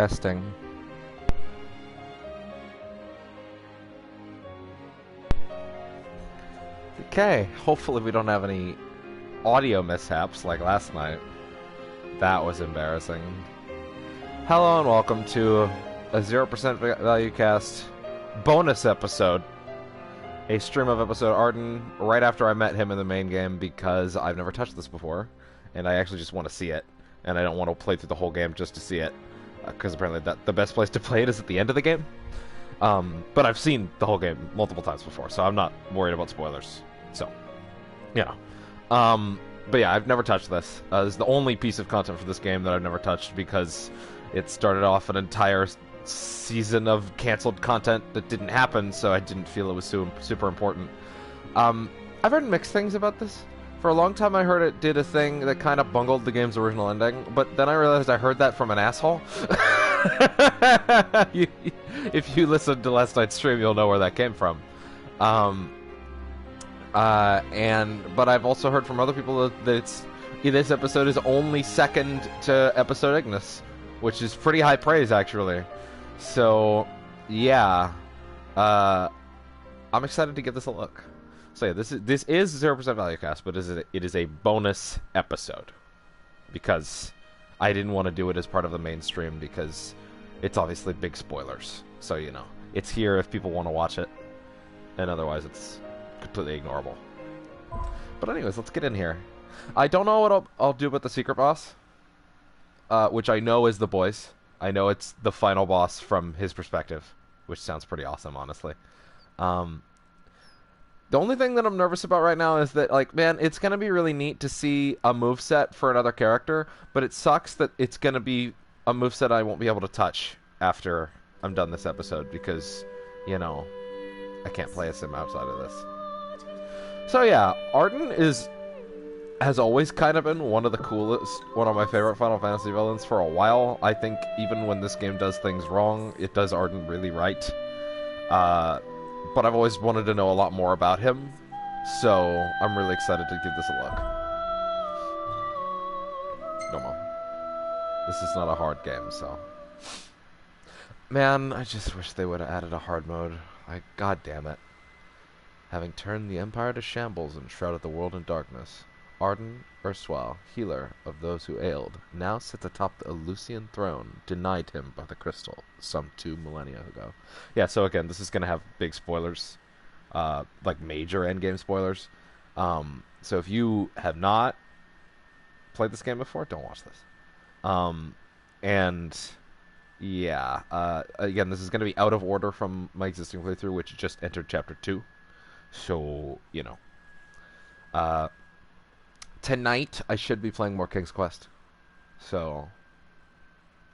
Testing. Okay, hopefully we don't have any audio mishaps like last night. That was embarrassing. Hello and welcome to a 0% ValueCast bonus episode. A stream of episode Ardyn right after I met him in the main game because I've never touched this before. And I actually just want to see it. And I don't want to play through the whole game just to see it. Because apparently the best place to play it is at the end of the game. But I've seen the whole game multiple times before, so I'm not worried about spoilers. So, you know. But yeah, I've never touched this. This is the only piece of content for this game that I've never touched because it started off an entire season of canceled content that didn't happen, so I didn't feel it was super important. I've heard mixed things about this. For a long time I heard it did a thing that kind of bungled the game's original ending, but then I realized I heard that from an asshole. If you listened to last night's stream, you'll know where that came from. But I've also heard from other people that this episode is only second to episode Ignis, which is pretty high praise, actually. So, yeah. I'm excited to give this a look. So yeah, this is 0% ValueCast, but it is a bonus episode. Because I didn't want to do it as part of the main stream, because it's obviously big spoilers. So, you know, it's here if people want to watch it. And otherwise it's completely ignorable. But anyways, let's get in here. I don't know what I'll do about the secret boss. Which I know is the boys. I know it's the final boss from his perspective. Which sounds pretty awesome, honestly. The only thing that I'm nervous about right now is that, like, man, it's going to be really neat to see a moveset for another character, but it sucks that it's going to be a moveset I won't be able to touch after I'm done this episode, because, you know, I can't play as him outside of this. So yeah, Ardyn has always kind of been one of the coolest, one of my favorite Final Fantasy villains for a while. I think even when this game does things wrong, it does Ardyn really right. But I've always wanted to know a lot more about him, so I'm really excited to give this a look. No. This is not a hard game, so... Man, I just wish they would have added a hard mode. God damn it. Having turned the Empire to shambles and shrouded the world in darkness, Ardyn, erstwhile healer of those who ailed, now sits atop the Elysian throne, denied him by the crystal some 2 millennia ago. Yeah, so again, this is going to have big spoilers, like major endgame spoilers. So if you have not played this game before, don't watch this. And yeah, again, this is going to be out of order from my existing playthrough, which just entered chapter 2. So, you know. Tonight, I should be playing more King's Quest. So,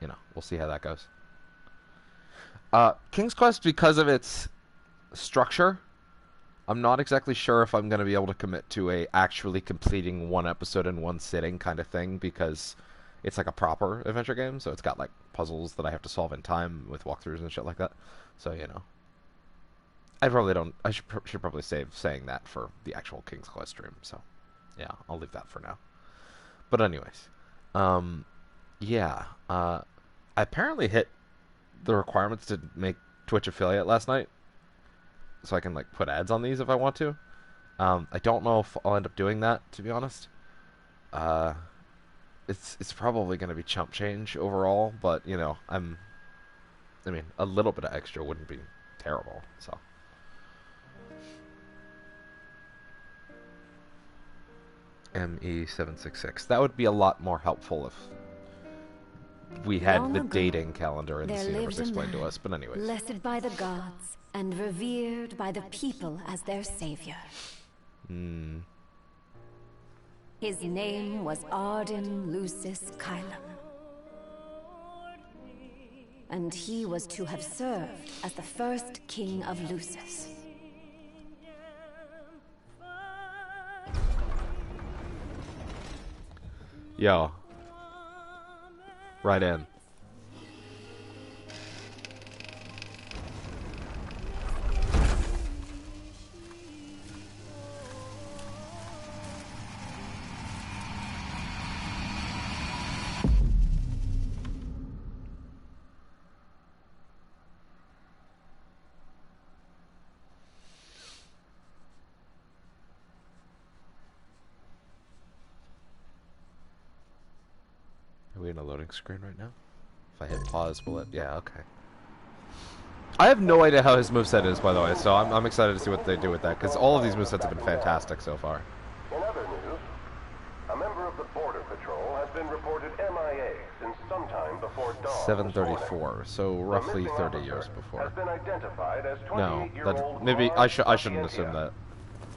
you know, we'll see how that goes. King's Quest, because of its structure, I'm not exactly sure if I'm going to be able to commit to actually completing one episode in one sitting kind of thing, because it's like a proper adventure game, so it's got, like, puzzles that I have to solve in time with walkthroughs and shit like that. So, you know. I should probably save saying that for the actual King's Quest stream, so... Yeah, I'll leave that for now. But anyways, yeah, I apparently hit the requirements to make Twitch affiliate last night, so I can, like, put ads on these if I want to. I don't know if I'll end up doing that, to be honest. It's probably going to be chump change overall, but, you know, I mean, a little bit of extra wouldn't be terrible, so... ME766. That would be a lot more helpful if we had the dating calendar in this universe explained to us. But anyways. Blessed by the gods and revered by the people as their savior. His name was Ardyn Lucis Kylum. And he was to have served as the first king of Lucis. Yo. Right in. in a loading screen right now? If I hit pause, will it? Yeah, okay. I have no idea how his moveset is, by the way, so I'm excited to see what they do with that, because all of these movesets have been fantastic so far. In other news, a member of the Border Patrol has been reported MIA since sometime before dawn. 734, so roughly 30 years before. Has been identified as No, 28-year-old maybe I shouldn't assume that.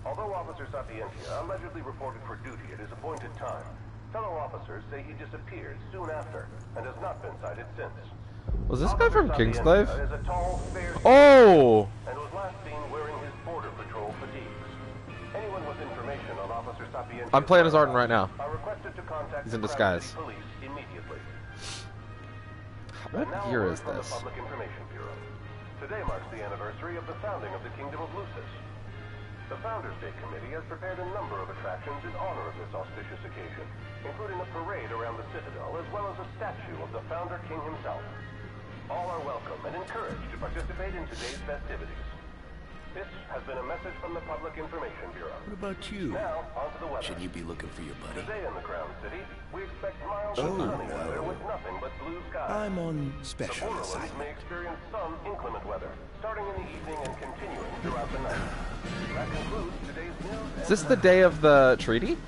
Although Officer Sapientia allegedly reported for duty at his appointed time, fellow officers say he disappeared soon after and has not been sighted since. Was this guy from Kingsglaive? Is a tall, fair Oh! and was last seen wearing his Border Patrol fatigues. Anyone with information on Officer Sapientia I'm playing as Ardyn right now. are requested to contact He's in the disguise. Police immediately. What year is From the this? Public Information Bureau. Today marks the anniversary of the founding of the Kingdom of Lucis. The Founders Day Committee has prepared a number of attractions in honor of this auspicious occasion, including a parade around the Citadel as well as a statue of the Founder King himself. All are welcome and encouraged to participate in today's festivities. This has been a message from the Public Information Bureau. What about you? Now, onto the weather. Shouldn't you be looking for your buddy? Today in the Crown City, we expect mild and sunny weather with nothing but blue skies. I'm on The special Borderlands assignment. may experience some inclement weather, starting in the evening and continuing throughout the night. That concludes today's news. Is this the day of the treaty?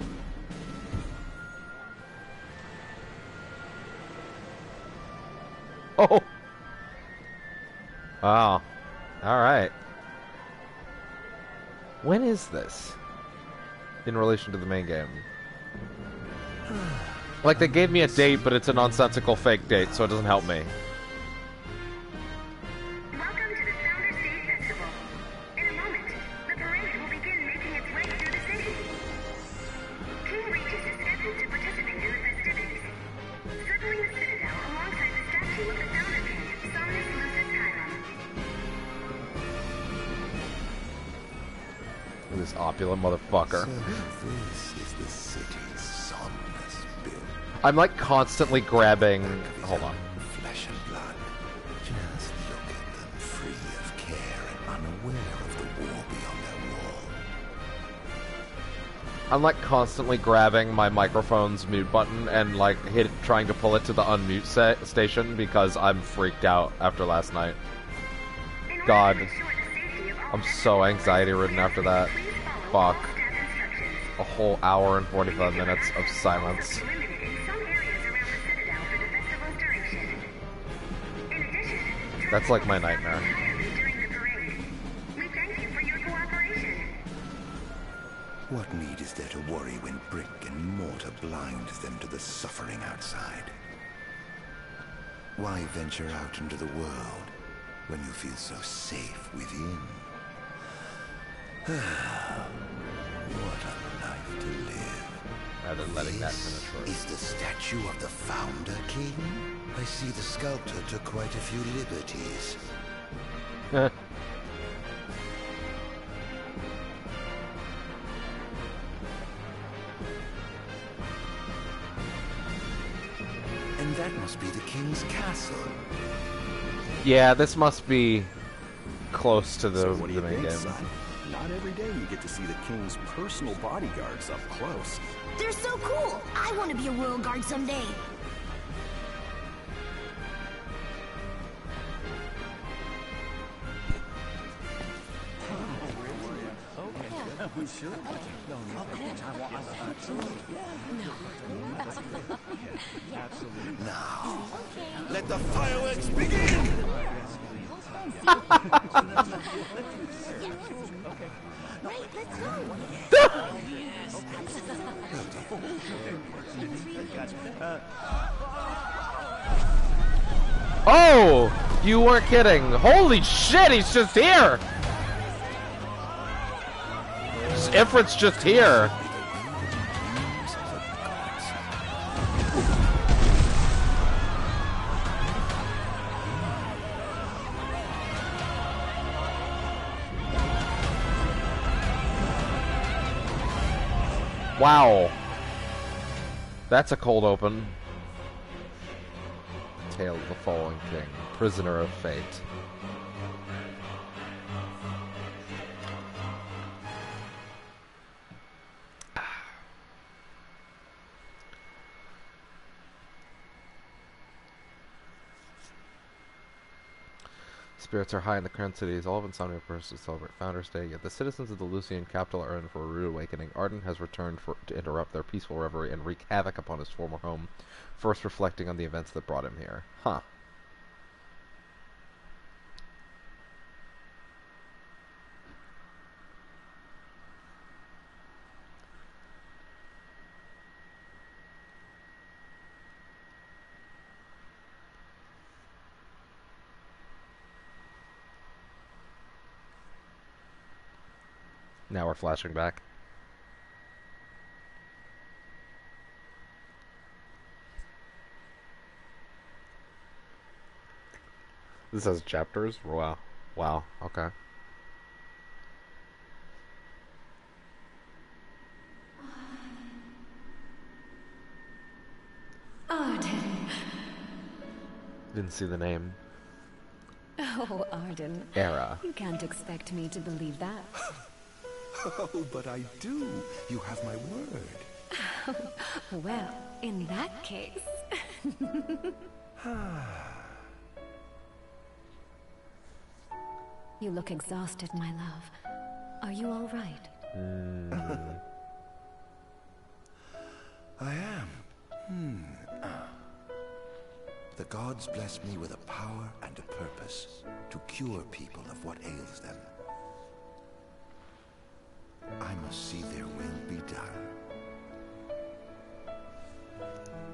Oh! Wow. Alright. When is this? In relation to the main game? Like, they gave me a date, but it's a nonsensical fake date, so it doesn't help me. Welcome to the Founders Day Festival. In a moment, the parade will begin making its way through the city. King Regis is scheduled to participate in the festivities, circling the Citadel alongside the statue of the Founder King, Somnus Lucis Hyrum. This opulent motherfucker. So this is the city's somnus bill. I'm like constantly grabbing. Hold on. Flesh and blood. Just look at them, free of care and unaware of the war beyond their wall. I'm like constantly grabbing my microphone's mute button and like trying to pull it to the unmute station because I'm freaked out after last night. In order God. to ensure the safety of all I'm so anxiety ridden after that. please follow all Fuck. staff instructions. A whole hour and 45 minutes of silence. Also limited in some areas around the Citadel for the festival's duration. In addition, That's like my nightmare. during the parade. We thank you for your cooperation. What need is there to worry when brick and mortar blinds them to the suffering outside? Why venture out into the world when you feel so safe within? What a life to live. Rather than letting that This finish is the statue of the Founder King? I see the sculptor took quite a few liberties. first. And that must be the King's castle. Yeah, this must be close to the, So what do you the main think, game. son? Not every day you get to see the king's personal bodyguards up close. They're so cool! I want to be a royal guard someday. Now, let the fireworks begin! Right, let's go. Oh! You weren't kidding. Holy shit, he's just here! Ifrit's just here. Wow. That's a cold open. Tale of the Fallen King, Prisoner of Fate. spirits are high in the Crown Cities. All of Insomnia prefers to celebrate Founders Day, yet the citizens of the Lucian capital are in for a rude awakening. Ardyn has returned to interrupt their peaceful reverie and wreak havoc upon his former home, first reflecting on the events that brought him here. Huh. Now we're flashing back. This has chapters? Wow. Wow. Okay. Ardyn. Didn't see the name. Oh, Ardyn. Era. You can't expect me to believe that. Oh, but I do. You have my word. Well, in that case... You look exhausted, my love. Are you all right? I am. The gods bless me with a power and a purpose to cure people of what ails them. I must see their will be done.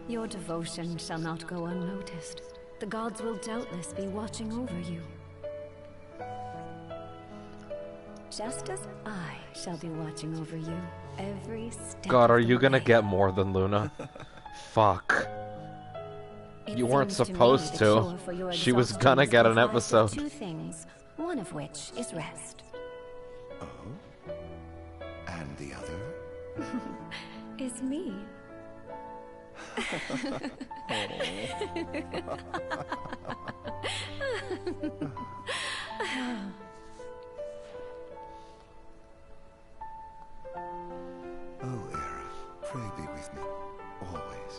Your devotion shall not go unnoticed. The gods will doubtless be watching over you. Just as I shall be watching over you every step God, are of the you gonna way. get more than Luna? Fuck. It You weren't seems to me supposed the to. cure for your She was exhaustion gonna is get an comprised of episode. two things, one of which is rest. Oh? And the other? Is me. Oh, Era, pray be with me, always.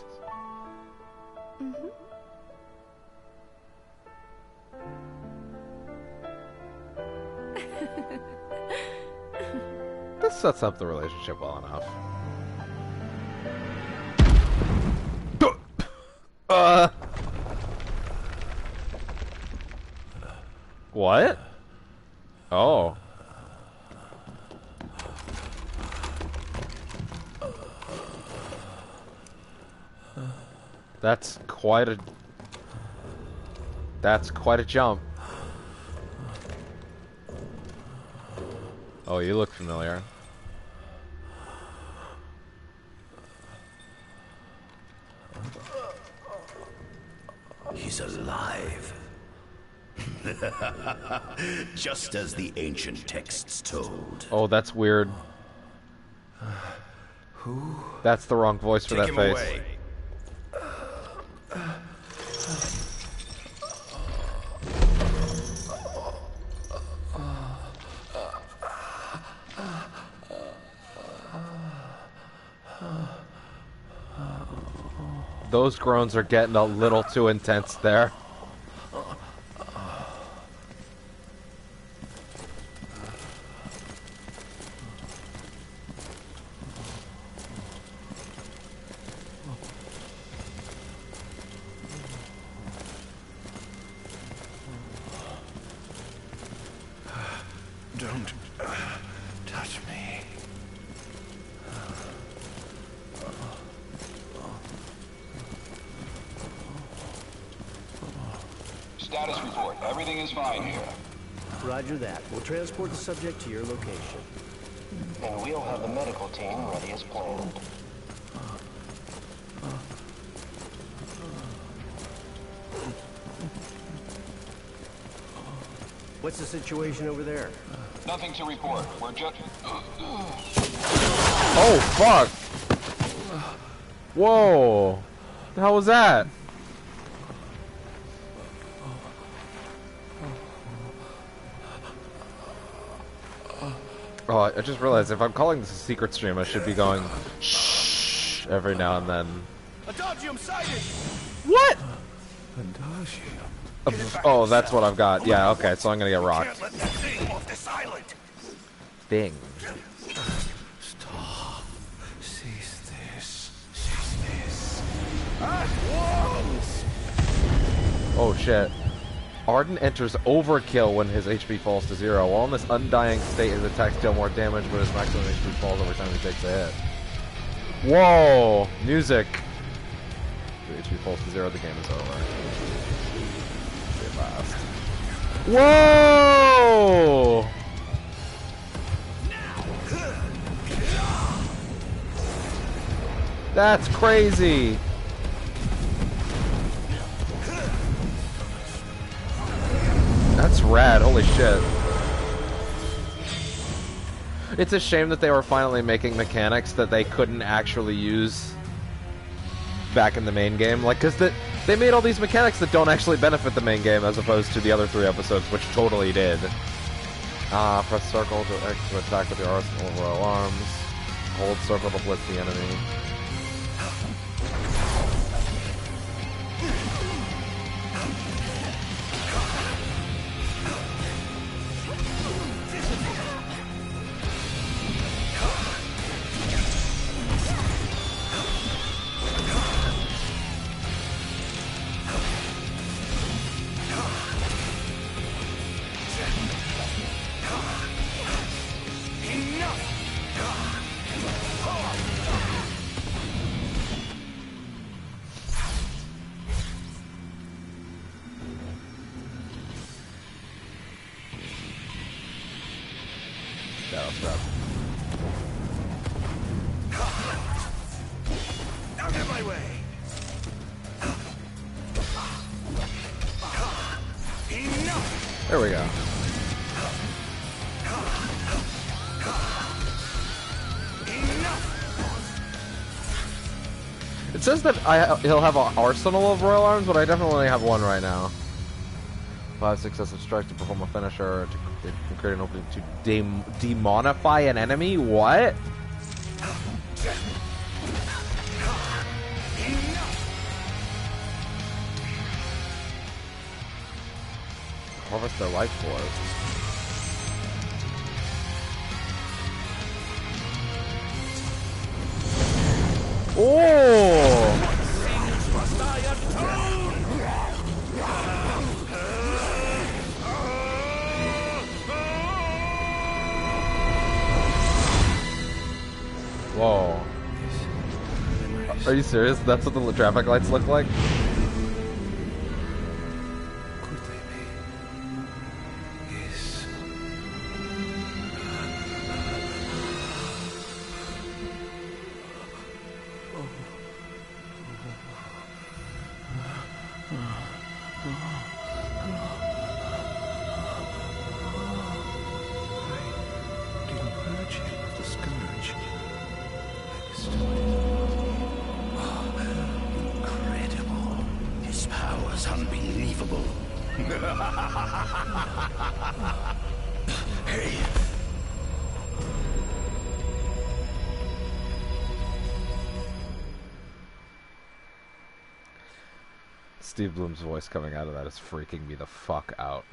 This sets up the relationship well enough. What? Oh. That's quite a jump. Oh, you look familiar. He's alive. Just as the ancient texts told. Oh, that's weird. That's the wrong voice for Take that him face. away. Those groans are getting a little too intense there. Don't touch me. Status report. Everything is fine here. Roger that. We'll transport the subject to your location. And we'll have the medical team ready as planned. What's the situation over there? Nothing to report. We're just... Oh, fuck! Whoa! What the hell was that? Oh, I just realized if I'm calling this a secret stream, I should be going shh every now and then. Adagium sighted! What? Adagium. Oh, that's what I've got. Yeah, okay, so I'm gonna get rocked. Can't let that thing off this island. Thing. Stop. Cease this. Cease this. At once. Oh shit. Ardyn enters overkill when his HP falls to 0. While in this undying state, his attacks deal more damage, but his maximum HP falls every time he takes a hit. Whoa! Music! If HP falls to 0, the game is over. Stay fast. Whoa! That's crazy! That's rad, holy shit. It's a shame that they were finally making mechanics that they couldn't actually use back in the main game. Like, because they made all these mechanics that don't actually benefit the main game as opposed to the other 3 episodes, which totally did. Press circle to attack with your arsenal of royal arms. Hold circle to blitz the enemy. Out of my way. Enough. There we go. It says that he'll have an arsenal of royal arms, but I definitely only have 1 right now. 5 successive strikes to perform a finisher to create an opening to demonify an enemy? What? Harvest their life force. Oh! Whoa. Are you serious? That's what the traffic lights look like? Steve Bloom's voice coming out of that is freaking me the fuck out.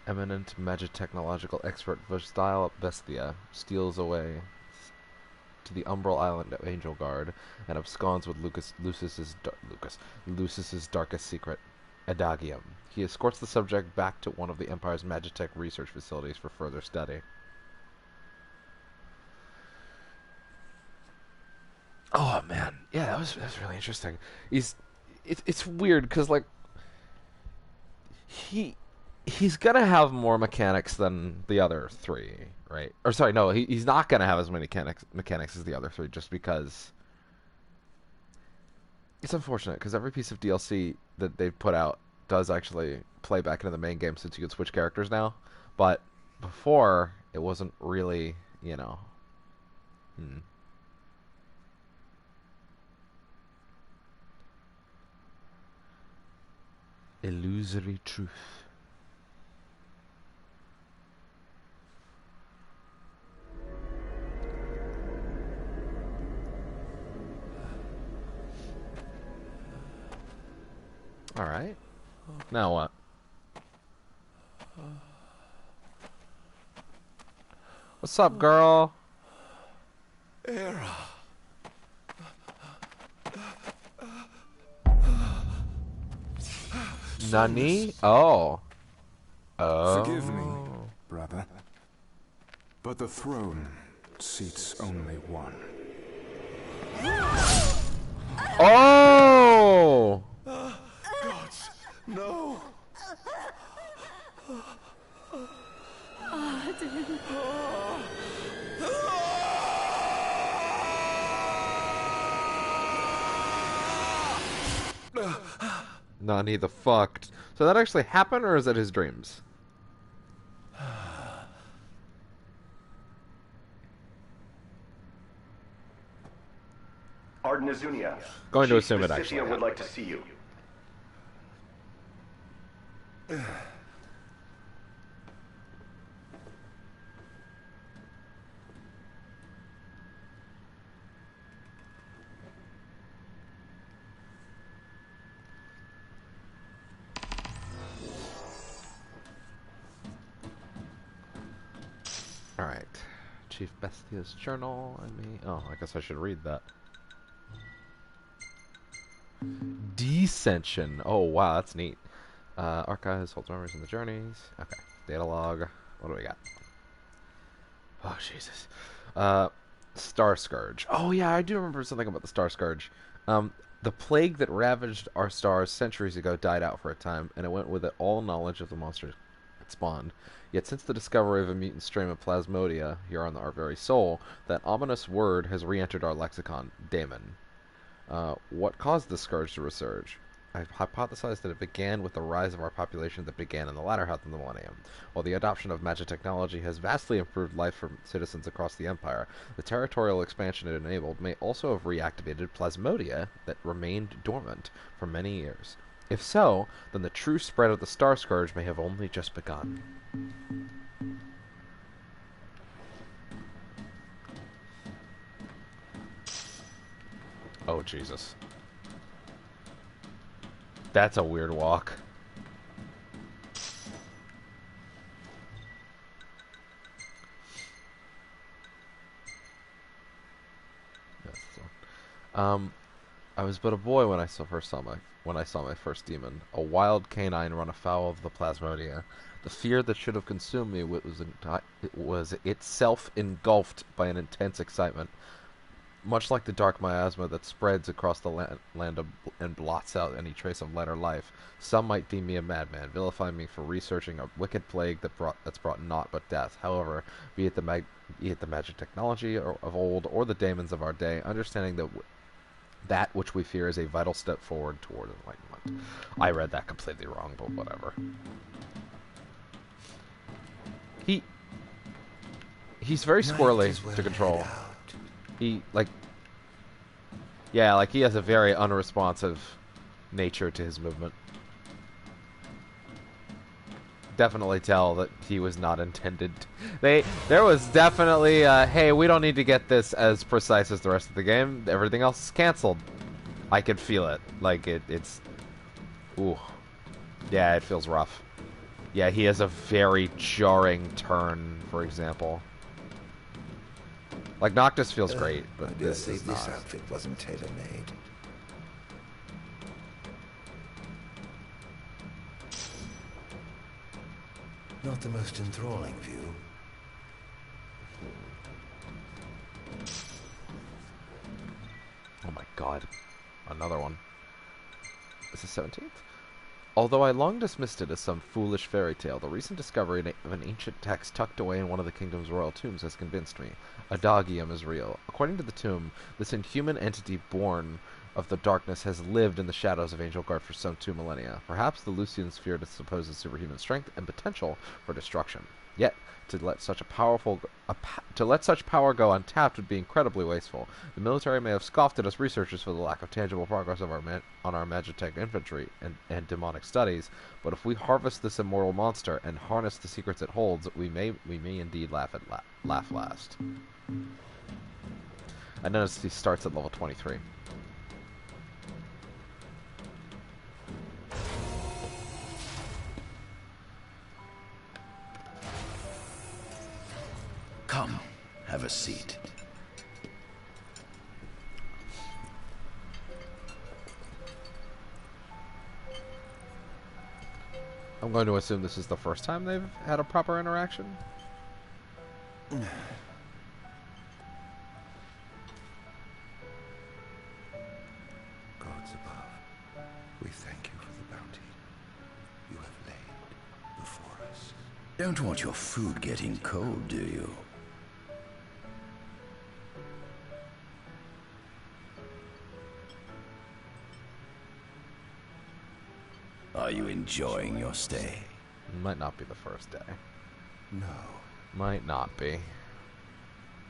Eminent magic technological expert Vestile Bestia steals away to the Umbral Island of Angel Guard and absconds with Lucis's darkest secret, Adagium. He escorts the subject back to one of the Empire's Magitech research facilities for further study. Oh man, yeah, that was really interesting. It's weird because like he's gonna have more mechanics than the other 3, right? Or sorry, no, he's not gonna have as many mechanics as the other 3, just because it's unfortunate. Because every piece of DLC that they've put out does actually play back into the main game, since you can switch characters now. But before, it wasn't really, you know. Illusory truth. Now what? What's up, girl? Era. Nani? Oh. Oh. Forgive me, brother. But the throne seats only one. Oh! Gods, no! Ardyn. Nani the fucked. So that actually happened, or is that his dreams? Ardyn Azunia. Going to Chief assume it Scythia actually would happened. like to see you. Alright. Chief Bestia's journal. Oh, I guess I should read that. Descension. Oh, wow, that's neat. Archives, holds memories in the journeys. Okay. Data log. What do we got? Oh, Jesus. Star Scourge. Oh, yeah, I do remember something about the Star Scourge. The plague that ravaged our stars centuries ago died out for a time, and it went with it all knowledge of the monsters it spawned. Yet since the discovery of a mutant strain of Plasmodia here on our very soul, that ominous word has re-entered our lexicon, daemon. What caused the scourge to resurge? I've hypothesized that it began with the rise of our population that began in the latter half of the millennium. While the adoption of magic technology has vastly improved life for citizens across the Empire, the territorial expansion it enabled may also have reactivated Plasmodia that remained dormant for many years. If so, then the true spread of the Star Scourge may have only just begun. Oh, Jesus. That's a weird walk. I was but a boy when I first saw my first demon, a wild canine run afoul of the Plasmodia. The fear that should have consumed me was itself engulfed by an intense excitement. Much like the dark miasma that spreads across the land and blots out any trace of light or life, some might deem me a madman, vilify me for researching a wicked plague that's brought naught but death. However, be it the magic technology of old or the daemons of our day, understanding that which we fear is a vital step forward toward enlightenment. I read that completely wrong, but whatever. He's very squirrely to control. He, he has a very unresponsive nature to his movement. Definitely tell that he was not intended. There was definitely, hey, we don't need to get this as precise as the rest of the game. Everything else is canceled. I could feel it. Like, it's... Ooh. Yeah, it feels rough. Yeah, he has a very jarring turn, for example. Like, Noctis feels great, but this is not. This outfit wasn't tailor-made. Not the most enthralling view. Oh my god. Another one. Is this 17th? Although I long dismissed it as some foolish fairy tale, the recent discovery of an ancient text tucked away in one of the kingdom's royal tombs has convinced me. Adagium is real. According to the tomb, this inhuman entity born of the darkness has lived in the shadows of Angel Guard for some 2 millennia. Perhaps the Lucians feared its supposed superhuman strength and potential for destruction. Yet, to let such power go untapped would be incredibly wasteful. The military may have scoffed at us researchers for the lack of tangible progress of on our Magitech infantry and demonic studies, but if we harvest this immortal monster and harness the secrets it holds, we may indeed laugh last. I noticed he starts at level 23. Have a seat. I'm going to assume this is the first time they've had a proper interaction. Gods above, we thank you for the bounty you have laid before us. Don't want your food getting cold, do you? Are you enjoying your stay? Might not be the first day. No. Might not be.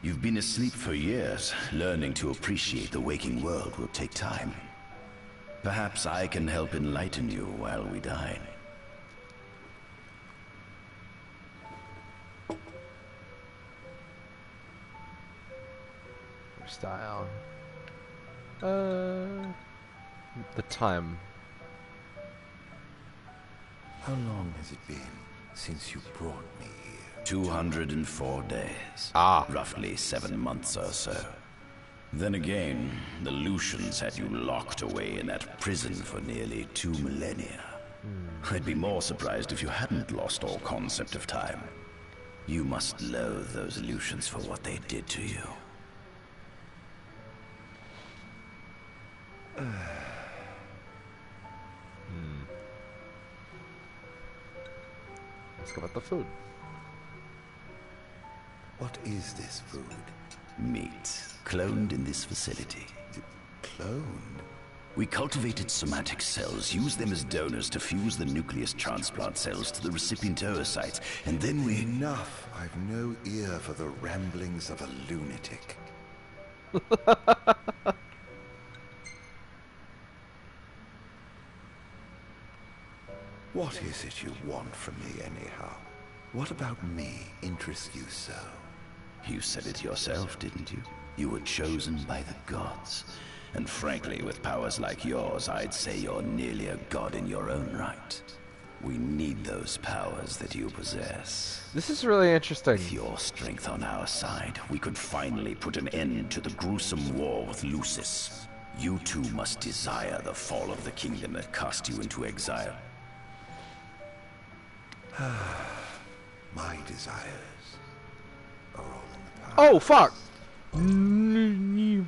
You've been asleep for years. Learning to appreciate the waking world will take time. Perhaps I can help enlighten you while we dine. Your style. The time. How long has it been since you brought me here? 204 days. Ah. Roughly 7 months or so. Then again, the Lucians had you locked away in that prison for nearly 2 millennia. I'd be more surprised if you hadn't lost all concept of time. You must loathe those Lucians for what they did to you. Let's go about the food. What is this food? Meat, cloned in this facility. Cloned? We cultivated somatic cells, used them as donors to fuse the nucleus transplant cells to the recipient oocytes, and then we... Enough! I've no ear for the ramblings of a lunatic. What is it you want from me, anyhow? What about me interests you so? You said it yourself, didn't you? You were chosen by the gods. And frankly, with powers like yours, I'd say you're nearly a god in your own right. We need those powers that you possess. This is really interesting. With your strength on our side, we could finally put an end to the gruesome war with Lucis. You too must desire the fall of the kingdom that cast you into exile. My desires are all in the past. Oh, fuck!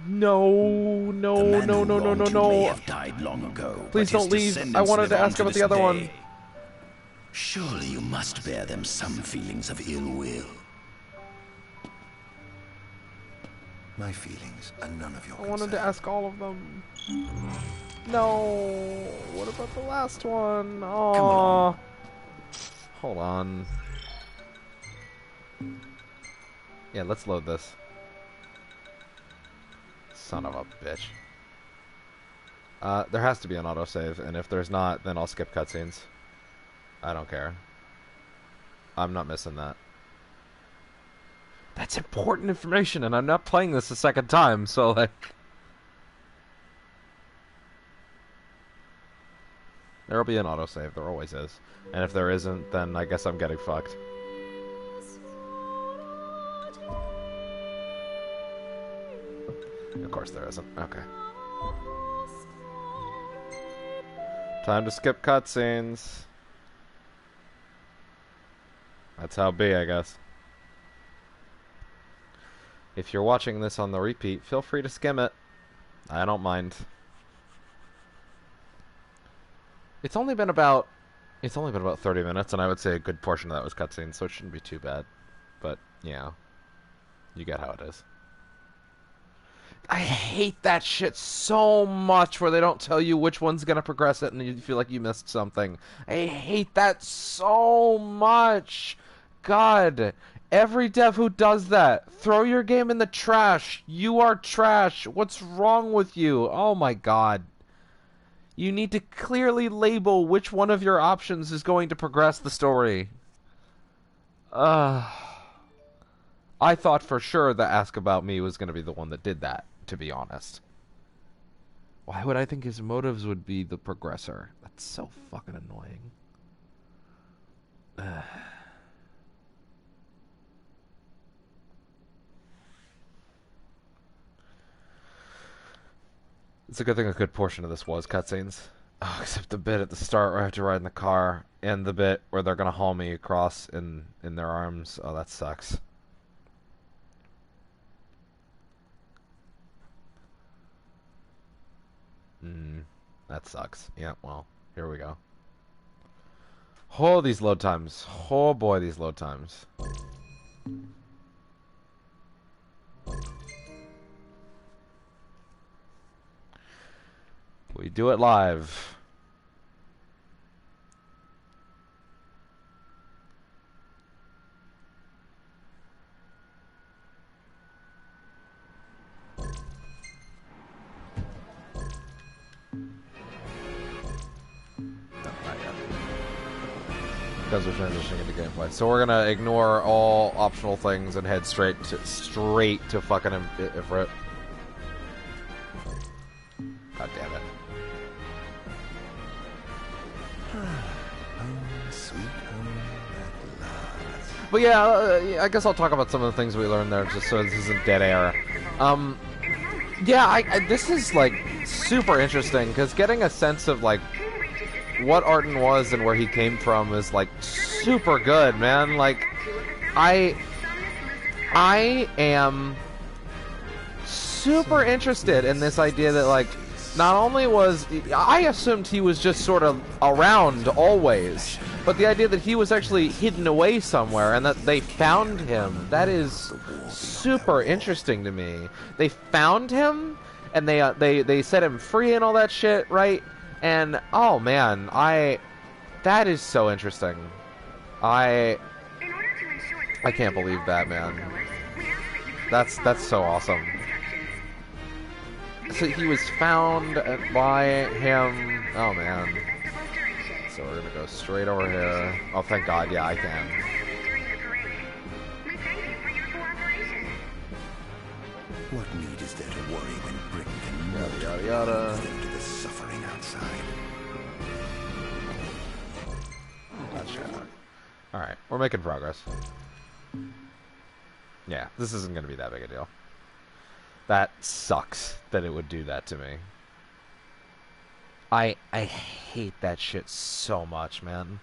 No. May have died long ago. Please don't leave. I wanted to ask about the other one. Surely you must bear them some feelings of ill will. My feelings are none of your concern. I wanted to ask all of them. No. What about the last one? Oh. Come on. Hold on. Yeah, let's load this. Son of a bitch. There has to be an autosave, and if there's not, then I'll skip cutscenes. I don't care. I'm not missing that. That's important information, and I'm not playing this a second time, so like... There'll be an autosave, there always is. And if there isn't, then I guess I'm getting fucked. Of course there isn't. Okay. Time to skip cutscenes. That's how it be, I guess. If you're watching this on the repeat, feel free to skim it. I don't mind. It's only been about 30 minutes, and I would say a good portion of that was cutscenes, so it shouldn't be too bad. But, yeah. You get how it is. I hate that shit so much where they don't tell you which one's gonna progress it and you feel like you missed something. I hate that so much. God, every dev who does that, throw your game in the trash. You are trash. What's wrong with you? Oh my god. You need to clearly label which one of your options is going to progress the story. I thought for sure the Ask About Me was going to be the one that did that, to be honest. Why would I think his motives would be the progressor? That's so fucking annoying. It's a good thing a good portion of this was cutscenes. Oh, except the bit at the start where I have to ride in the car, and the bit where they're gonna haul me across in their arms. Oh, that sucks. That sucks. Yeah, well, here we go. Oh, these load times. Oh boy, these load times. We do it live. Because we're transitioning into gameplay. So we're gonna ignore all optional things and head straight to fucking Ifrit. God damn it. But yeah, I guess I'll talk about some of the things we learned there, just so this isn't dead air. Yeah, this is like super interesting because getting a sense of like what Ardyn was and where he came from is like super good, man. Like, I am super interested in this idea that like not only was I assumed he was just sort of around always, but the idea that he was actually hidden away somewhere and that they found him, that is super interesting to me. They found him and they set him free and all that shit, right? And oh man, that is so interesting. I can't believe that, man. That's so awesome. So he was found by him. Oh man. So we're gonna go straight over here. Oh, thank God. Yeah, I can. What need is there to worry when Britain can yada yada. to the suffering outside? Gotcha. All right, we're making progress. Yeah, this isn't gonna be that big a deal. That sucks that it would do that to me. I hate that shit so much, man.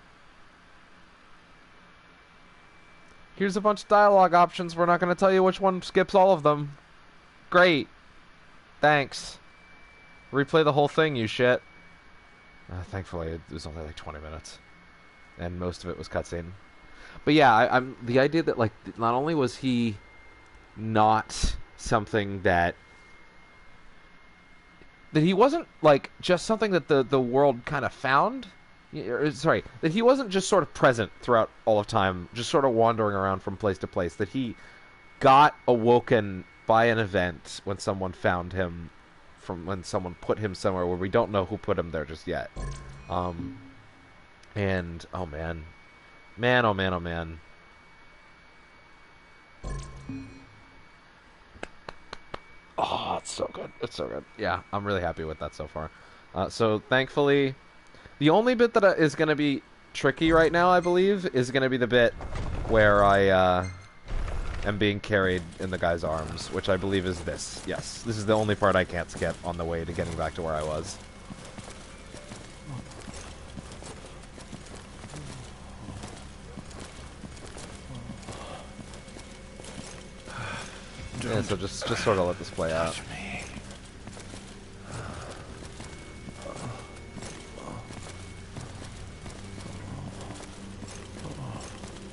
Here's a bunch of dialogue options. We're not going to tell you which one skips all of them. Great. Thanks. Replay the whole thing, you shit. Thankfully, it was only like 20 minutes. And most of it was cutscene. But yeah, I'm the idea that, like, not only was he not something that he wasn't, like, just something that the world kind of found. Sorry, that he wasn't just sort of present throughout all of time, just sort of wandering around from place to place. That he got awoken by an event when someone found him, from when someone put him somewhere where we don't know who put him there just yet. And, oh man. Man, oh man, oh man. Oh, it's so good. It's so good. Yeah, I'm really happy with that so far. So, thankfully, the only bit that is going to be tricky right now, I believe, is going to be the bit where I am being carried in the guy's arms, which I believe is this. Yes, this is the only part I can't skip on the way to getting back to where I was. Yeah, so just sort of let this play out.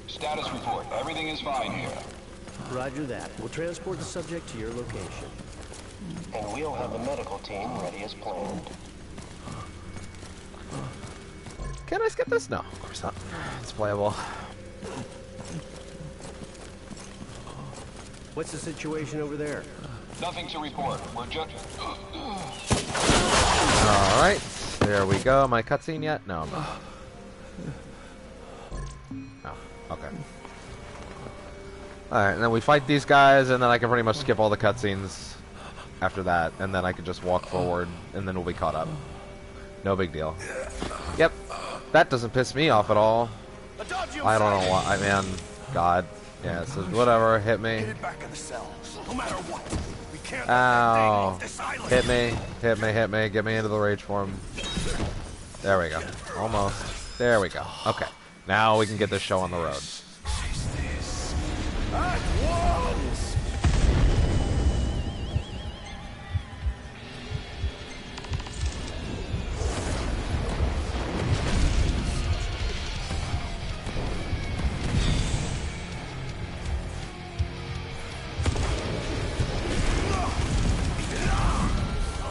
Status report. Everything is fine here. Roger that. We'll transport the subject to your location. And we'll have the medical team ready as planned. Can I skip this? No, of course not. It's playable. What's the situation over there? Nothing to report. We're just... Alright, there we go. Am I cutscene yet? No, I'm not. Oh, okay. Alright, and then we fight these guys, and then I can pretty much skip all the cutscenes after that, and then I can just walk forward, and then we'll be caught up. No big deal. Yep, that doesn't piss me off at all. I don't know why, man. God. Yeah, so whatever, hit me. Get it back in the cell. No matter what, we Ow. Hit me. Hit me, hit me. Get me into the rage form. There we go. Almost. There we go. Okay. Now we can get this show on the road. At once!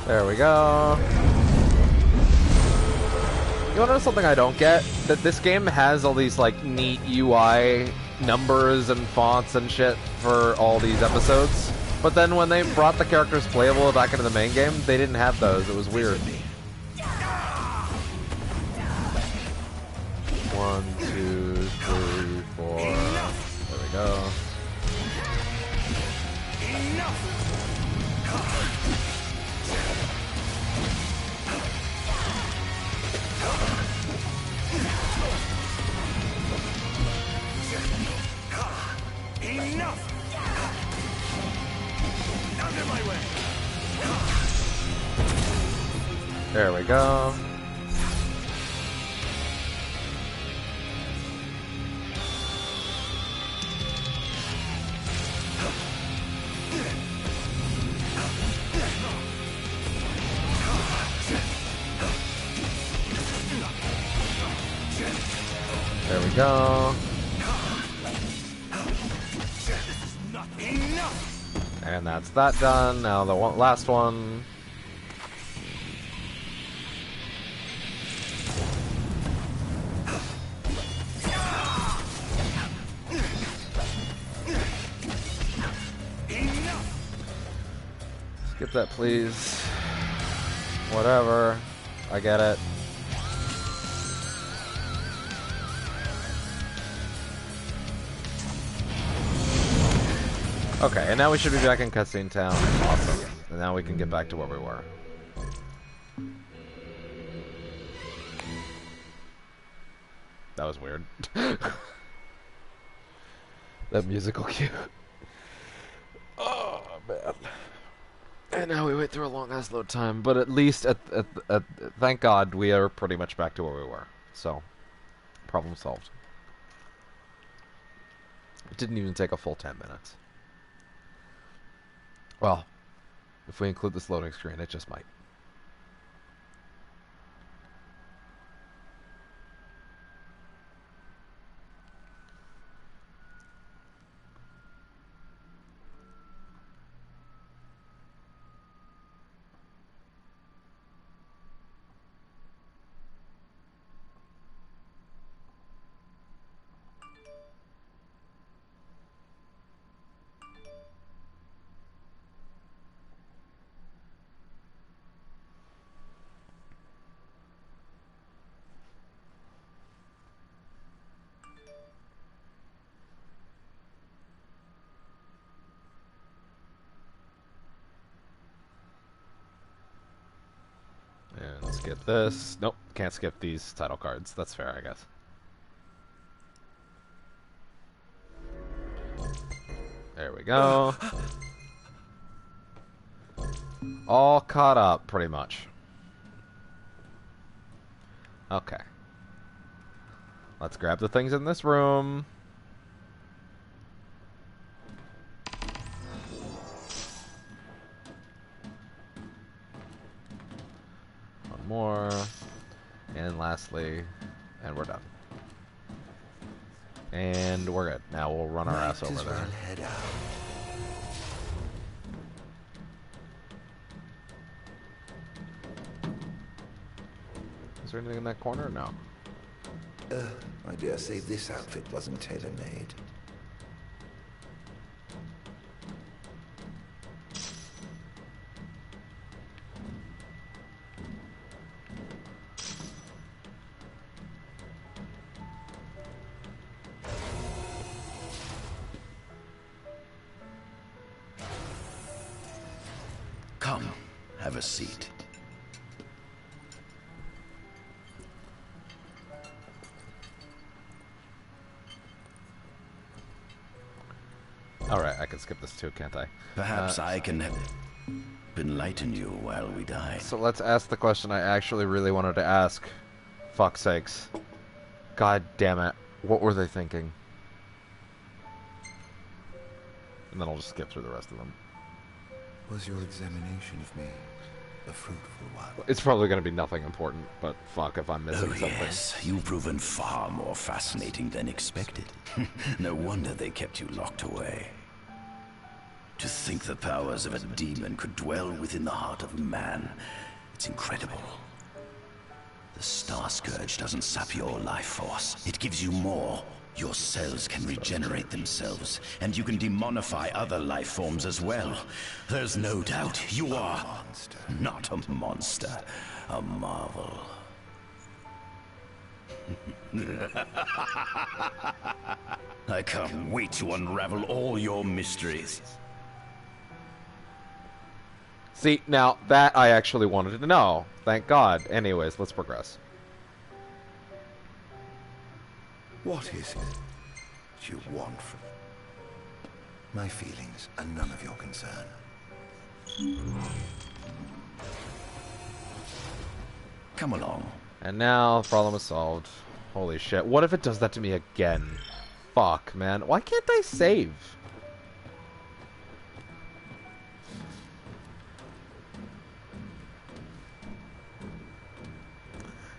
There we go. You wanna know something I don't get? That this game has all these, like, neat UI numbers and fonts and shit for all these episodes. But then when they brought the characters playable back into the main game, they didn't have those. It was weird. 1, 2, 3, 4. There we go. Enough! Under my way! There we go. There we go. And that's that done. Now the last one. Skip that, please. Whatever. I get it. Okay, and now we should be back in Cutscene Town. Awesome. And now we can get back to where we were. That was weird. That musical cue. Oh, man. And now we wait through a long-ass load time, but at least, thank God, we are pretty much back to where we were. So, problem solved. It didn't even take a full 10 minutes. Well, if we include this loading screen, it just might. And skip this. Nope, can't skip these title cards. That's fair, I guess. There we go. All caught up, pretty much. Okay. Let's grab the things in this room. One more. And lastly, and we're done. And we're good. Now we'll run our ass over there. Head out. Is there anything in that corner? No. I dare say this outfit wasn't tailor-made. Come, have a seat. Alright, I can skip this too, can't I? Perhaps I can enlighten you while we die. So let's ask the question I actually really wanted to ask. Fuck's sakes. God damn it. What were they thinking? And then I'll just skip through the rest of them. Was your examination of me a fruitful one? It's probably going to be nothing important, but fuck if I'm missing something. Yes, you've proven far more fascinating than expected. No wonder they kept you locked away. To think the powers of a demon could dwell within the heart of man, it's incredible. The Star Scourge doesn't sap your life force. It gives you more. Your cells can regenerate themselves, and you can demonify other life forms as well. There's no doubt you are not a monster, a marvel. I can't wait to unravel all your mysteries. See, now, that I actually wanted to know. Thank God. Anyways, let's progress. What is it you want from me? My feelings are none of your concern. Come along. And now, problem is solved. Holy shit. What if it does that to me again? Fuck, man. Why can't I save?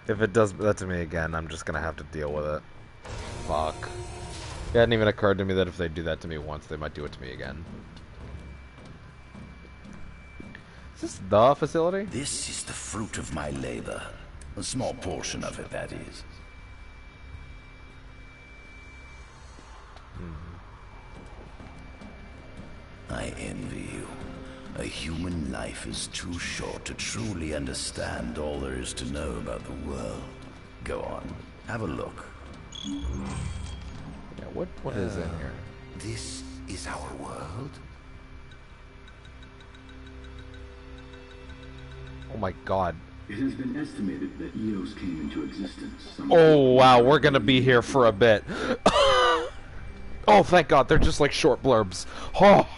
If it does that to me again, I'm just gonna have to deal with it. Fuck. It hadn't even occurred to me that if they do that to me once, they might do it to me again. Is this the facility? This is the fruit of my labor. A small portion of it, that is. I envy you. A human life is too short to truly understand all there is to know about the world. Go on, have a look. Yeah, what is in here? This is our world? Oh my god. It has been estimated that Eos came into existence. Oh wow, we're gonna be here for a bit. Oh, thank god, they're just like short blurbs. Oh,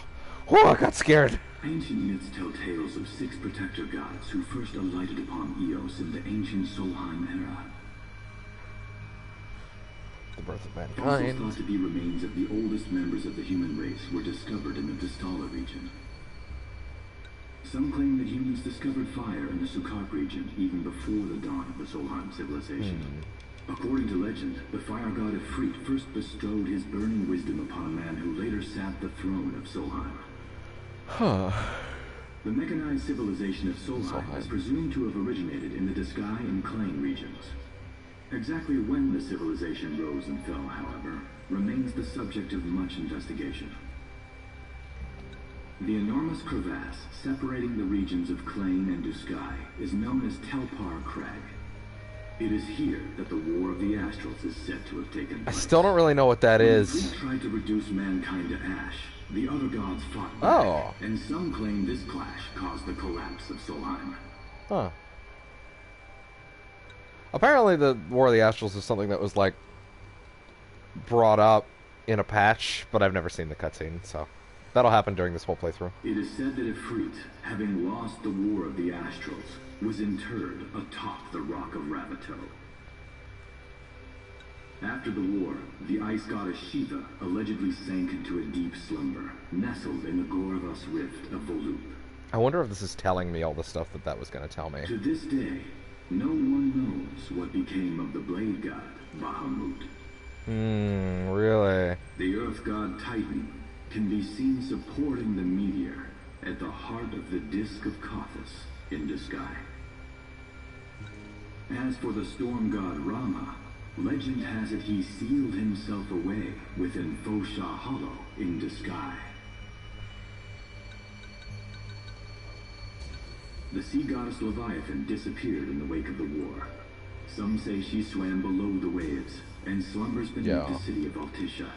I got scared. Ancient myths tell tales of 6 protector gods who first alighted upon Eos in the ancient Solheim era. The birth of Also mankind. thought to be remains of the oldest members of the human race were discovered in the Vistala region. Some claim that humans discovered fire in the Sukak region even before the dawn of the Solheim civilization. According to legend, the fire god of Freet first bestowed his burning wisdom upon a man who later sat the throne of Solheim. Huh. The mechanized civilization of Solheim is presumed to have originated in the Disgaea and Klein regions. Exactly when the civilization rose and fell, however, remains the subject of much investigation. The enormous crevasse separating the regions of Klein and Disgaea is known as Telpar Crag. It is here that the War of the Astrals is said to have taken place. I still don't really know what that is. When Freet tried to reduce mankind to ash, the other gods fought back, and some claim this clash caused the collapse of Solheim. Huh. Apparently the War of the Astrals is something that was, like, brought up in a patch, but I've never seen the cutscene, so that'll happen during this whole playthrough. It is said that Ifrit, having lost the War of the Astrals, was interred atop the Rock of Ravito. After the war, the ice goddess Shiva allegedly sank into a deep slumber, nestled in the Goravas Rift of Volute. I wonder if this is telling me all the stuff that was going to tell me. To this day, no one knows what became of the blade god, Bahamut. Really? The earth god Titan can be seen supporting the meteor at the heart of the Disk of Kothis in Disgaea. As for the storm god Rama, legend has it he sealed himself away within Fosha Hollow in Disgaea. The sea goddess Leviathan disappeared in the wake of the war. Some say she swam below the waves and slumbers beneath the city of Altisha.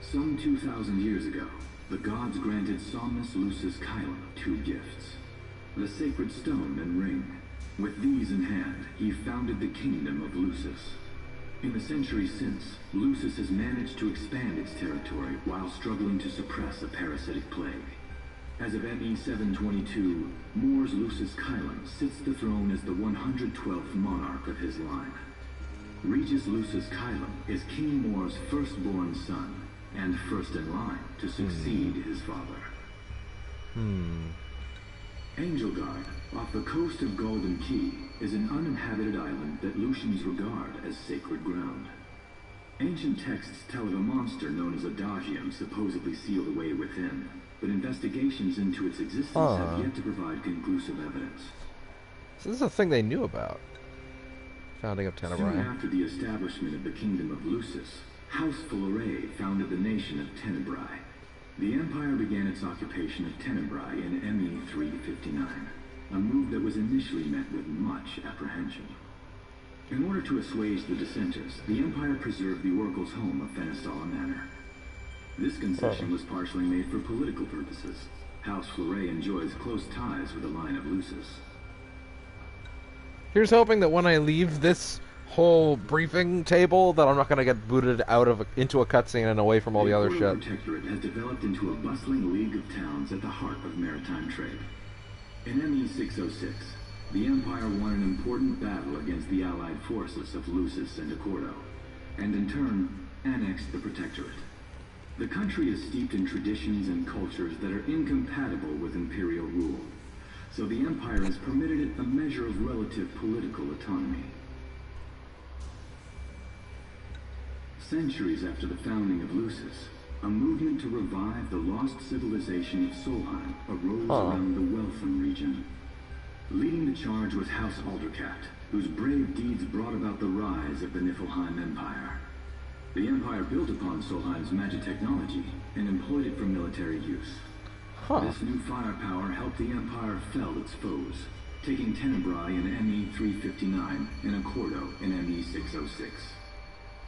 Some 2,000 years ago, the gods granted Somnus Lucis Kyla 2 gifts: the sacred stone and ring. With these in hand, he founded the kingdom of Lucis. In the centuries since, Lucis has managed to expand its territory while struggling to suppress a parasitic plague. As of ME 722, Mors Lucis Kylum sits the throne as the 112th monarch of his line. Regis Lucis Kylum is King Mor's firstborn son, and first in line to succeed his father. Angelgard, off the coast of Golden Key, is an uninhabited island that Lucians regard as sacred ground. Ancient texts tell of a monster known as Adagium supposedly sealed away within, but investigations into its existence have yet to provide conclusive evidence. So this is a thing they knew about. Founding of Tenebrae. Soon after the establishment of the Kingdom of Lucis, House Fullerey founded the nation of Tenebrae. The Empire began its occupation of Tenebrae in ME 359, a move that was initially met with much apprehension. In order to assuage the dissenters, the Empire preserved the Oracle's home of Fenestala Manor. This concession was partially made for political purposes. House Fleury enjoys close ties with the line of Lucis. Here's hoping that when I leave this whole briefing table, that I'm not going to get booted out of into a cutscene and away from all the other shit. The Protectorate has developed into a bustling league of towns at the heart of maritime trade. In ME 606, the Empire won an important battle against the allied forces of Lucis and Accordo, and in turn, annexed the Protectorate. The country is steeped in traditions and cultures that are incompatible with imperial rule, so the Empire has permitted it a measure of relative political autonomy. Centuries after the founding of Lucis, a movement to revive the lost civilization of Solheim arose around the Weltham region. Leading the charge was House Aldercat, whose brave deeds brought about the rise of the Niflheim Empire. The Empire built upon Solheim's magic technology and employed it for military use. This new firepower helped the Empire fell its foes, taking Tenebrae in ME 359 and Accordo in ME 606.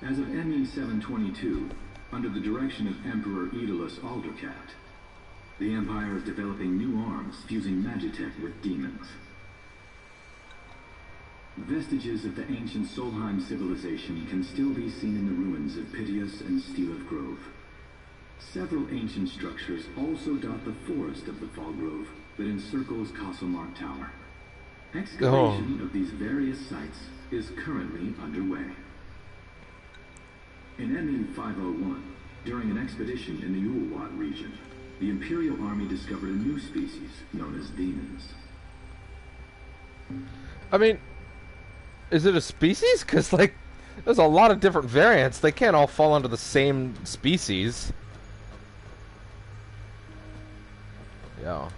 As of ME 722, under the direction of Emperor Aedalus Aldercat, the Empire is developing new arms fusing magitech with demons. Vestiges of the ancient Solheim civilization can still be seen in the ruins of Piteous and Steeleth Grove. Several ancient structures also dot the forest of the Fall Grove that encircles Castlemark Tower. Excavation of these various sites is currently underway. In ME 501, during an expedition in the Ulwat region, the Imperial Army discovered a new species known as demons. I mean, is it a species? Because, like, there's a lot of different variants. They can't all fall under the same species. Yeah.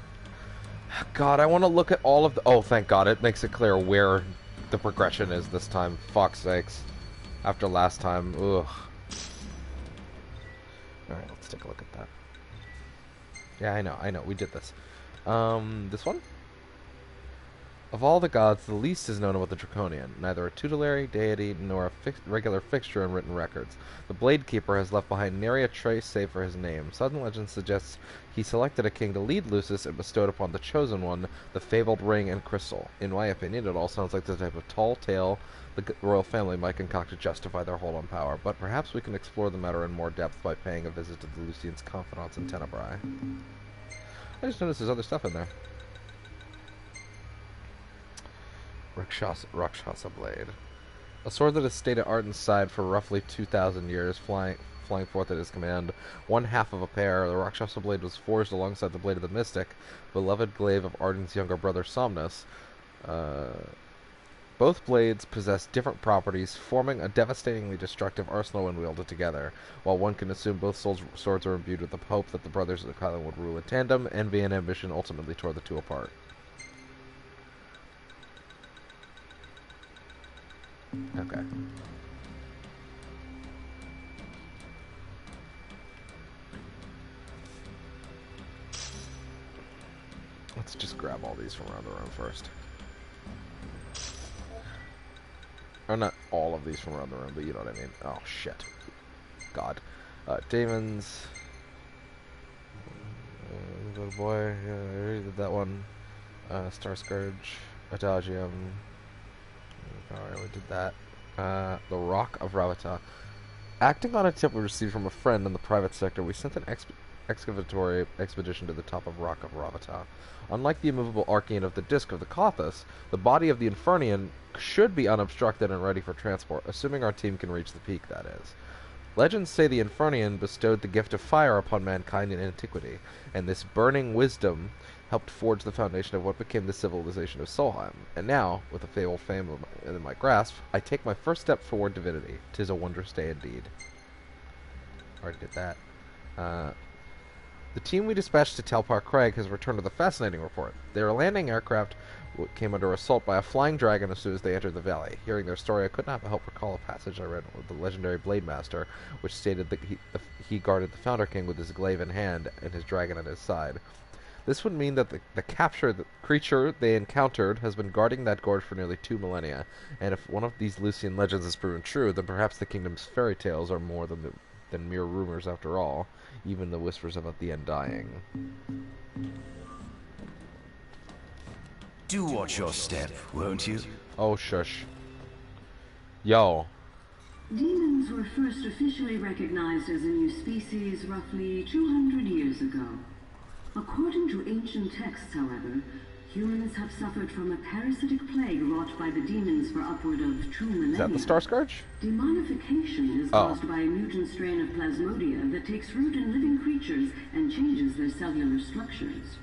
God, I want to look at all of the... Oh, thank God. It makes it clear where the progression is this time. Fuck's sakes. After last time. Ugh. Alright, let's take a look at that. Yeah, I know. We did this. This one? Of all the gods, the least is known about the Draconian, neither a tutelary deity nor a regular fixture in written records. The Blade Keeper has left behind nary a trace save for his name. Southern legend suggests he selected a king to lead Lucis and bestowed upon the Chosen One the fabled ring and crystal. In my opinion, it all sounds like the type of tall tale the royal family might concoct to justify their hold on power, but perhaps we can explore the matter in more depth by paying a visit to the Lucian's confidants in Tenebrae. I just noticed there's other stuff in there. Rakshasa Blade. A sword that has stayed at Ardyn's side for roughly 2,000 years, flying forth at his command. One half of a pair, the Rakshasa Blade was forged alongside the Blade of the Mystic, beloved glaive of Ardyn's younger brother Somnus. Both blades possess different properties, forming a devastatingly destructive arsenal when wielded together. While one can assume both swords are imbued with the hope that the brothers of the Kylan would rule in tandem, envy and ambition ultimately tore the two apart. Okay. Let's just grab all these from around the room first. Or not all of these from around the room, but you know what I mean. Oh, shit. God. Damon's... Good boy. Yeah, I already did that one. Star Scourge. Adagium. Alright, we did that. The Rock of Ravata. Acting on a tip we received from a friend in the private sector, we sent an excavatory expedition to the top of Rock of Ravata. Unlike the immovable Archean of the Disk of the Kothos, the body of the Infernian should be unobstructed and ready for transport, assuming our team can reach the peak, that is. Legends say the Infernian bestowed the gift of fire upon mankind in antiquity, and this burning wisdom helped forge the foundation of what became the civilization of Solheim. And now, with a fabled fame in my grasp, I take my first step toward divinity. 'Tis a wondrous day indeed. Already did that. The team we dispatched to Telpar Craig has returned with a fascinating report. Their landing aircraft came under assault by a flying dragon as soon as they entered the valley. Hearing their story, I could not help recall a passage I read with the legendary Blade Master, which stated that he guarded the Founder King with his glaive in hand and his dragon at his side. This would mean that the captured creature they encountered has been guarding that gorge for nearly 2 millennia, and if one of these Lucian legends is proven true, then perhaps the kingdom's fairy tales are more than mere rumors after all, even the whispers about the Undying. Do watch your step, won't you? Oh, shush. Yo. Demons were first officially recognized as a new species roughly 200 years ago. According to ancient texts, however, humans have suffered from a parasitic plague wrought by the demons for upward of 2 millennia. Is that the Star Scourge? Demonification is caused by a mutant strain of plasmodia that takes root in living creatures and changes their cellular structures.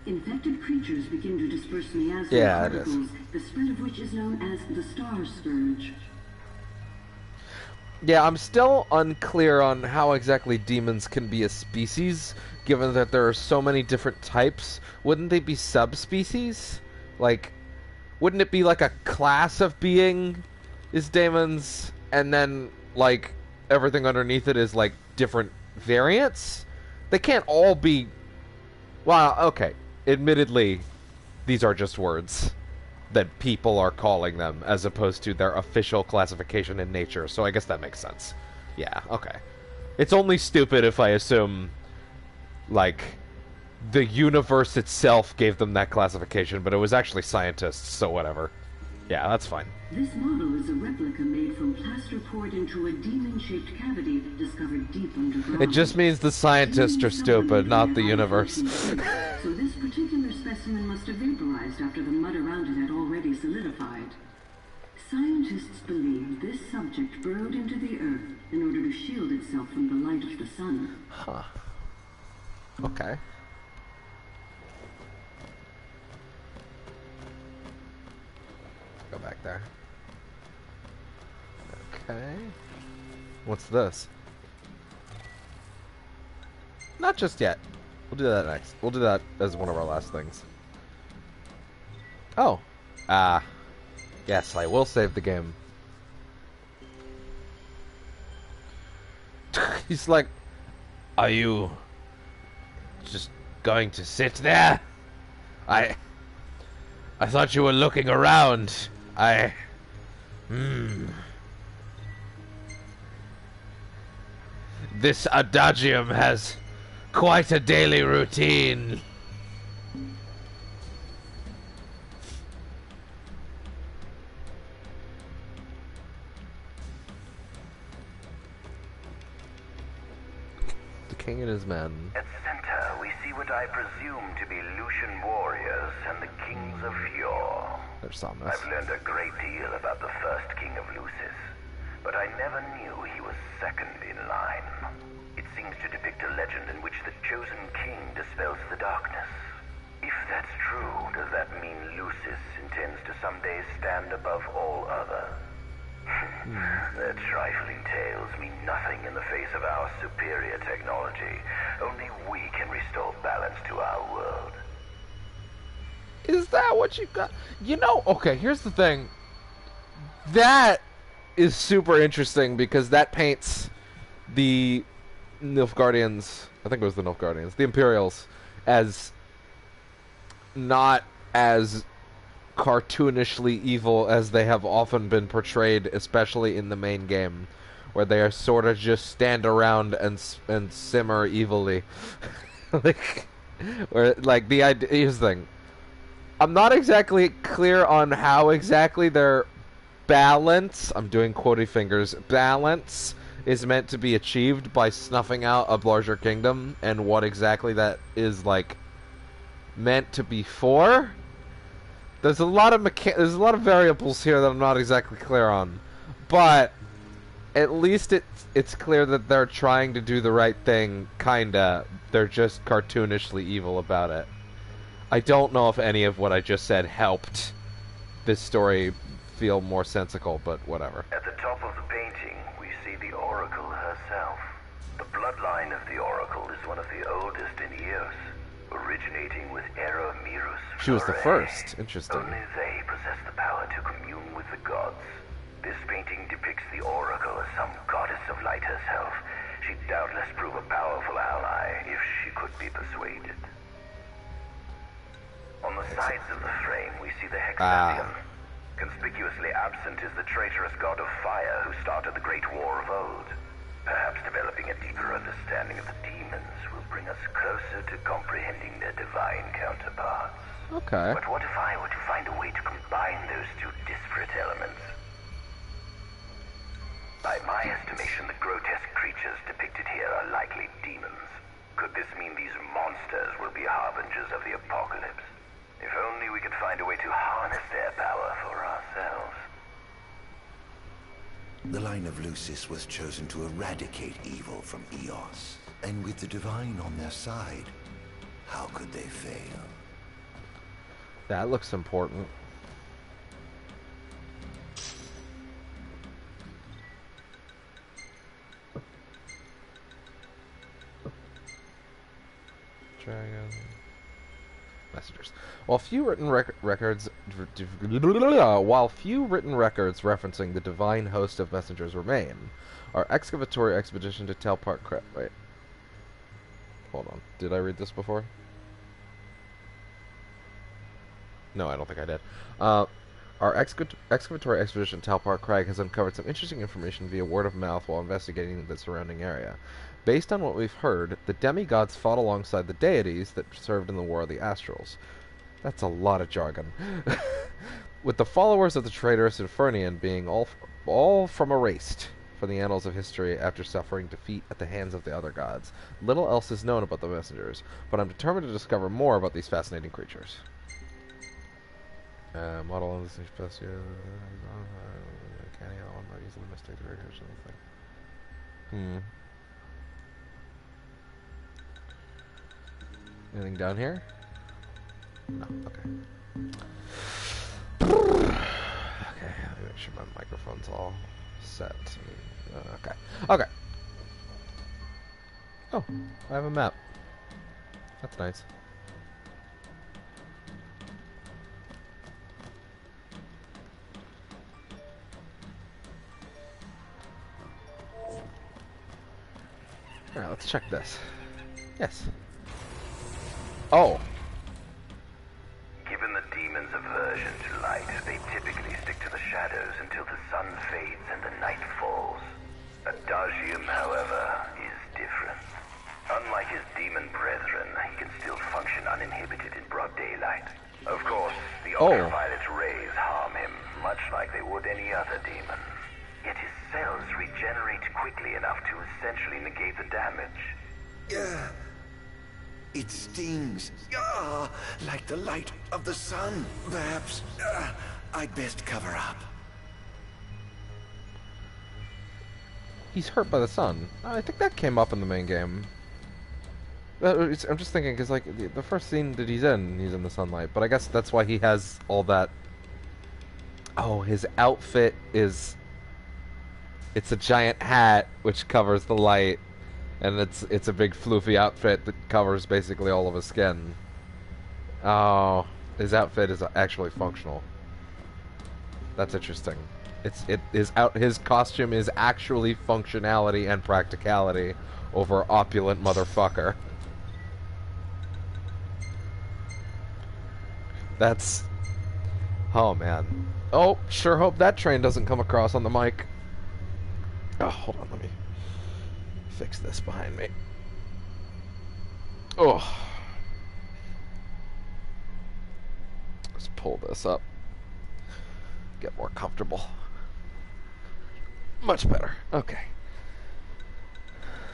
Infected creatures begin to disperse miasma particles, the spread of which is known as the Star Scourge. Yeah, I'm still unclear on how exactly demons can be a species, given that there are so many different types. Wouldn't they be subspecies? Like, wouldn't it be like a class of being is demons, and then, like, everything underneath it is, like, different variants? They can't all be... Well, okay. Admittedly, these are just words that people are calling them, as opposed to their official classification in nature, so I guess that makes sense. Yeah, okay. It's only stupid if I assume, like, the universe itself gave them that classification, but it was actually scientists, so whatever. Yeah, that's fine. This model is a replica made from plaster poured into a demon-shaped cavity discovered deep underground. It just means the scientists are stupid, not the universe. So this particular specimen must have vaporized after the mud around it had already solidified. Scientists believe this subject burrowed into the earth in order to shield itself from the light of the sun. Huh. Okay. Go back there. Okay. What's this? Not just yet. We'll do that next. We'll do that as one of our last things. Oh. Yes, I will save the game. He's like, are you just going to sit there? I thought you were looking around. This adagium has quite a daily routine. The king and his men. At center, we see what I presume to be Lucian warriors and the kings of yore. There's Somnus. I've learned a great deal about the first king of Lucis, but I never knew he was second in line. It seems to depict a legend in which the chosen king dispels the darkness. If that's true, does that mean Lucis intends to someday stand above all others? Their trifling tales mean nothing in the face of our superior technology. Only we can restore balance to our world. Is that what you got? You know, okay, here's the thing. That is super interesting because that paints the Nilfgaardians, I think it was the Nilfgaardians, the Imperials, as not as cartoonishly evil as they have often been portrayed, especially in the main game, where they are sort of just stand around and simmer evilly. The idea. Here's the thing. I'm not exactly clear on how exactly their balance, I'm doing quotey fingers, balance is meant to be achieved by snuffing out a larger kingdom, and what exactly that is, like, meant to be for? There's a lot of variables here that I'm not exactly clear on, but at least it's clear that they're trying to do the right thing, kinda. They're just cartoonishly evil about it. I don't know if any of what I just said helped this story feel more sensical, but whatever. At the top of the painting, we see the Oracle herself. The bloodline of the Oracle is one of the oldest in Eos, originating with Era Mirus. She was the first. Interesting. Only they possess the power to commune with the gods. This painting depicts the Oracle as some goddess of light herself. She'd doubtless prove a powerful ally if she could be persuaded. On the sides of the frame, we see the Hexagon. Conspicuously absent is the traitorous god of fire who started the Great War of old. Perhaps developing a deeper understanding of the demons will bring us closer to comprehending their divine counterparts. Okay. But what if I were to find a way to combine those two disparate elements? By my estimation, the grotesque creatures depicted here are likely demons. Could this mean these monsters will be harbingers of the apocalypse? If only we could find a way to harness their power for ourselves. The line of Lucis was chosen to eradicate evil from Eos. And with the divine on their side, how could they fail? That looks important. Dragon. Messengers. While few written records referencing the divine host of messengers remain, our excavatory expedition to Telpark Craig. Wait. Hold on. Did I read this before? No, I don't think I did. Our excavatory expedition to Telpark Craig has uncovered some interesting information via word of mouth while investigating the surrounding area. Based on what we've heard, the demigods fought alongside the deities that served in the War of the Astrals. That's a lot of jargon. With the followers of the traitorous Infernian being all from erased from the annals of history after suffering defeat at the hands of the other gods. Little else is known about the messengers, but I'm determined to discover more about these fascinating creatures. Model on this special. Can't one might easily mistake the regular thing. Anything down here? No. Okay. Okay. Let me make sure my microphone's all set. Okay. Okay. Oh, I have a map. That's nice. Alright, let's check this. Yes. Oh. Given the demon's aversion to light, they typically stick to the shadows until the sun fades and the night falls. Adagium, however, is different. Unlike his demon brethren, he can still function uninhibited in broad daylight. Of course, the ultraviolet rays harm him, much like they would any other demon. Yet his cells regenerate quickly enough to essentially negate the damage. It stings, like the light of the sun. Perhaps I'd best cover up. He's hurt by the sun. I think that came up in the main game. I'm just thinking, because like the first scene that he's in the sunlight. But I guess that's why he has all that. Oh, his outfit is. It's a giant hat which covers the light, and it's a big floofy outfit that covers basically all of his skin. Oh, his outfit is actually functional. That's interesting. His costume is actually functionality and practicality over opulent motherfucker. That's... Oh, man. Oh, sure hope that train doesn't come across on the mic. Oh, hold on, let me fix this behind me. Oh. Let's pull this up. Get more comfortable. Much better. Okay.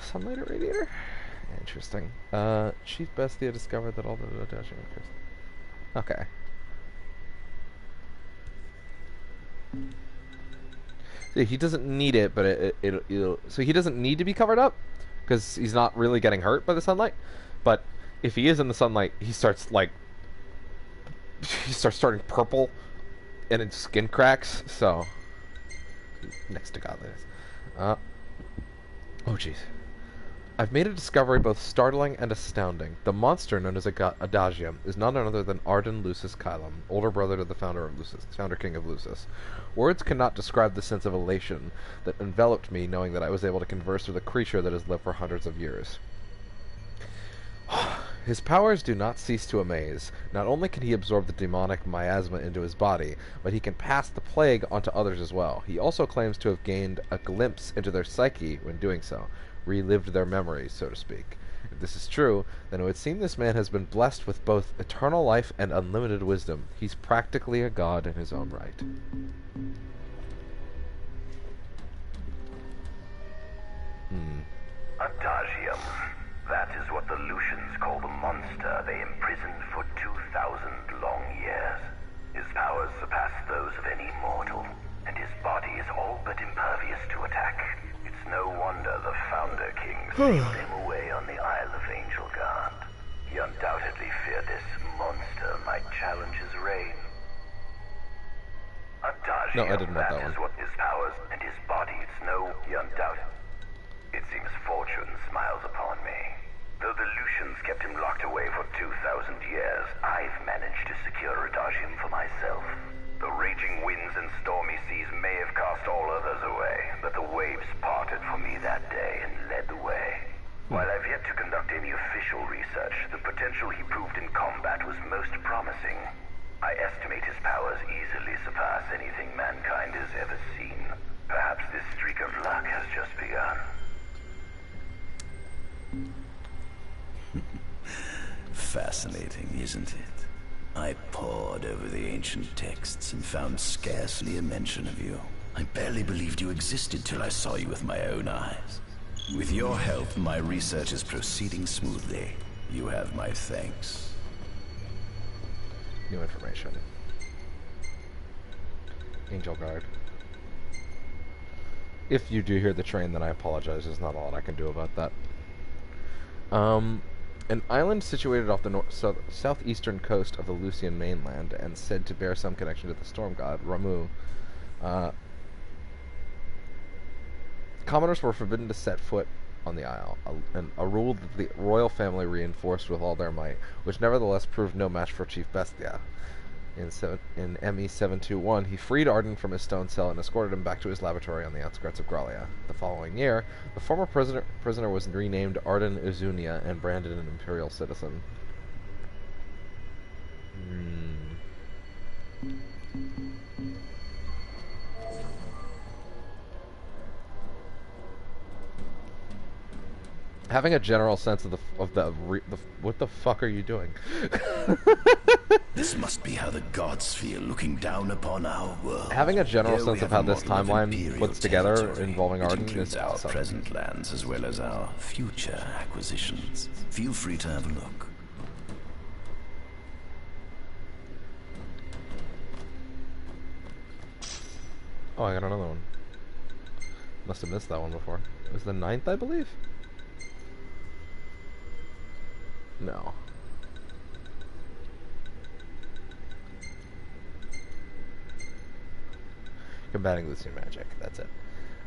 Sunlight irradiator? Interesting. Chief Bestia discovered that all the dashing interest. Okay. See, he doesn't need it, but it'll... So he doesn't need to be covered up, because he's not really getting hurt by the sunlight. But if he is in the sunlight, he starts, like... He starts turning purple, and his skin cracks, so... Next to godliness. Oh, jeez. I've made a discovery both startling and astounding. The monster known as Adagium is none other than Ardyn Lucis Kylum, older brother to the founder king of Lucis. Words cannot describe the sense of elation that enveloped me knowing that I was able to converse with a creature that has lived for hundreds of years. His powers do not cease to amaze. Not only can he absorb the demonic miasma into his body, but he can pass the plague onto others as well. He also claims to have gained a glimpse into their psyche when doing so, relived their memories, so to speak. If this is true, then it would seem this man has been blessed with both eternal life and unlimited wisdom. He's practically a god in his own right. Adagium. That is what the Lucians call the monster they imprisoned for 2,000 long years. His powers surpass those of any mortal, and his body is all but impervious to attack. It's no wonder the Founder King sealed him away on the Isle of Angel Guard. He undoubtedly feared this monster might challenge his reign. Adagium, no, I didn't want that is one. What his powers and his body, it's no undoubted. It seems fortune smiles upon me. Though the Lucians kept him locked away for 2,000 years, I've managed to secure Adagium for myself. The raging winds and stormy seas may have cast all others away, but the waves parted for me that day and led the way. While I've yet to conduct any official research, the potential he proved in combat was most promising. I estimate his powers easily surpass anything mankind has ever seen. Perhaps this streak of luck has just begun. Fascinating, isn't it? I pored over the ancient texts and found scarcely a mention of you. I barely believed you existed till I saw you with my own eyes. With your help, my research is proceeding smoothly. You have my thanks. New information. Angel Guard. If you do hear the train, then I apologize. There's not a lot I can do about that. An island situated off the southeastern coast of the Lucian mainland and said to bear some connection to the storm god, Ramu. Commoners were forbidden to set foot on the isle, a rule that the royal family reinforced with all their might, which nevertheless proved no match for Chief Bestia. In ME-721, he freed Ardyn from his stone cell and escorted him back to his laboratory on the outskirts of Grallia. The following year, the former prisoner was renamed Ardyn Izunia and branded an imperial citizen. Having a general sense of the what the fuck are you doing? This must be how the gods feel looking down upon our world. Having a general sense of how this timeline puts together involving Ardyn is our awesome. present lands as well as our future acquisitions. Feel free to have a look. Oh, I got another one. Must have missed that one before. It was the 9th, I believe? No. Combating Lucian magic. That's it.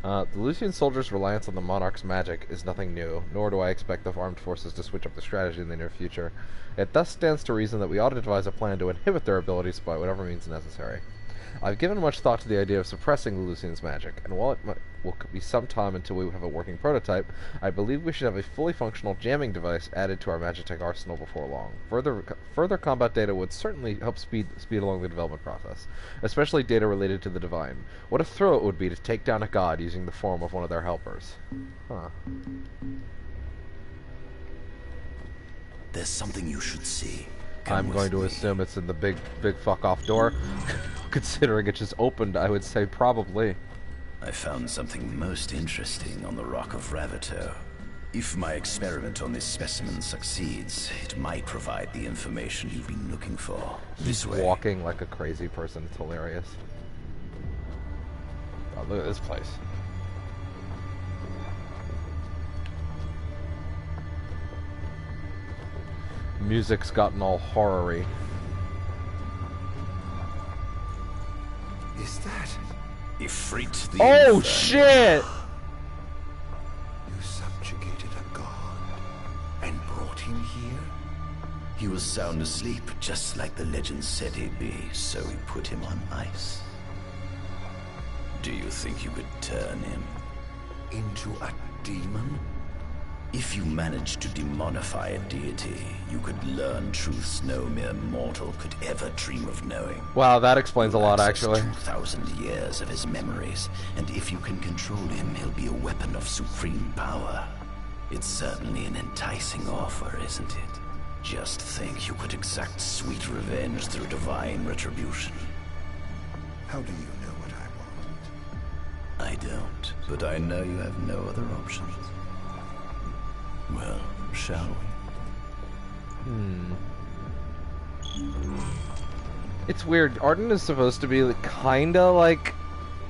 The Lucian soldiers' reliance on the Monarch's magic is nothing new, nor do I expect the armed forces to switch up the strategy in the near future. It thus stands to reason that we ought to devise a plan to inhibit their abilities by whatever means necessary. I've given much thought to the idea of suppressing the Lucian's magic, and while it will be some time until we have a working prototype, I believe we should have a fully functional jamming device added to our Magitech arsenal before long. Further combat data would certainly help speed along the development process, especially data related to the Divine. What a thrill it would be to take down a god using the form of one of their helpers. Huh. There's something you should see. I'm going to assume it's in the big fuck off door. Considering it just opened, I would say probably. I found something most interesting on the Rock of Ravito. If my experiment on this specimen succeeds, it might provide the information you've been looking for. This way. Walking like a crazy person. It's hilarious. Oh, look at this place. Music's gotten all horror-y. Is that? Ifrit the Oh Infernal. shit! You subjugated a god and brought him here? He was sound asleep, just like the legend said he'd be, so we put him on ice. Do you think you could turn him into a demon? If you managed to demonify a deity, you could learn truths no mere mortal could ever dream of knowing. Wow, that explains a lot, actually. 2,000 years of his memories, and if you can control him, he'll be a weapon of supreme power. It's certainly an enticing offer, isn't it? Just think you could exact sweet revenge through divine retribution. How do you know what I want? I don't, but I know you have no other options. Well, shall we? It's weird. Ardyn is supposed to be kinda like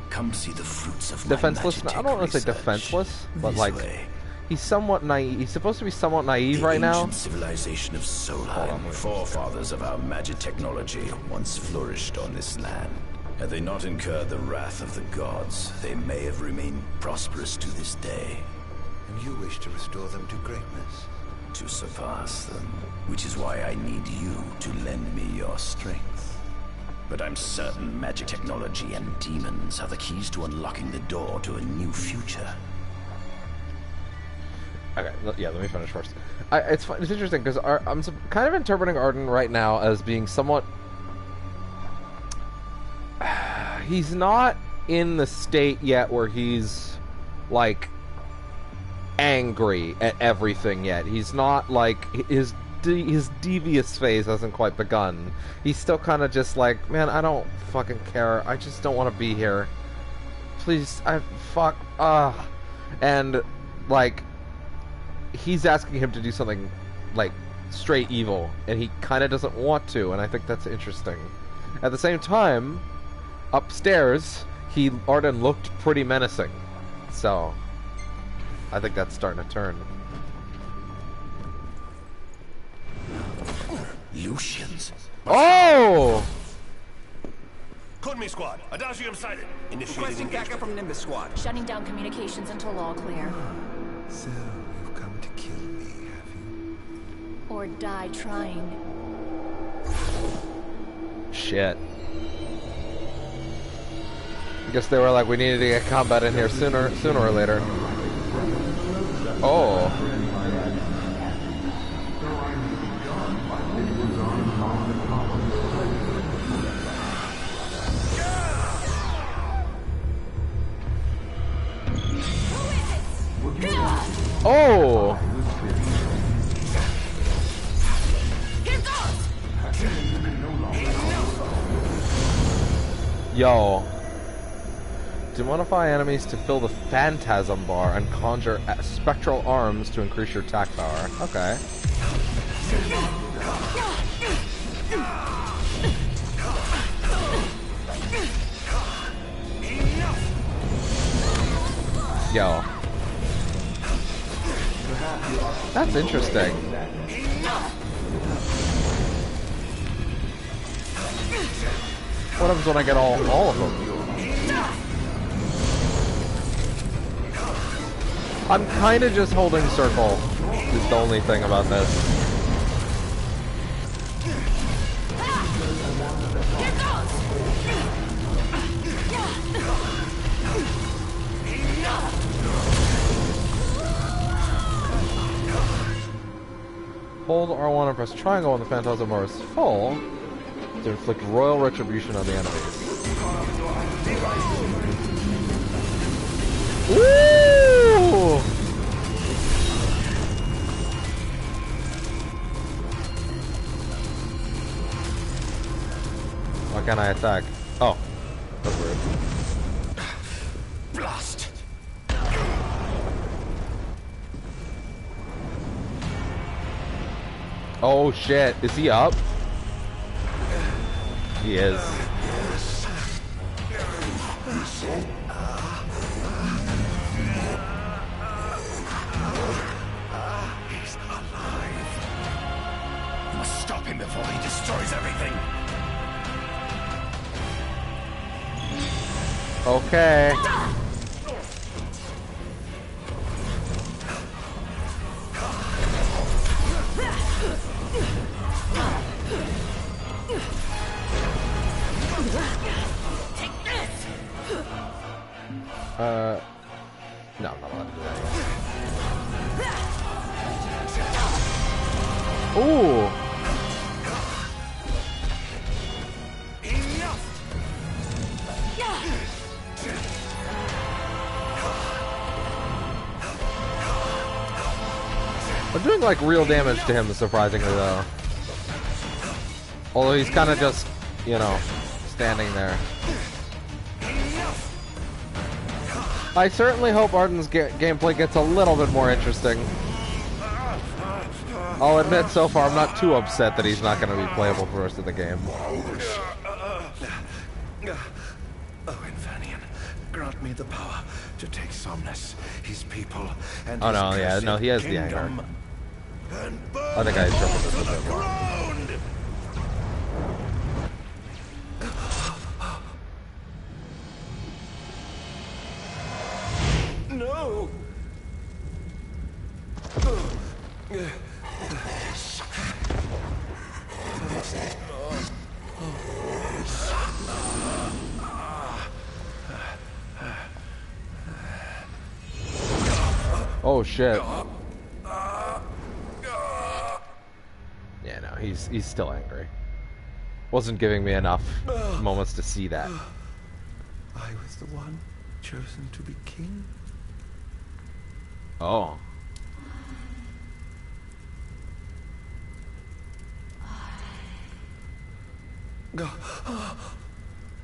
come see the fruits of defenseless. I don't want to say defenseless, but like he's somewhat naive. He's supposed to be somewhat naive right now. The ancient civilization of Solheim, forefathers of our magic technology, once flourished on this land. Had they not incurred the wrath of the gods, they may have remained prosperous to this day. And you wish to restore them to greatness? To surpass them, which is why I need you to lend me your strength. But I'm certain magic technology and demons are the keys to unlocking the door to a new future. Okay, yeah, let me finish first. It's interesting because I'm kind of interpreting Ardyn right now as being somewhat... he's not in the state yet where he's, like, angry at everything yet. He's not, like, his devious phase hasn't quite begun. He's still kind of just like, man, I don't fucking care. I just don't want to be here. Please, and, like, he's asking him to do something, like, straight evil, and he kind of doesn't want to, and I think that's interesting. At the same time, upstairs, Ardyn looked pretty menacing, so I think that's starting to turn. Lucians. Oh! Code me, squad. Adagium sighted. Requesting backup from Nimbus squad. Shutting down communications until all clear. So, you've come to kill me, have you? Or die trying. Shit. I guess they were like, we needed to get combat in here sooner or later. Oh. Oh! Yo. Demonify enemies to fill the Phantasm bar and conjure spectral arms to increase your attack power. Okay. Yo. That's interesting. What happens when I get all of them? I'm kind of just holding circle, is the only thing about this. Hold R1 and press triangle when the Phantasm bar is full to inflict royal retribution on the enemies. Woo! Why can't I attack? Oh, that's weird. Oh shit, is he up? He is. He's alive. You must stop him before he destroys everything. Okay. Take this! No, I'm not allowed to do that yet. Ooh! I'm doing like real damage to him, surprisingly though. Although he's kind of just, you know, standing there. I certainly hope Ardyn's gameplay gets a little bit more interesting. I'll admit, so far, I'm not too upset that he's not going to be playable for the rest of the game. Oh, Infanian, grant me the power to take Somnus, his people, and oh no, yeah, no, he has the anger. I think I interpreted this a bit wrong. No! Oh shit. Yeah, no, he's still angry. Wasn't giving me enough moments to see that. I was the one chosen to be king. Oh.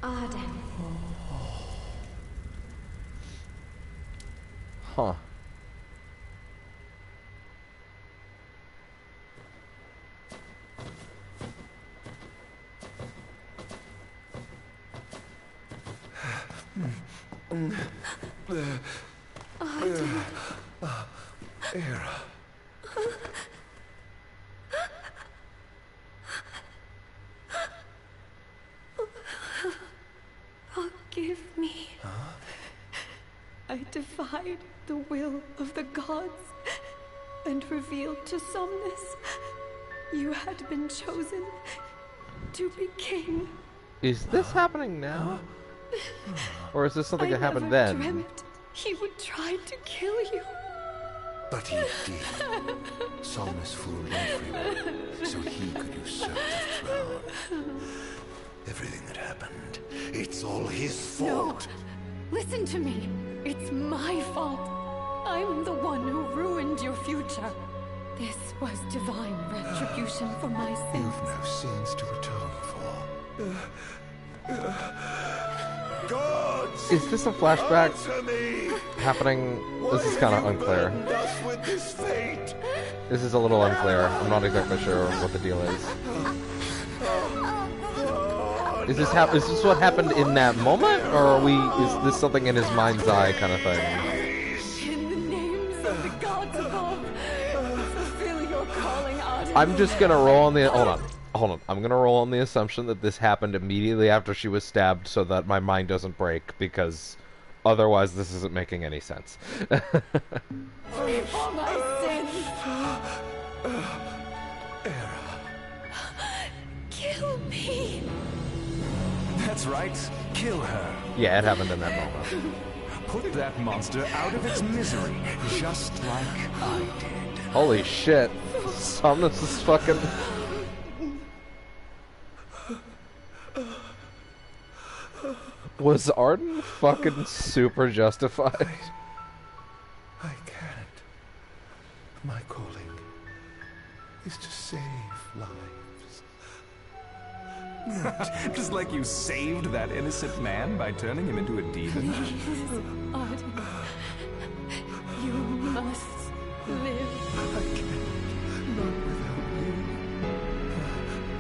Ardyn. Huh. Era. Forgive me. I defied the will of the gods and revealed to Somnus you had been chosen to be king. Is this happening now? Or is this something that happened then? I never dreamt he would try to kill you. But he did. Somnus fooled everyone, so he could usurp the throne. Everything that happened, it's all his fault. No, listen to me. It's my fault. I'm the one who ruined your future. This was divine retribution for my sins. You've no sins to atone for. Gods, is this a flashback me. happening? This is kind of unclear. With this fate. This is a little unclear. I'm not exactly sure what the deal is. Is this what happened in that moment, or is this something in his mind's eye kind of thing? In the names of the gods above, fulfill your calling, Ardyn. I'm just gonna roll on the hold on. I'm gonna roll on the assumption that this happened immediately after she was stabbed, so that my mind doesn't break, because otherwise this isn't making any sense. For my sins. Kill me. That's right. Kill her. Yeah, it happened in that moment. Put that monster out of its misery, just like I did. Holy shit. Somnus is fucking... Was Ardyn fucking super justified? I can't. My calling is to save lives. Just like you saved that innocent man by turning him into a demon. Please, Ardyn. You must live. I can't. Not without you.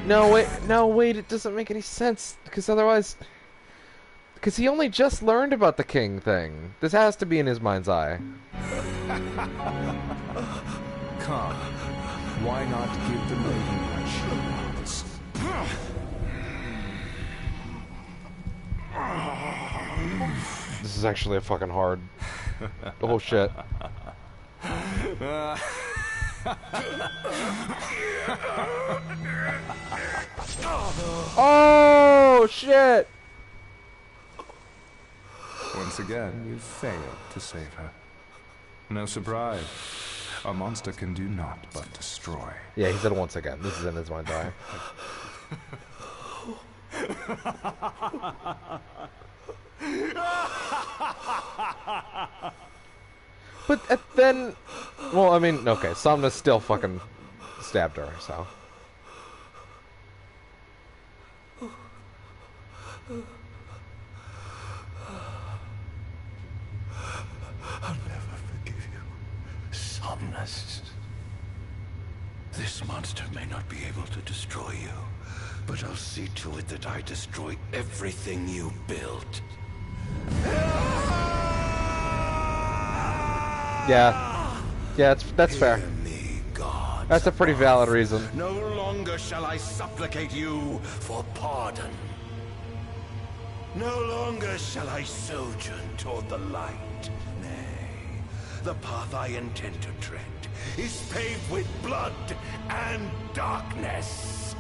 No, wait. No, wait. It doesn't make any sense. Because otherwise... Because he only just learned about the king thing. This has to be in his mind's eye. Come. Why not give the lady what she wants? This is actually a fucking hard... Oh, shit. Oh, shit! Once again, you failed to save her. No surprise. A monster can do naught but destroy. Yeah, he said once again. This is in his mind's eye. But then... Well, I mean, okay, Somna still fucking stabbed her, so... I'll never forgive you, Somnus. This monster may not be able to destroy you, but I'll see to it that I destroy everything you built. Yeah. Yeah, that's fair. That's a pretty valid reason. No longer shall I supplicate you for pardon. No longer shall I sojourn toward the light. Nay, the path I intend to tread is paved with blood and darkness.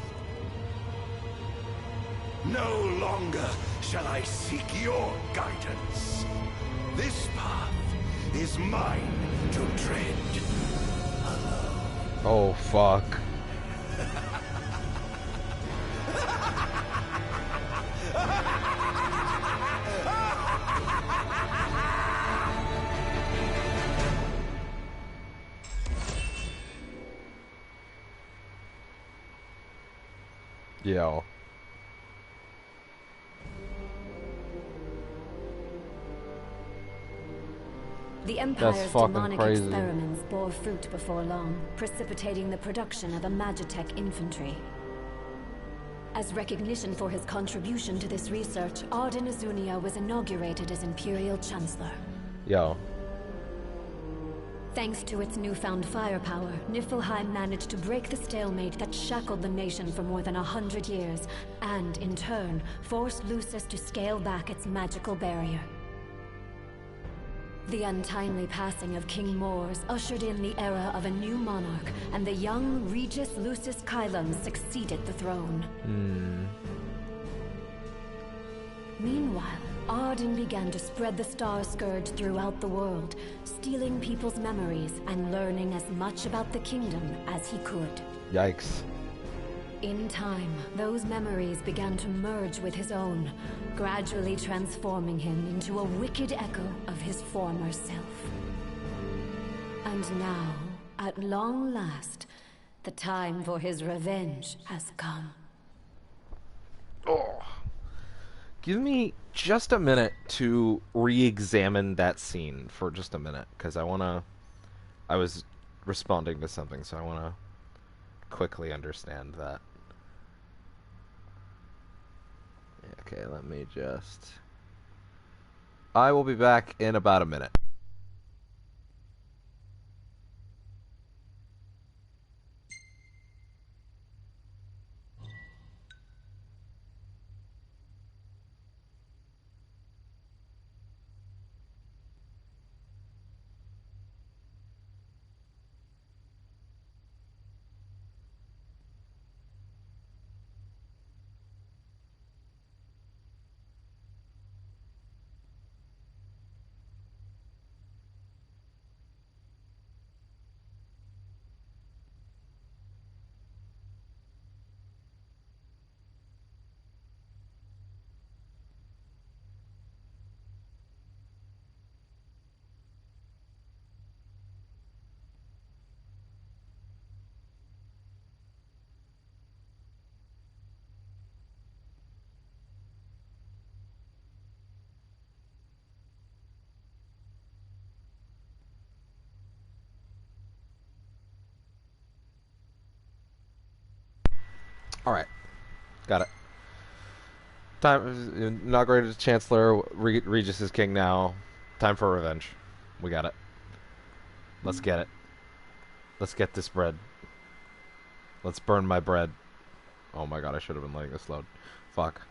No longer shall I seek your guidance. This path is mine to tread. Oh, fuck. Yo. The Empire's fucking demonic crazy. experiments bore fruit before long, precipitating the production of a Magitech infantry. As recognition for his contribution to this research, Ardyn Azunia was inaugurated as Imperial Chancellor. Yo. Thanks to its newfound firepower, Niflheim managed to break the stalemate that shackled the nation for more than 100 years, and, in turn, forced Lucis to scale back its magical barrier. The untimely passing of King Mors ushered in the era of a new monarch, and the young Regis Lucis Kylum succeeded the throne. Meanwhile, Ardyn began to spread the Star Scourge throughout the world, stealing people's memories and learning as much about the kingdom as he could. Yikes. In time, those memories began to merge with his own, gradually transforming him into a wicked echo of his former self. And now, at long last, the time for his revenge has come. Oh. Give me just a minute to re-examine that scene for just a minute, because I was responding to something, so I want to quickly understand that. Okay, let me just... I will be back in about a minute. Alright, Got it. Time inaugurated Chancellor. Regis is king now. Time for revenge. We got it. Let's get it. Let's get this bread. Let's burn my bread. Oh my god, I should have been letting this load. Fuck.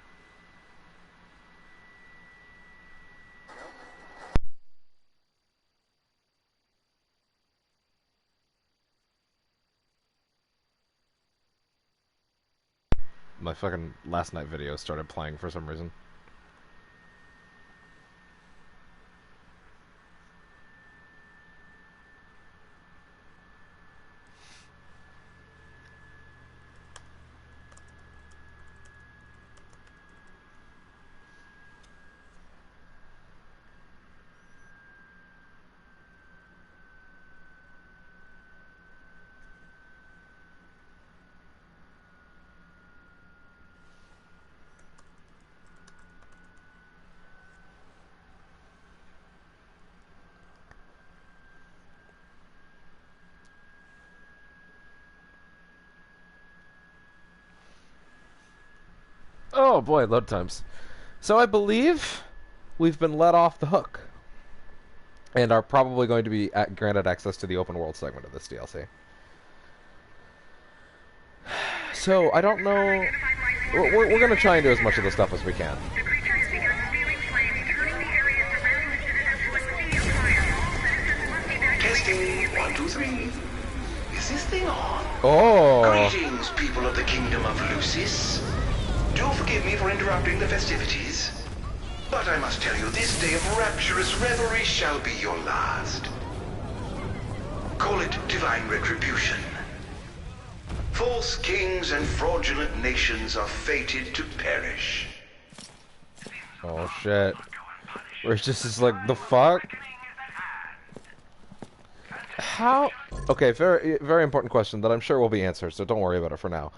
My fucking last night video started playing for some reason. Oh boy, load times. So I believe we've been let off the hook. And are probably going to be granted access to the open world segment of this DLC. So, I don't know... We're going to try and do as much of the stuff as we can. Testing, 1, 2, 3. Is this thing on? Oh! Greetings, people of the Kingdom of Lucis. Do forgive me for interrupting the festivities, but I must tell you, this day of rapturous revelry shall be your last. Call it divine retribution. False kings and fraudulent nations are fated to perish. Oh shit. Regis is like, the fuck? How? Okay, very, very important question that I'm sure will be answered, so don't worry about it for now.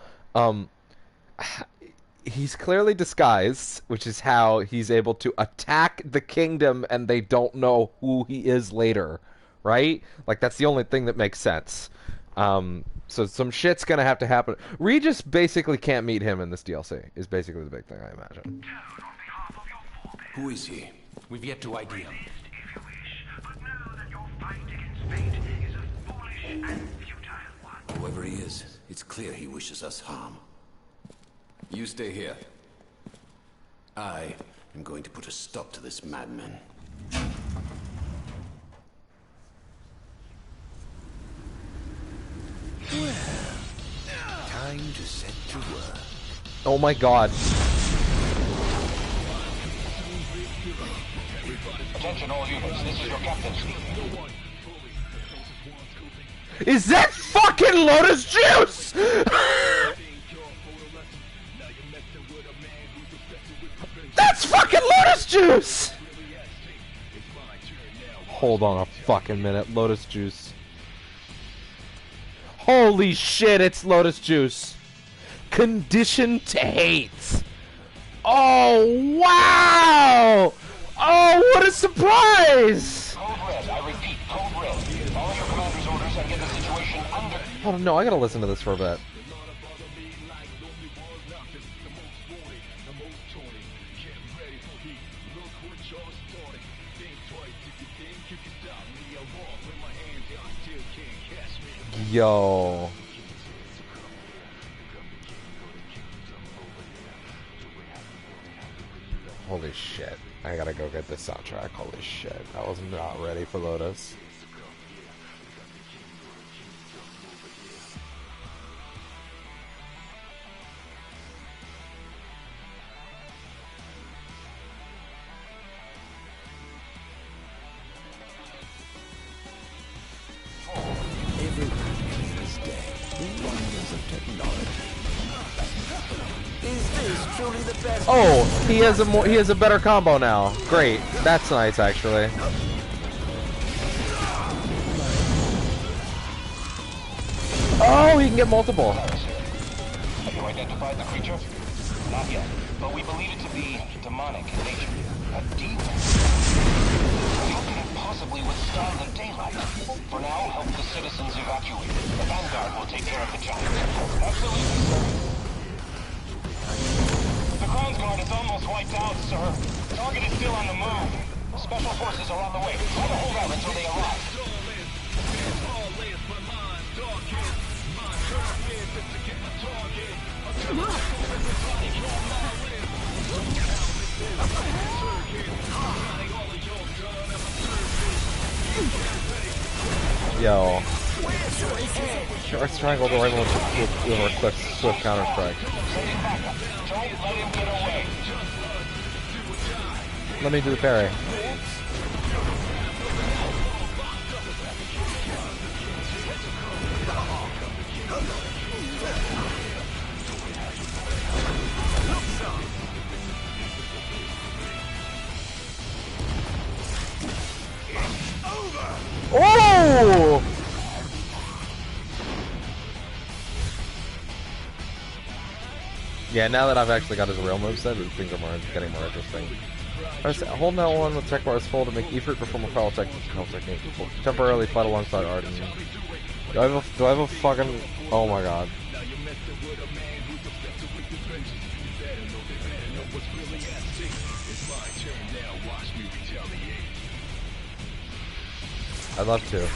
He's clearly disguised, which is how he's able to attack the kingdom and they don't know who he is later, right? Like, that's the only thing that makes sense. So some shit's gonna have to happen. Regis basically can't meet him in this DLC, is basically the big thing, I imagine. Who is he? We've yet to ID him. Whoever he is, it's clear he wishes us harm. You stay here. I am going to put a stop to this madman. Well, time to set to work. Oh my god. Attention all units, this is your captain. Is that fucking Lotus Juice?! That's fucking Lotus Juice! Hold on a fucking minute, Lotus Juice. Holy shit, it's Lotus Juice. Conditioned to hate. Oh, wow! Oh, what a surprise! Code red, I repeat, code red. Follow your commander's orders and get the situation under... Oh no, I gotta listen to this for a bit. Yo. Holy shit. I gotta go get this soundtrack. Holy shit. I was not ready for Lotus. Oh, he has a better combo now. Great. That's nice, actually. Oh, he can get multiple. Have you identified the creature? Not yet, but we believe it to be demonic in nature. A demon? How can it possibly withstand the daylight? For now, help the citizens evacuate. The Vanguard will take care of the giant. Absolutely, sir. Crown's Guard is almost wiped out, sir. Target is still on the move. Special forces are on the way. Try to hold out until they arrive. Yo. Charge triangle to rifle with a quick swift counter strike. Let me do the parry. Oh! Yeah, now that I've actually got his real moveset, things are getting more interesting. Hold that one with tech bars full to make Ifrit perform a foul technique. Temporarily fight alongside Ardyn. Do I have a fucking... Oh my god. I'd love to.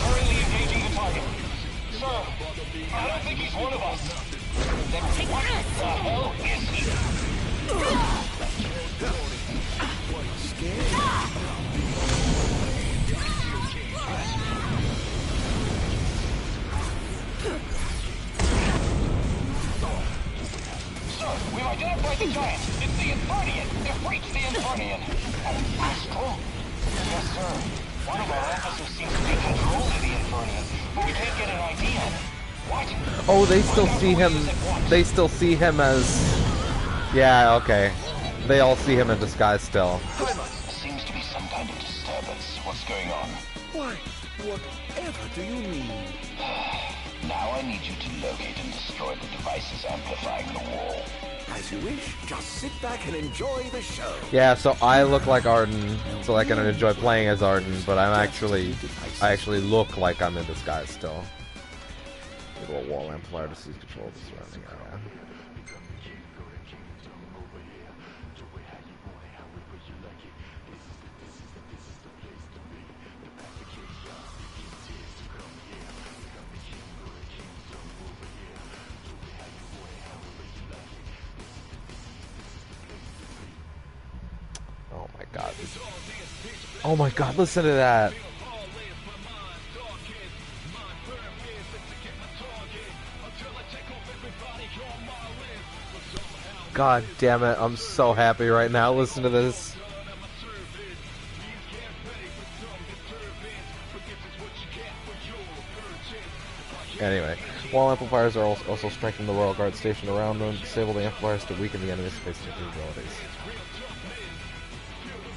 Hurriedly engaging the target. Sir, I don't think he's one of us. Then what the hell is he? Sir, we've identified the giant. It's the Infernian. They've reached the Infernian. Astral? Yes, sir. One of our officers seems to be controlled to the Infernian, but we can't get an ID on him. What? Oh, they still see him. They still see him as. Yeah, okay. They all see him in disguise still. There seems to be some kind of disturbance. What's going on? Why, whatever do you mean? Now I need you to locate and destroy the devices amplifying the wall. As you wish. Just sit back and enjoy the show. Yeah, so I look like Ardyn, so I can enjoy playing as Ardyn, but I actually look like I'm in disguise still. A little wall amplifier to seize control of the surrounding area. Oh my god. Oh my god, listen to that. God damn it, I'm so happy right now. Listen to this. Anyway, wall amplifiers are also striking the Royal Guard stationed around them. Disable the amplifiers to weaken the enemy's space capabilities.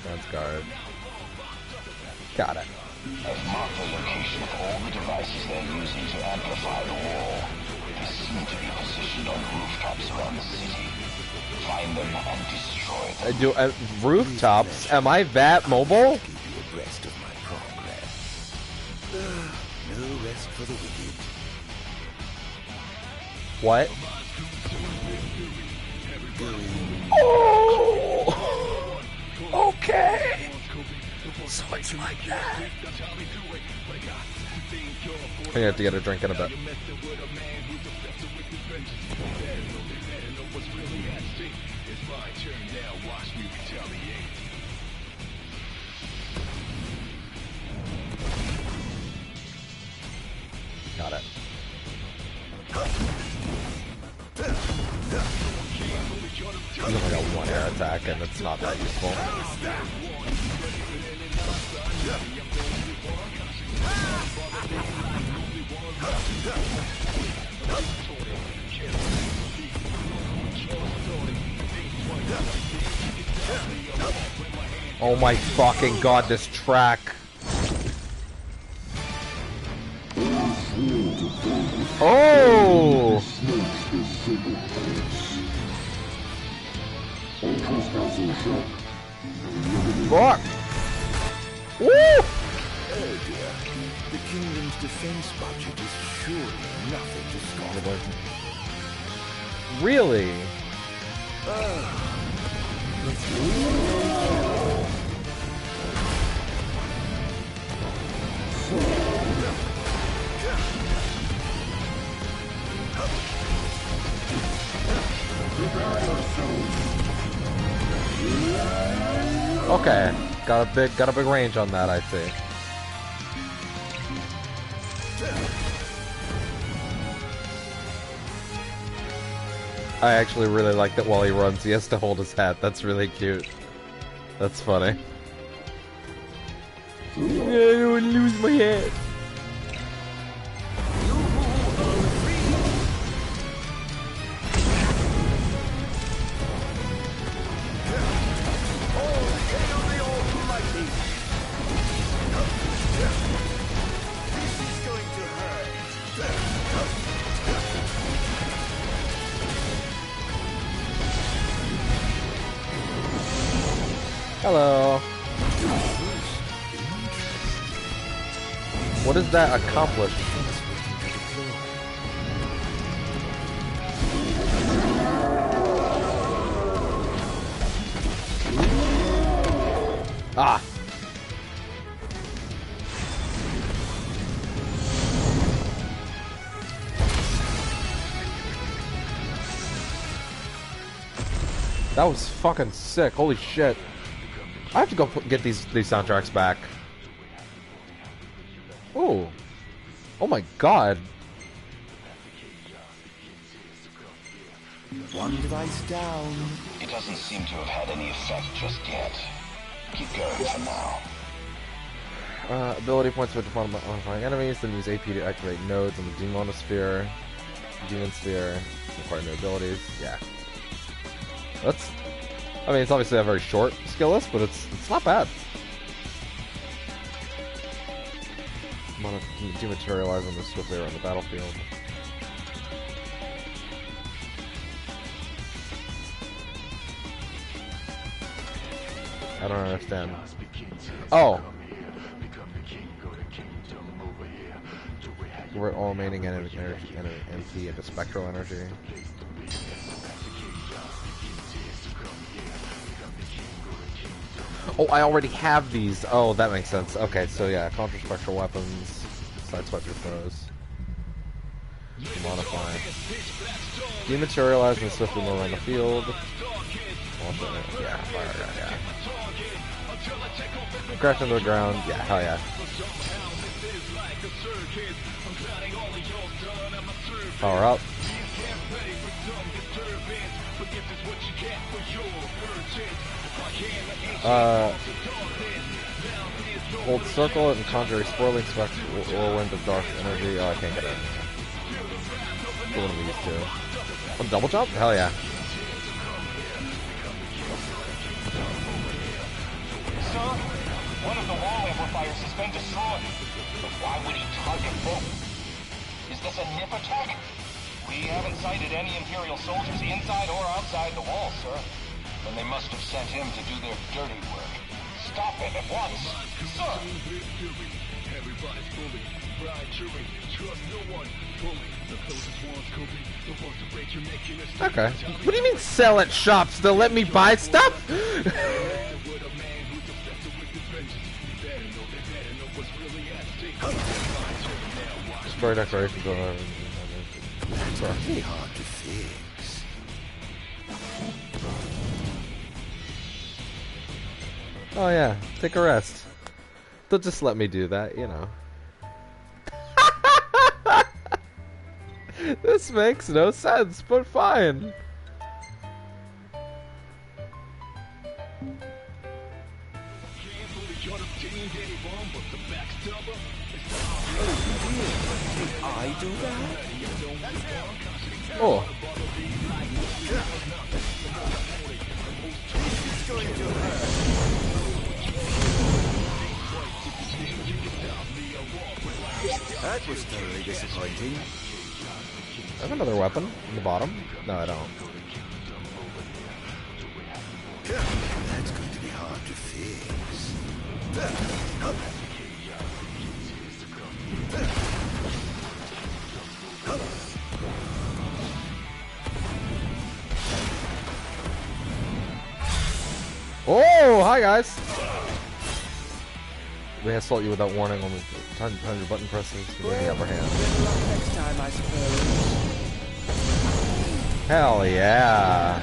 That's guard. Got it. I've marked the location of all the devices they're using to amplify the wall. They seem to be positioned on rooftops around the city. Find them and destroy them. Rooftops? Am I that mobile? Rest of my progress. No rest for the wicked. What? Oh! Okay! So it's like that. I have to get a drink in a bit. Got it. He's only got one air attack and it's not that useful. Oh my fucking god, this track. Oh! Fuck! Woo! Oh dear. The kingdom's defense budget is surely nothing to scoff at. Really? Okay, got a big range on that, I think. I actually really like that while he runs, he has to hold his hat. That's really cute. That's funny. I don't want to lose my hat. Hello. What does that accomplish? Ah. That was fucking sick. Holy shit. I have to go get these soundtracks back. Oh. Oh my god. One device down. It doesn't seem to have had any effect just yet. Keep going for now. Ability points with modifying enemies, then use AP to activate nodes on the Demonosphere. Demon Sphere. Require new abilities. Yeah. That's... I mean, it's obviously a very short skill list, but it's not bad. Dematerialize on the swiftly around the battlefield. I don't understand. Oh! We're all remaining energy MP into spectral energy. Oh, I already have these. Oh, that makes sense. Okay, so yeah, counter spectral weapons, sideswipe your foes, modify, dematerialize and swiftly move around the field. Yeah, fire, yeah. Crash into the ground. Yeah, hell yeah. Power up. Hold circle and conjure a swirling spectral or wind of dark energy. Oh, I can't get it. One of these two. Oh, double jump? Hell yeah. Sir, one of the wall amplifiers has been destroyed. But why would he target them? Is this a nip attack? We haven't sighted any Imperial soldiers inside or outside the wall, sir. Then they must have sent him to do their dirty work. Stop it at once, sir! Okay. What do you mean sell at shops? They'll let me buy stuff? Destroy decorations. That's pretty hard to fix. Oh yeah, take a rest. They'll just let me do that, you know. This makes no sense, but fine. I do that? Oh. That was thoroughly disappointing. I have another weapon in the bottom. No, I don't. That's going to be hard to fix. Oh, hi guys! We assault you without warning on the 100 button presses to gain the upper hand. Next time, I suppose. Hell yeah!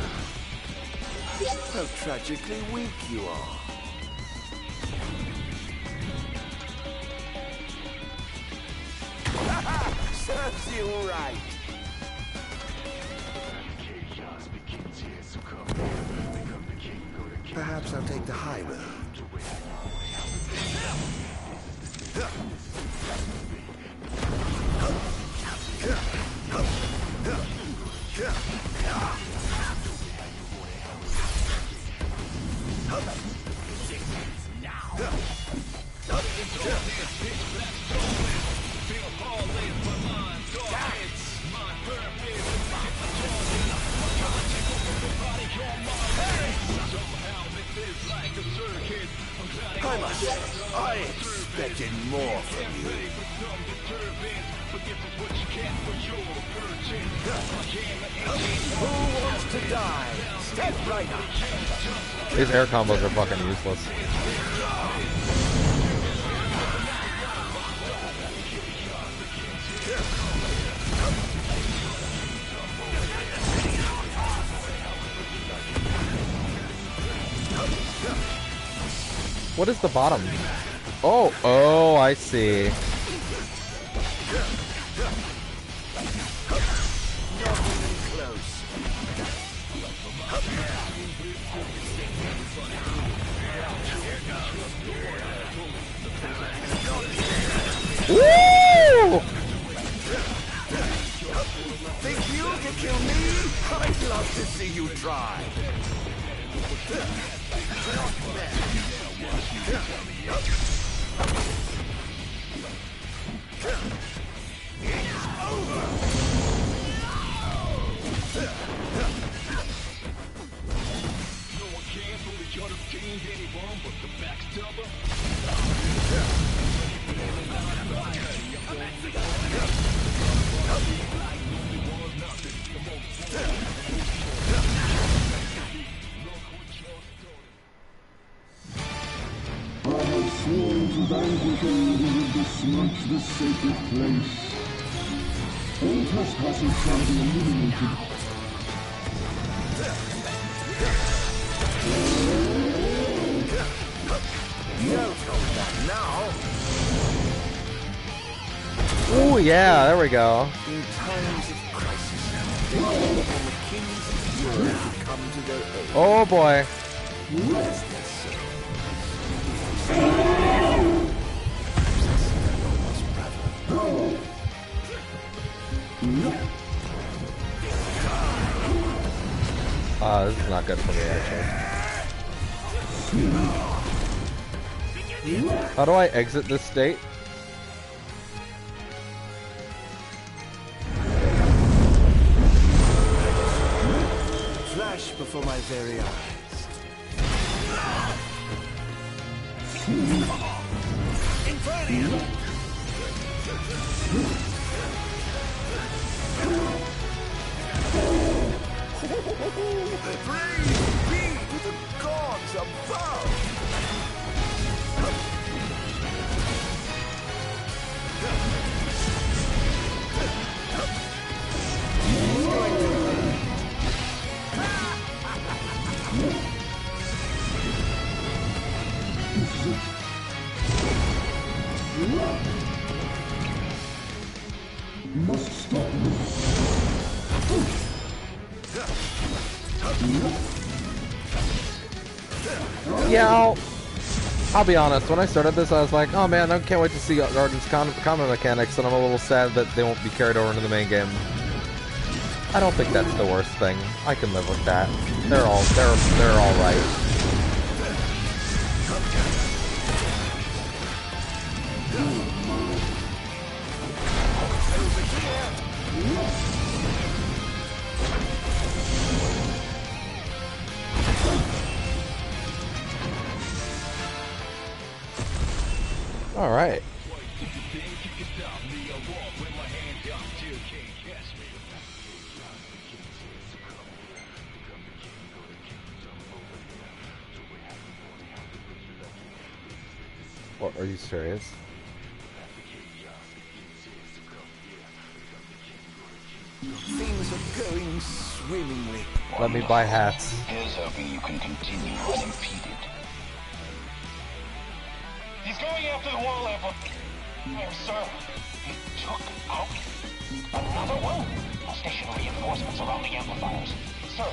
How tragically weak you are. Serves you right. Perhaps I'll take the high road. I expected more from you. Who wants to die? Step right up. These air combos are fucking useless. What is the bottom? Oh, I see. Woo! Think you can kill me? I'd love to see you try. Sworn to vanquish all who would besmirch the sacred place. All trespassers shall be eliminated. No combat now. Oh yeah, there we go. In times of crisis, they call upon the kings of Europe to come to their aid. Oh boy. Rest their This is not good for me, actually. How do I exit this state? flash before my very eyes. Inferno! Praise be to the gods above! Must stop this. Yeah, I'll be honest. When I started this, I was like, oh man, I can't wait to see Ardyn's combat mechanics, and I'm a little sad that they won't be carried over into the main game. I don't think that's the worst thing. I can live with that. They're all right. All right. What, are you serious? Things are going swimmingly. Let me buy hats. Here's hoping you can continue unimpeded. He's going after the wall amplifier, sir. He took out another one. I'll station reinforcements around the amplifiers. Sir.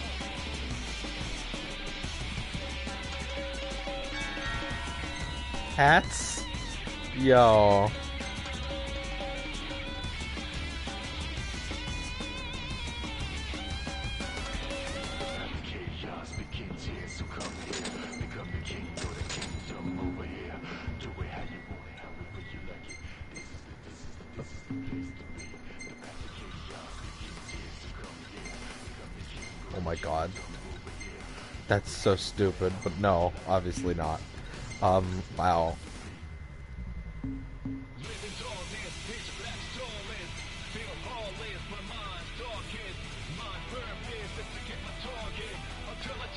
Hats? Yo. Oh my god. That's so stupid, but no, obviously not. Wow.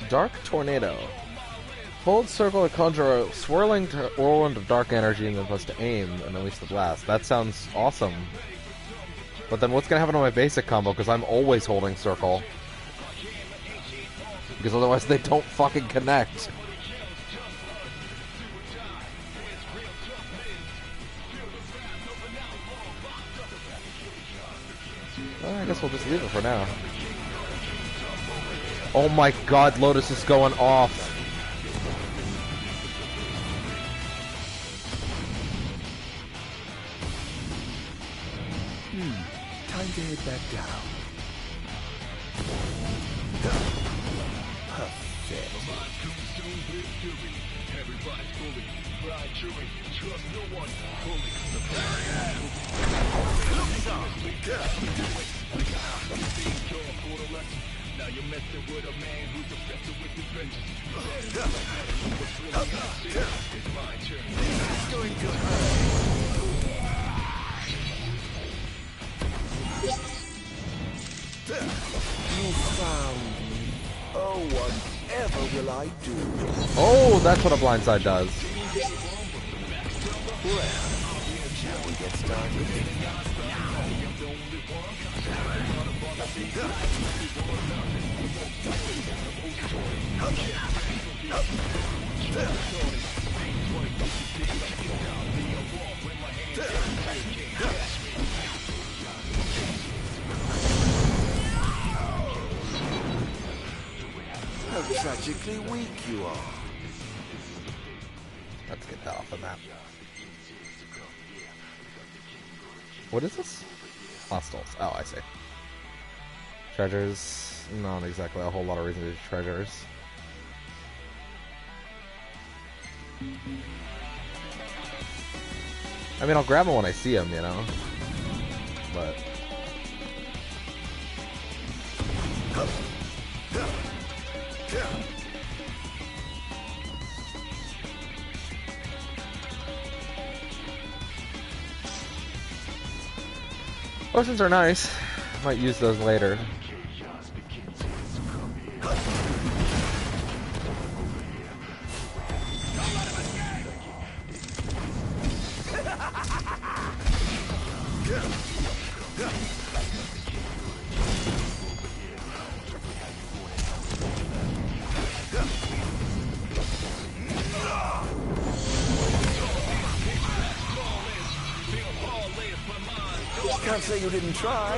Dark Tornado. Hold circle to conjure a swirling whirlwind of dark energy and then plus to aim and release the blast. That sounds awesome. But then what's gonna happen on my basic combo? Because I'm always holding circle. Because otherwise they don't fucking connect. Well, I guess we'll just leave it for now. Oh my god, Lotus is going off. Time to head back down. Now you're messing with a man who's obsessed with his vengeance. It's my turn. It's going to You found me. Oh, whatever will I do? Oh, that's what a blindside does. Well, shall we get started? How tragically weak you are. Let's get that off the map. What is this? Hostiles. Oh, I see. Treasures. Not exactly a whole lot of reason to do treasures. I mean, I'll grab them when I see them, you know? But... Potions are nice. Might use those later. Can't say you didn't try.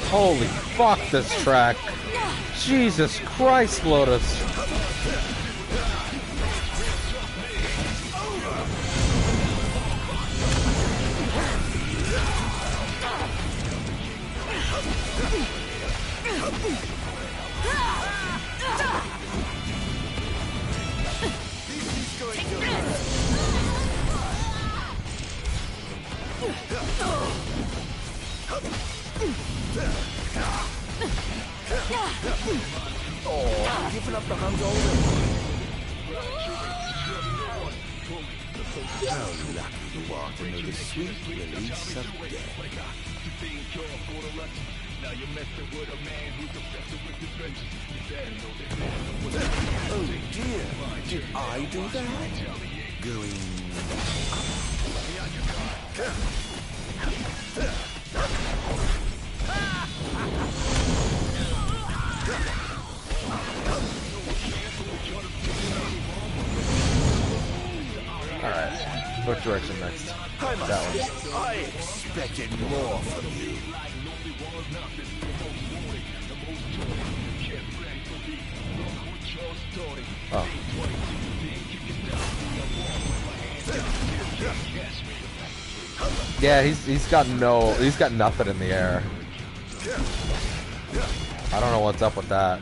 Holy fuck, this track. Jesus Christ, Lotus. Oh, giving up the hunt already. How lucky you are to know the sweet release of death. Oh dear, did I do that? Going Alright. Which direction next? That one. I expected more from you. Oh. Yeah, he's got nothing in the air. I don't know what's up with that.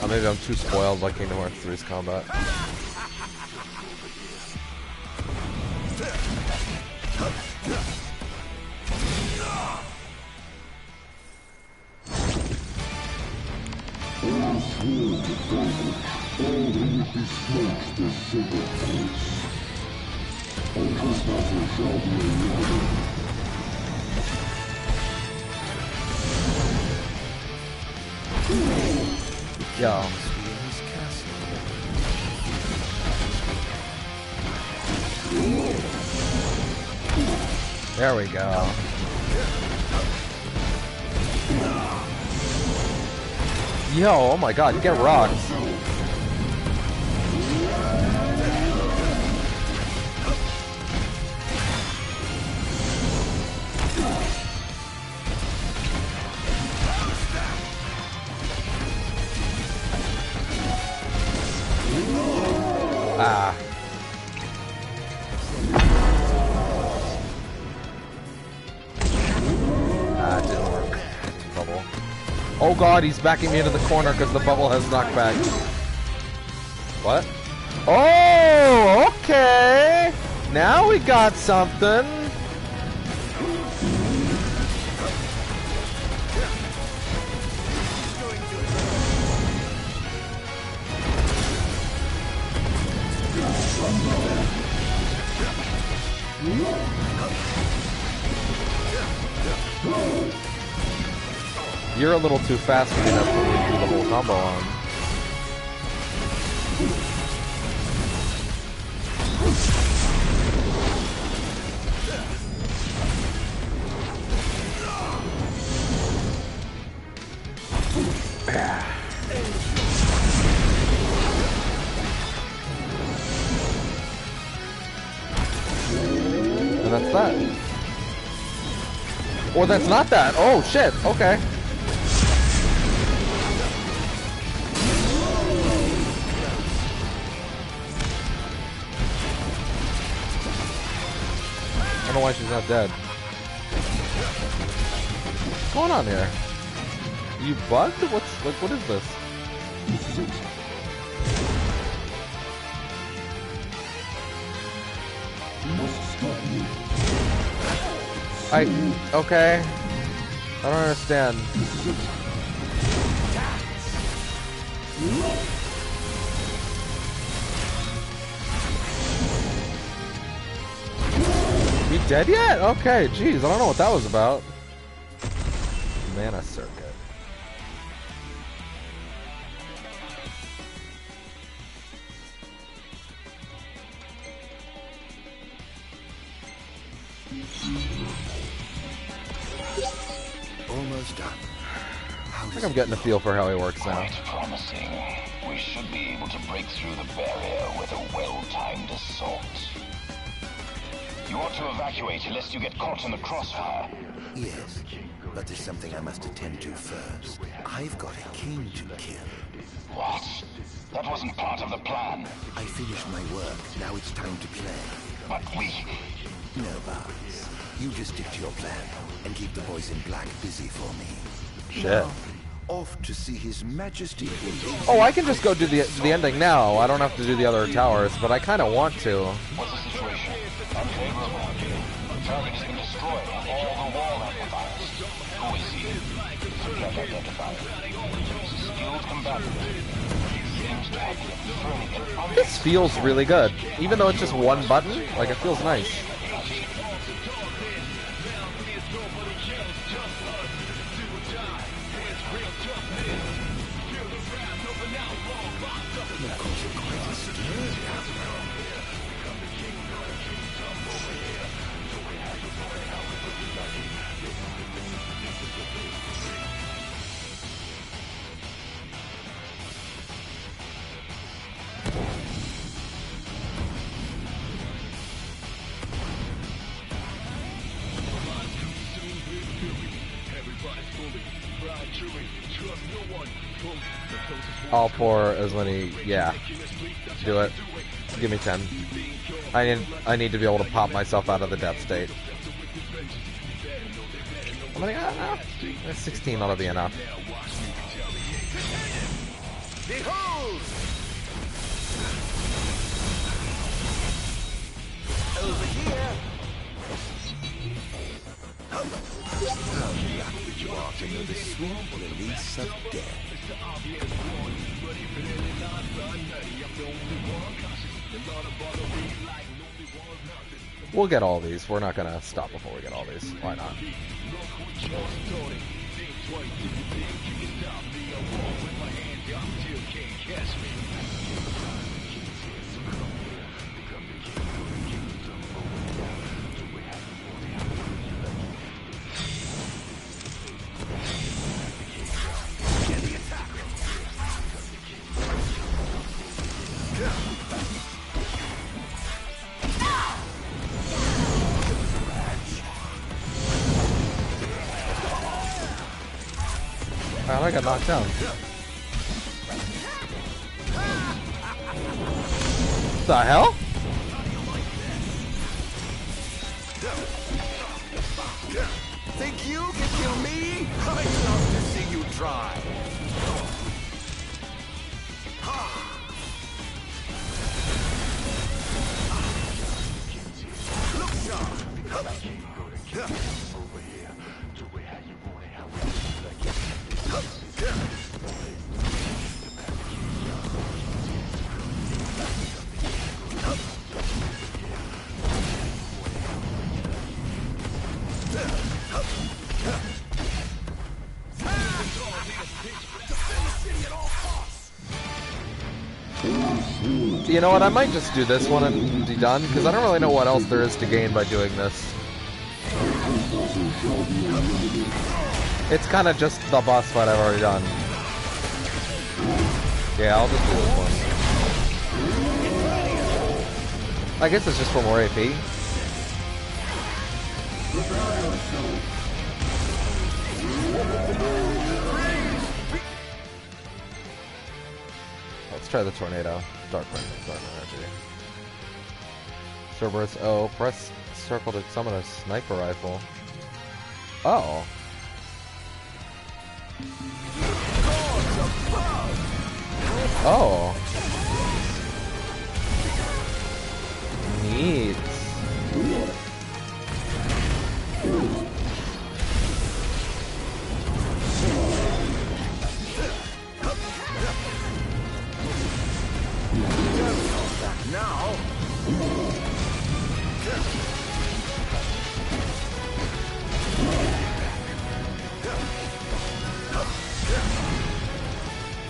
Maybe I'm too spoiled by Kingdom Hearts 3's combat. Yo. There we go. Yo, oh my god, you get rocked. Ah. Ah, it didn't work. Bubble. Oh god, he's backing me into the corner because the bubble has knockback. What? Oh, okay. Now we got something. You're a little too fast for me to do the whole combo on. And that's that. Or that's not that. Oh shit, okay. I don't know why she's not dead. What's going on here? You bugged? What is this? Okay. I don't understand. You dead yet? Okay, jeez, I don't know what that was about. Mana circuit. almost done. I think I'm getting a feel for how he works now. Quite promising. We should be able to break through the barrier with a well-timed assault. You ought to evacuate lest you get caught in the crossfire. Yes, but there's something I must attend to first. I've got a king to kill. What? That wasn't part of the plan. I finished my work. Now it's time to play. But we... No, Barnes. You just stick to your plan and keep the boys in black busy for me. Shit. Now, off to see His Majesty. Oh, I can just go do the ending now. I don't have to do the other towers, but I kind of want to. What's the situation? Unfavorable. target has been destroyed on all the wall amplifiers. Who is he? Subject identified. Skilled combatant. Seems to have confirmed it. This feels really good. Even though it's just one button, like, it feels nice. I'll pour as many. Yeah, do it. Give me 10. I need to be able to pop myself out of the death state. How many? 16 ought to be enough. Behold! Over here! How lucky you are to know the sweet release of death. We'll get all these. We're not gonna stop before we get all these. Why not? I got knocked down. The hell? Think you can kill me? I'd love to see you try. Look sharp. Over here. Do it how you want it, how we like it. You know what? I might just do this one and be done, because I don't really know what else there is to gain by doing this. It's kind of just the boss fight I've already done. Yeah, I'll just do this one. I guess it's just for more AP. Let's try the tornado. Dark energy. Cerberus O. Press circle to summon a sniper rifle. Oh. Oh. Neat. Now.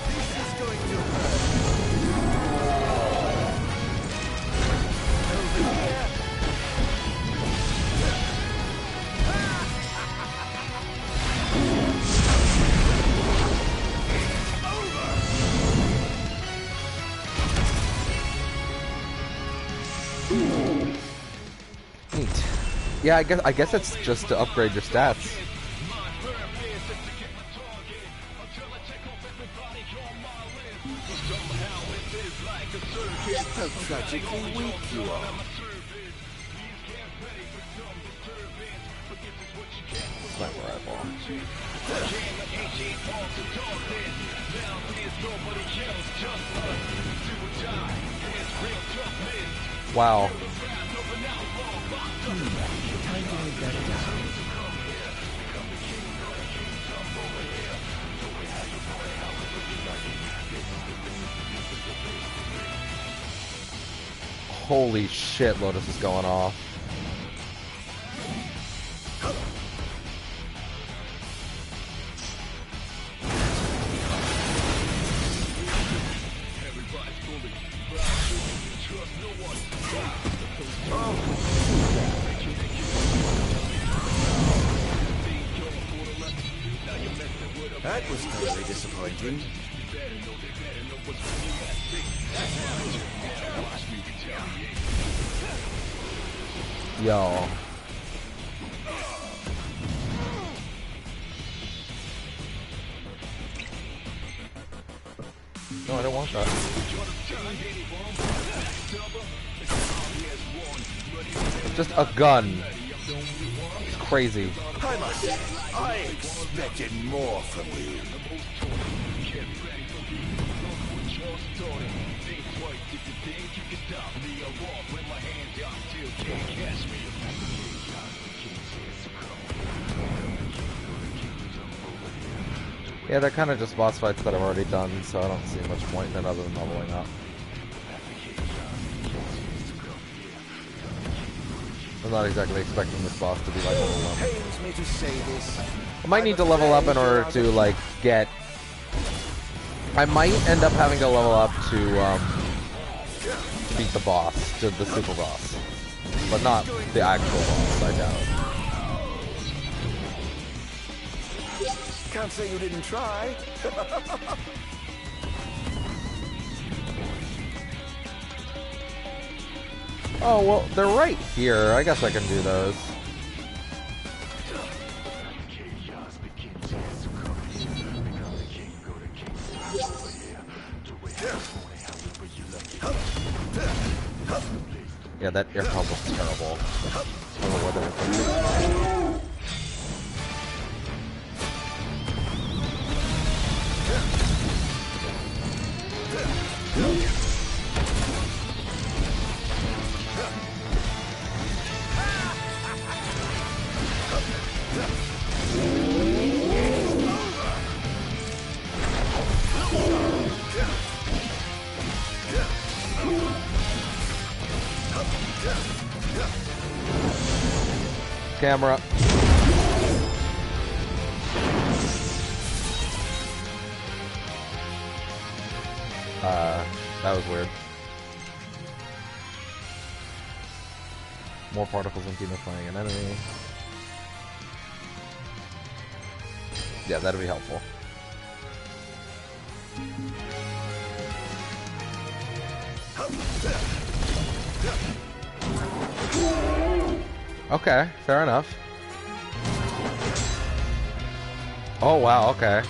This is going to hurt. Over here. Neat. Yeah, I guess it's just to upgrade your stats. How tragically weak you are. Sniper rifle. Wow. Time to Holy shit, Lotus is going off. That was totally disappointing. Yo. No, I don't want that. Just a gun. It's crazy. I expected more from you. Yeah, they're kind of just boss fights that I've already done, so I don't see much point in it other than leveling up. I'm not exactly expecting this boss to be like level 1. Pains me to say this. I might need to level up in order to, like, get... I might end up having to level up to beat the boss, to the super boss. But not the actual boss, I doubt. Can't say you didn't try. Oh, well, they're right here. I guess I can do those. Yeah, that air pump was terrible. I don't know what that was. Camera. That was weird. More particles in demifying an enemy. Yeah, that'd be helpful. Okay, fair enough. Oh wow, okay.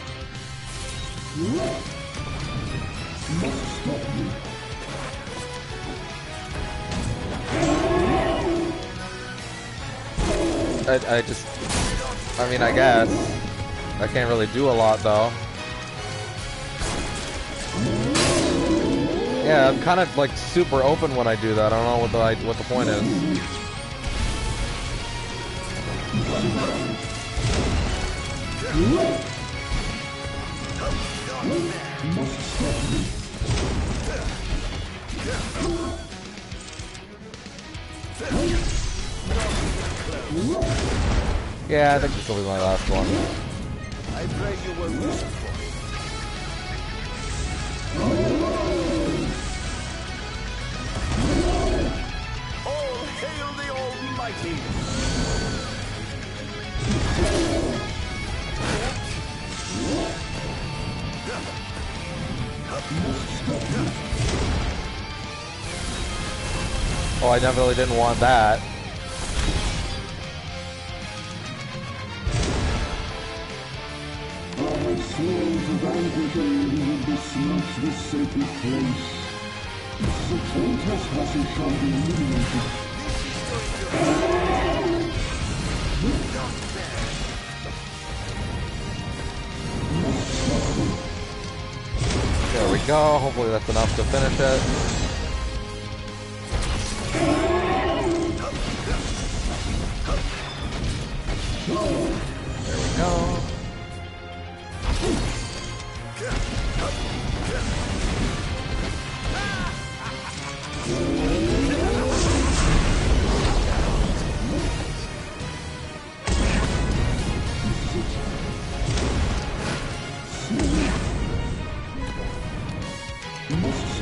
I mean, I guess. I can't really do a lot, though. Yeah, I'm kind of, like, super open when I do that. I don't know what the point is. Yeah, I think this will be my last one. I pray you will listen for me. All hail the Almighty! Oh, I definitely didn't want that. Sworn to vanquish all who would besmirch this sacred place. All trespassers shall be eliminated. There we go. Hopefully that's enough to finish it. There we go.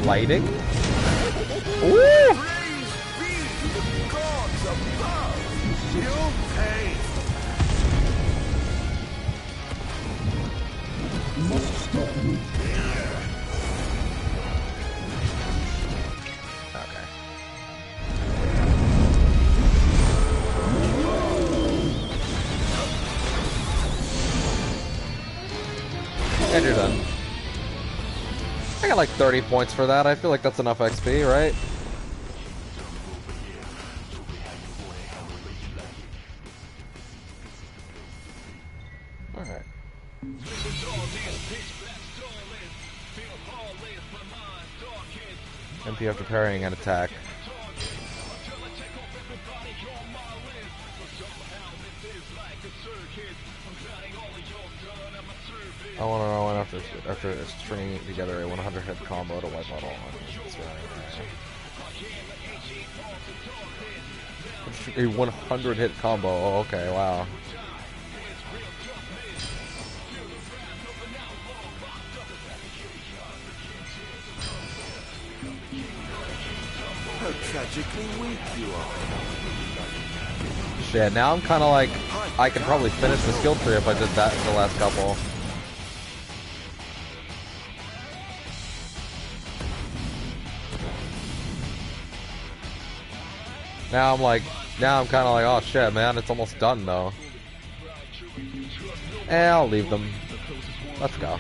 lighting? Ooh! And you're done. I got like 30 points for that. I feel like that's enough XP, right? Alright. MP after parrying an attack. I want to know when after stringing together a 100 hit combo to wipe out all enemies. Right. A 100 hit combo. Oh, okay, wow. How tragically weak you are. Shit, now I'm kind of like, I could probably finish the skill tree if I did that in the last couple. Now I'm kind of like, oh shit, man, it's almost done though. I'll leave them. Let's go.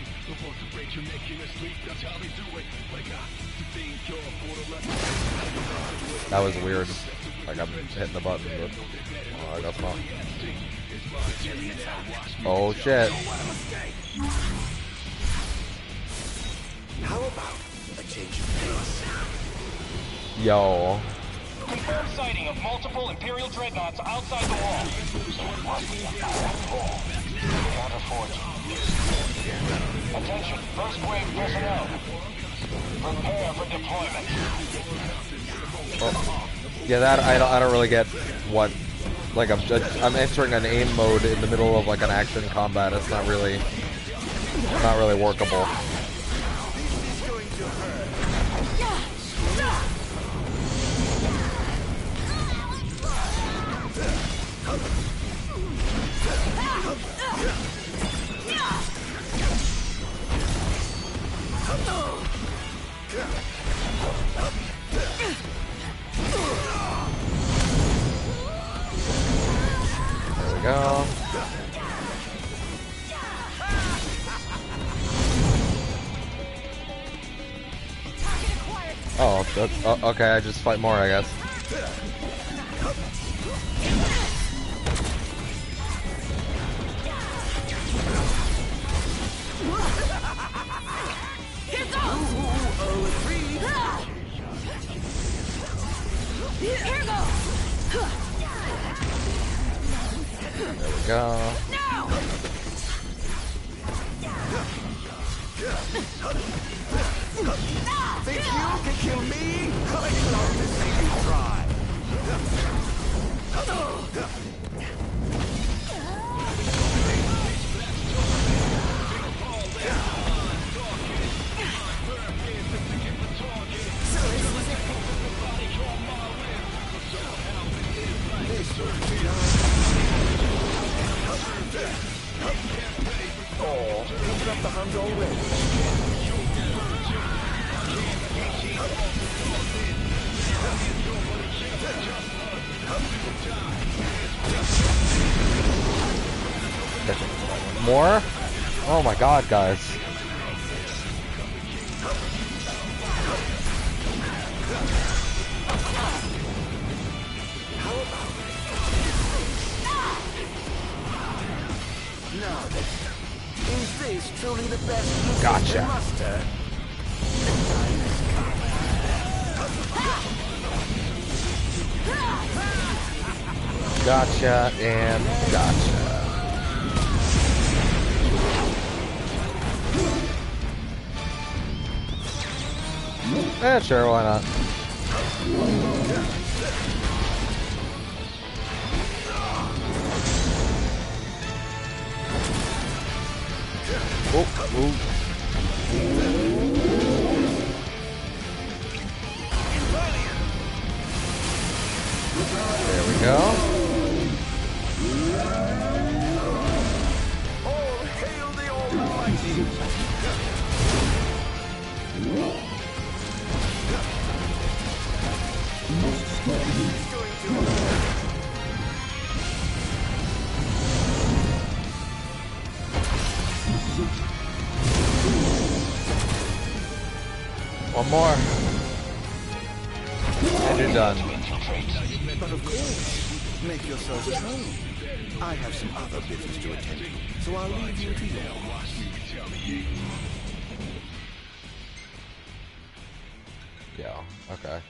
That was weird. Like I'm hitting the button, but I guess not. Oh shit. How about a change of pace? Yo. Confirmed sighting of multiple Imperial dreadnoughts outside the wall. Counterforce. Attention, first wave personnel. Prepare for deployment. Oh. Yeah, that I don't really get what. Like I'm entering an aim mode in the middle of like an action combat. It's not really workable. There we go. Oh, okay, I just fight more, I guess. Here goes! Here goes! There we go. Now! Think you can kill me? I'd love to see you try. Oh, you've got the hunt already. More? Oh my god, guys. Now then, is this truly the best Gotcha. muster? Gotcha and gotcha. Sure, why not? Oh, One more. And you're done. But of course, make yourselves at home. I have some other business to attend to, so I'll leave you to yours. Yeah, okay.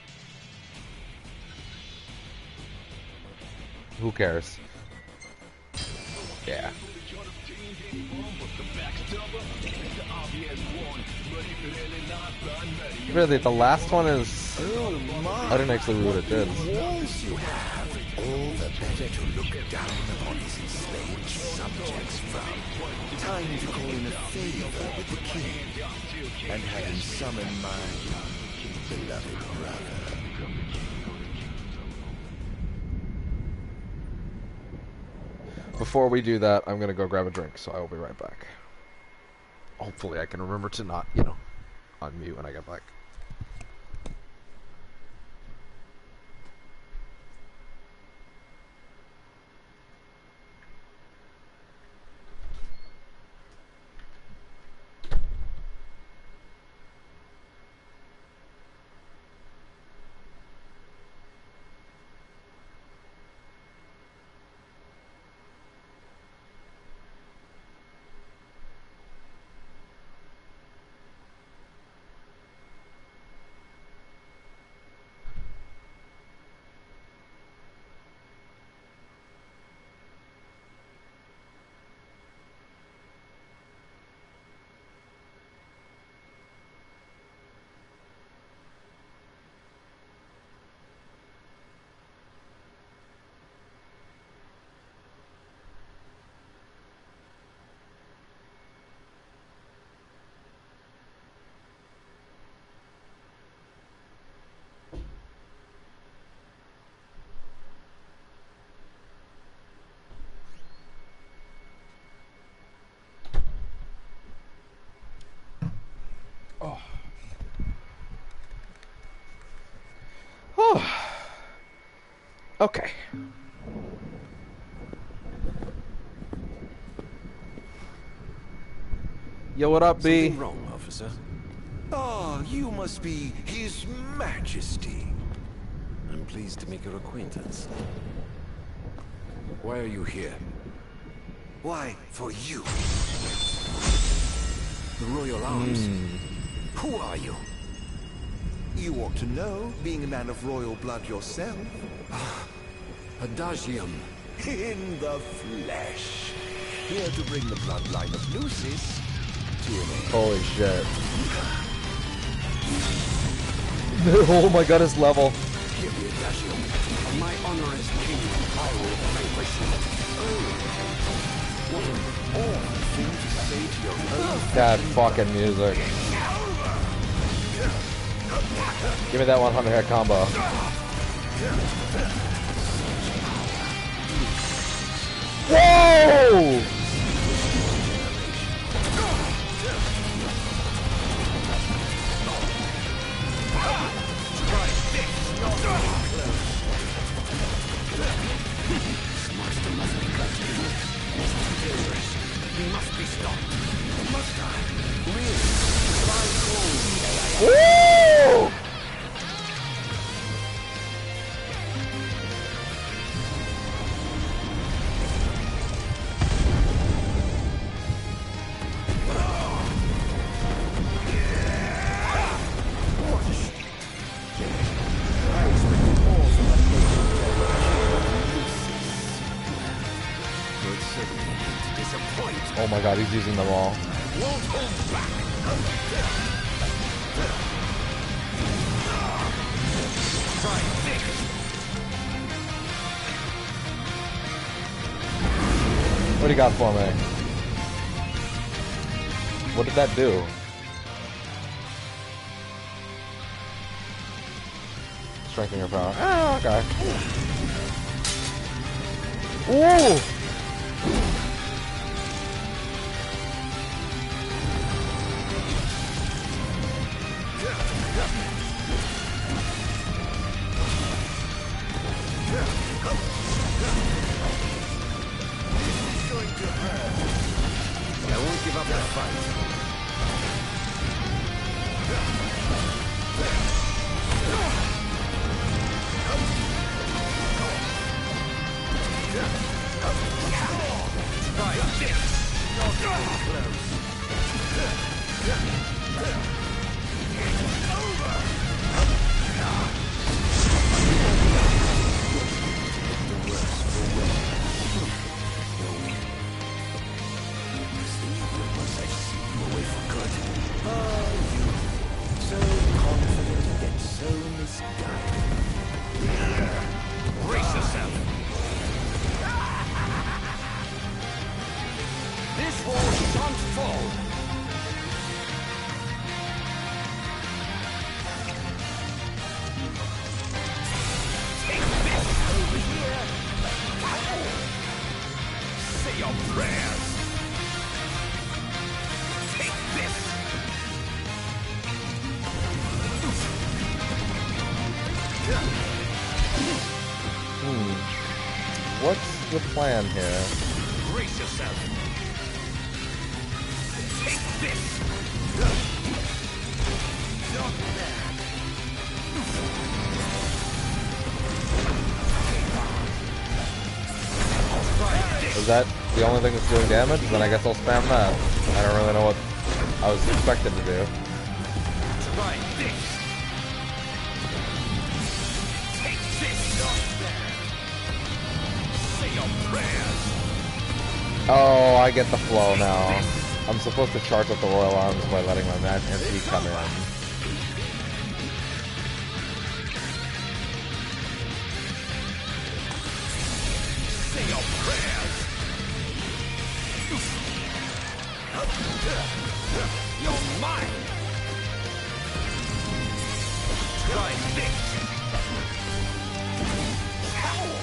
Who cares? Yeah. Really, the last one is... I didn't actually read what it did. Once you have, all the better to look down upon his enslaved subjects from. Time to call in a favor with the king, and have him summon my beloved brother. Before we do that, I'm gonna go grab a drink, so I will be right back. Hopefully I can remember to not, you know, unmute when I get back. Okay. Yo, what up, B? Something wrong, officer? Oh, you must be His Majesty. I'm pleased to make your acquaintance. Why are you here? Why, for you. The Royal Arms. Who are you? You ought to know, being a man of royal blood yourself. Adagium. In the flesh. Here to bring the bloodline of Lucis to an end. Holy shit. Oh my god, his level. Give me Adagium. My honor as king, I will vanquish you. What an awful thing to say to your own. That fucking music. Give me that 100 hit combo. Whoa! Monster must be cut. He's too dangerous. He must be stopped. Must I? Really? Woo! Oh my god, he's using them all. Won't hold back. Try this. What do you got for me? What did that do? Strengthening your power. Oh, okay. Ooh! What's the plan here? Brace yourself. Take this. Is that the only thing that's doing damage? Then I guess I'll spam that. I don't really know what I was expected to do. Try this. Take this. Say your prayers. Oh, I get the flow now. I'm supposed to charge up the Royal Arms by letting my match MP come in. Say your prayers. You're mine. Try this. Howl.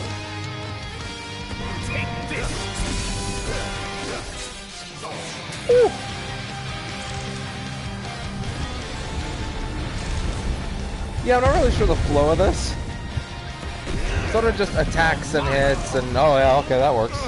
Take this. Ooh. Yeah, I'm not really sure the flow of this. Sort of just attacks and hits and oh yeah, okay, that works.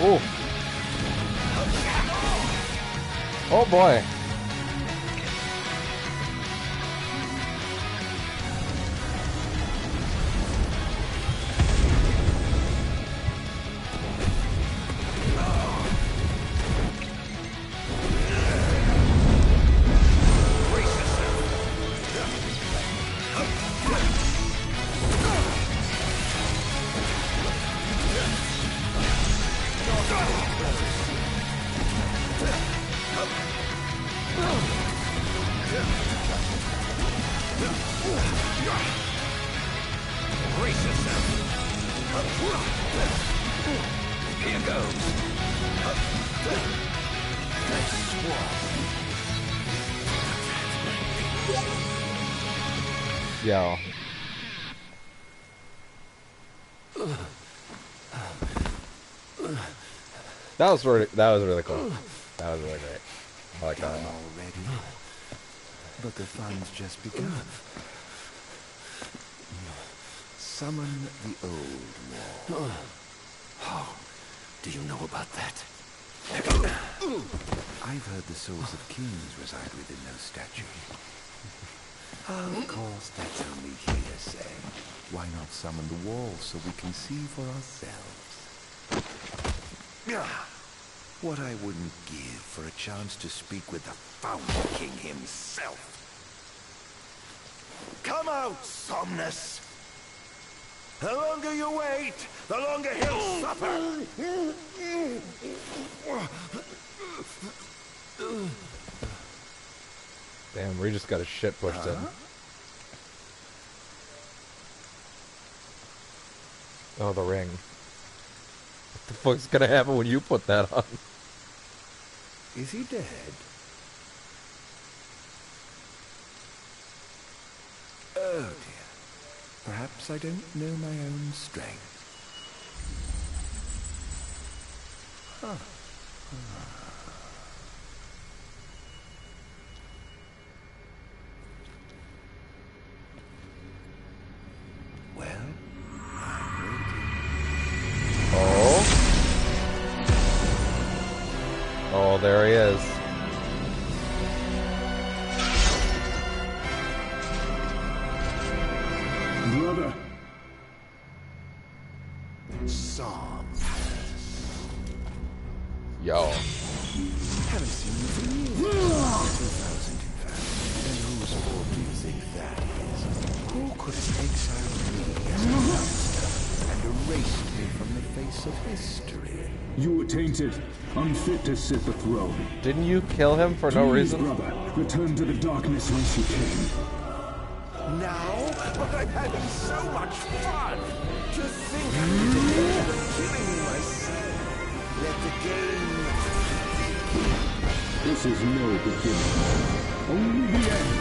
Ooh. Oh boy. Here goes. Yo. That was really cool. That was really great. I like that a lot. Already, but the fun's just begun. Summon the old war. How do you know about that? I've heard the souls of kings reside within those statues. Of course, that's only hearsay. Why not summon the walls so we can see for ourselves? What I wouldn't give for a chance to speak with the Founder King himself. Come out, Somnus! The longer you wait, the longer he'll suffer. Damn, we just got his shit pushed in. Oh, the ring. What the fuck's gonna happen when you put that on? Is he dead? Oh dear. Perhaps I don't know my own strength. Huh. Well, I'm waiting. Oh. Oh, there he is. Brother. Psalm. Yo. Haven't seen you for years. 2000, in fact. And whose fault do you think that is? Who could have exiled me as a monster and erased me from the face of history? You were tainted, unfit to sit the throne. Didn't you kill him for no Please, reason? brother, return to the darkness whence you came. Now? But I'm having so much fun! To think I'm in the danger of killing myself. Let the game begin. This is no beginning. Only the end.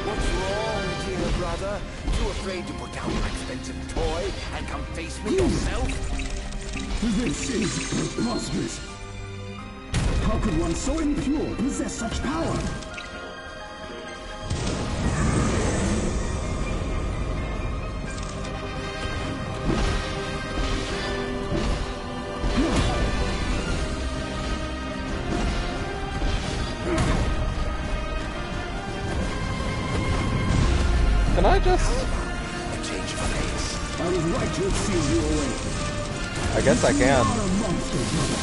What's wrong, dear brother? You afraid to put down your expensive toy and come face me yourself? This is preposterous. How could one so impure possess such power? Can I just... A change of pace. I was right to have sealed you away. I guess I can. You are a monster, brother.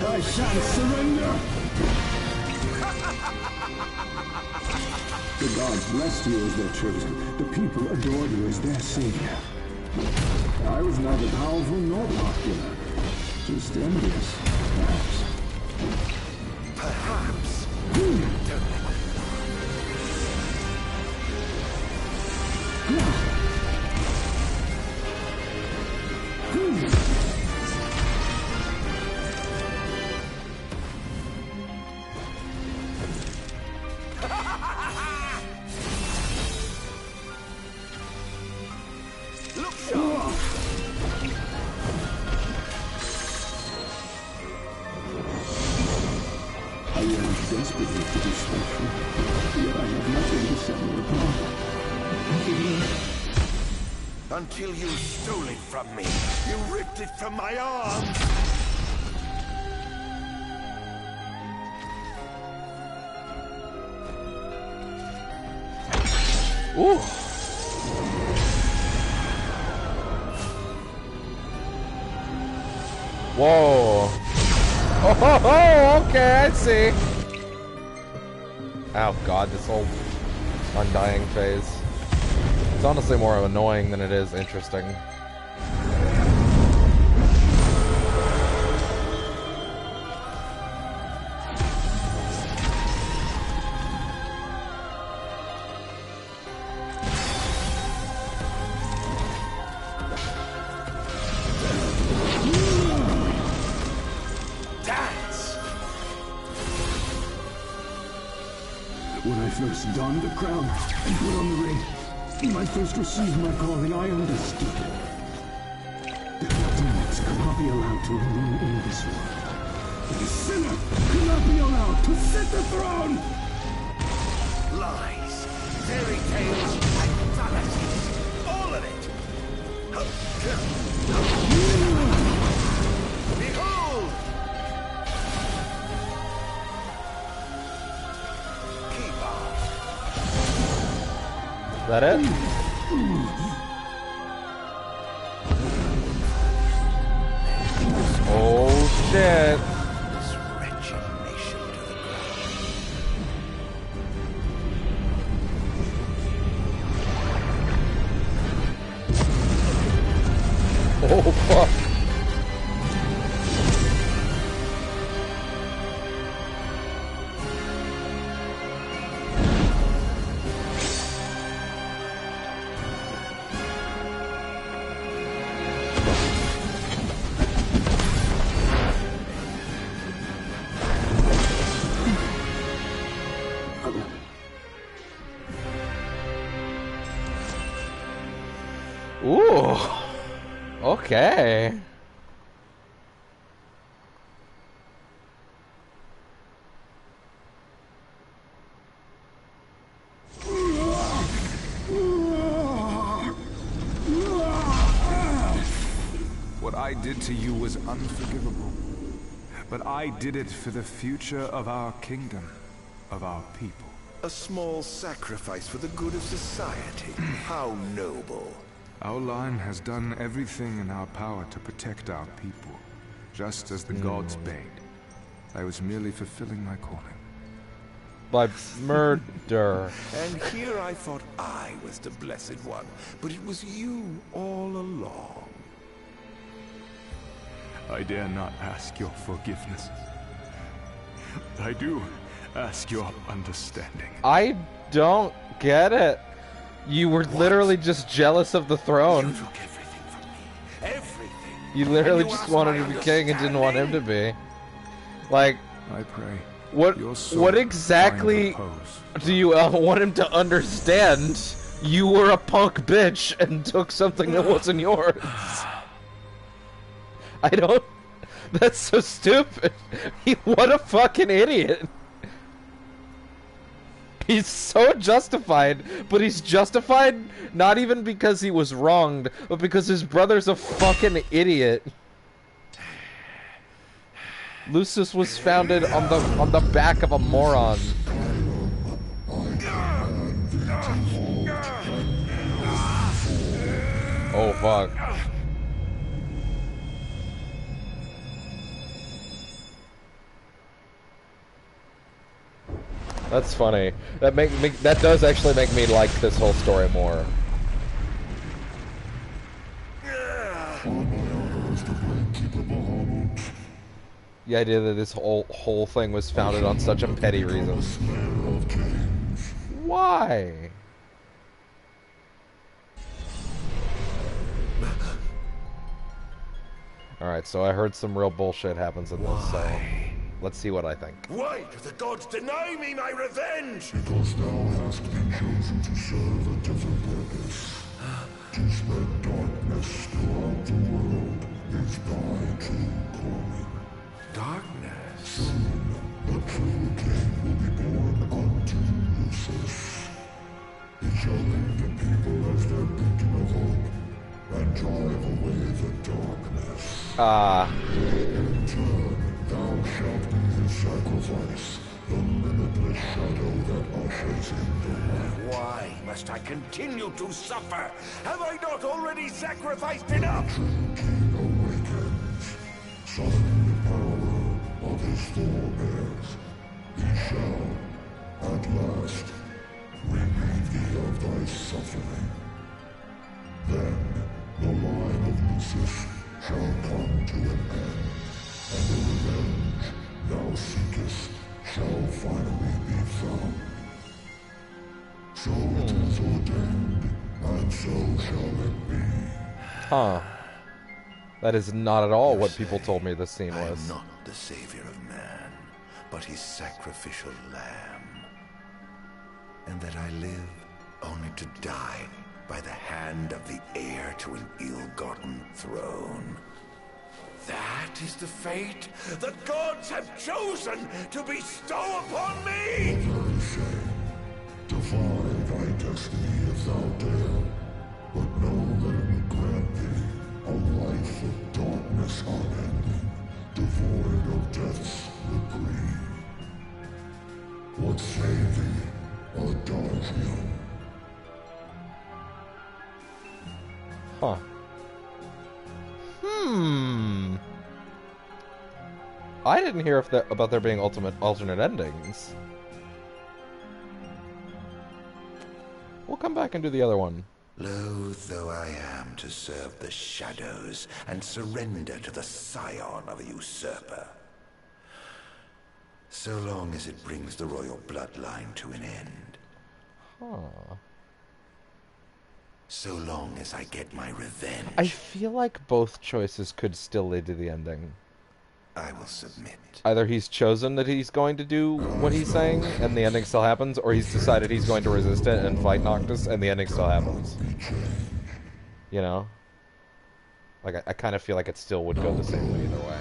I shan't surrender! The gods blessed you as their chosen. The people adored you as their savior. I was neither powerful nor popular. Just envious, perhaps. Perhaps. Look sharp! I am desperately to be special, yet I have nothing to set me apart. Until you stole it from me. You ripped it from my arms. Ooh. Whoa. Oh, okay, I see. Oh god, this whole undying phase. It's honestly more annoying than it is interesting. When I first donned the crown and put on the ring, when I first received my calling, I understood. There was be allowed to remain in this world. The sinner cannot be allowed to sit the throne! Lies, fairy tales, and fallacies. All of it. Behold! Keep on. Is that it? Oh shit. This wretched nation to the ground. Oh fuck. Ooh, okay. What I did to you was unforgivable. But I did it for the future of our kingdom, of our people. A small sacrifice for the good of society. How noble. Our line has done everything in our power to protect our people, just as the gods bade. I was merely fulfilling my calling. By murder. And here I thought I was the Blessed One, but it was you all along. I dare not ask your forgiveness. I do ask your understanding. I don't get it. You were literally just jealous of the throne. You took everything from me. Everything. You literally just wanted to be king and didn't want him to be. Like, I pray. What exactly do you want him to understand? You were a punk bitch and took something that wasn't yours. I don't... That's so stupid. What a fucking idiot. He's so justified, but he's justified not even because he was wronged, but because his brother's a fucking idiot. Lucis was founded on the back of a moron. Oh fuck. That's funny. That does actually make me like this whole story more. The idea that this whole thing was founded on such a petty reason. Why? Alright, so I heard some real bullshit happens in this, so let's see what I think. Why do the gods deny me my revenge? Because thou hast been chosen to serve a different purpose. To spread darkness throughout the world is thy true calling. Darkness? Soon, a true king will be born unto Lucis. He shall lead the people as their beacon of hope, and drive away the darkness. In turn, thou shalt be his sacrifice, the limitless shadow that ushers in the light. Why must I continue to suffer? Have I not already sacrificed enough? The true king awakens, summoning the power of his forebears. He shall, at last, relieve thee of thy suffering. Then, the line of Lucis shall come to an end, and the revenge thou seekest shall finally be found. So it is ordained, and so shall it be. Huh. That is not at all what people told me this scene was. I am not the savior of man, but his sacrificial lamb. And that I live only to die by the hand of the heir to an ill-gotten throne. That is the fate the gods have chosen to bestow upon me! Very shame. Defy thy destiny if thou dare, but know that it will grant thee a life of darkness unending, devoid of death's reprieve. What say thee, Ardyn? Huh. I didn't hear about there being alternate endings. We'll come back and do the other one. Loath though I am to serve the shadows and surrender to the scion of a usurper, so long as it brings the royal bloodline to an end. Huh. So long as I get my revenge. I feel like both choices could still lead to the ending. I will submit. Either he's chosen that he's going to do what he's saying, and the ending still happens, or he's decided he's going to resist it and fight Noctis, and the ending still happens. You know? Like, I kind of feel like it still would go the same way either way.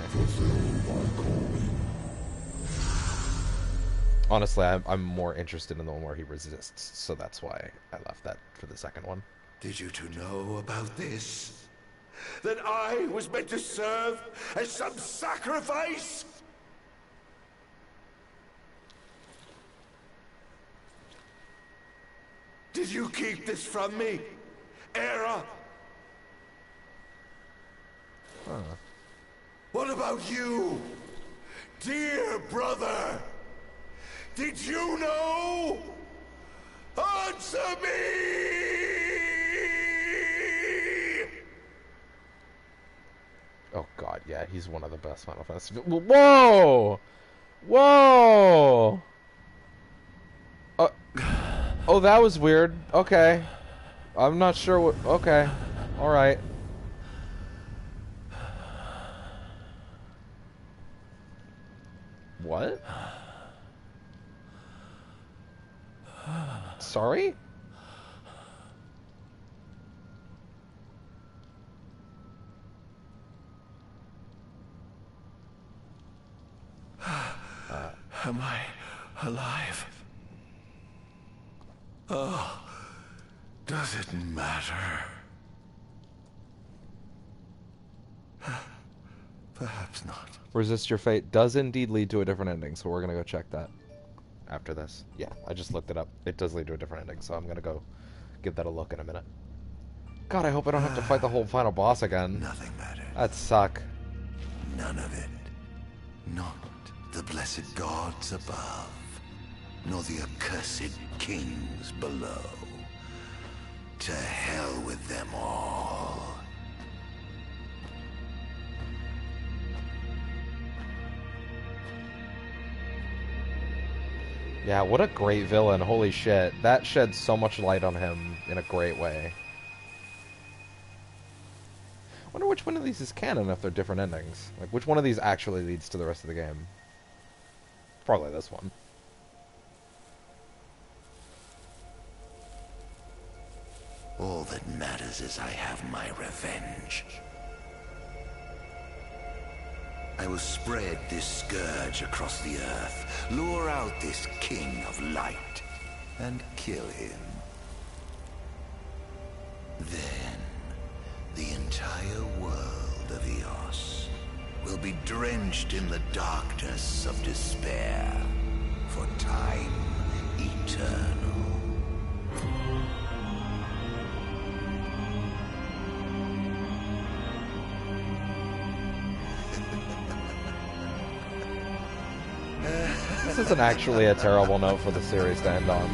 Honestly, I'm more interested in the one where he resists, so that's why I left that for the second one. Did you two know about this? That I was meant to serve as some sacrifice? Did you keep this from me, Era? Huh. What about you, dear brother? Did you know? Answer me! Oh god, yeah, he's one of the best Final Fantasy. Whoa! Whoa! Oh, that was weird. Okay. I'm not sure what... Okay. Alright. What? Sorry? Am I alive? Oh, does it matter? Perhaps not. Resist Your Fate does indeed lead to a different ending, so we're gonna go check that after this. Yeah, I just looked it up. It does lead to a different ending, so I'm gonna go give that a look in a minute. God, I hope I don't have to fight the whole final boss again. Nothing matters. That'd suck. None of it. Not the blessed gods above, nor the accursed kings below. To hell with them all. Yeah, what a great villain. Holy shit. That sheds so much light on him in a great way. I wonder which one of these is canon if they're different endings. Like, which one of these actually leads to the rest of the game? Probably this one. All that matters is I have my revenge. I will spread this scourge across the earth, lure out this king of light, and kill him. Then, the entire world of Eos will be drenched in the darkness of despair for time eternal. This isn't actually a terrible note for the series to end on.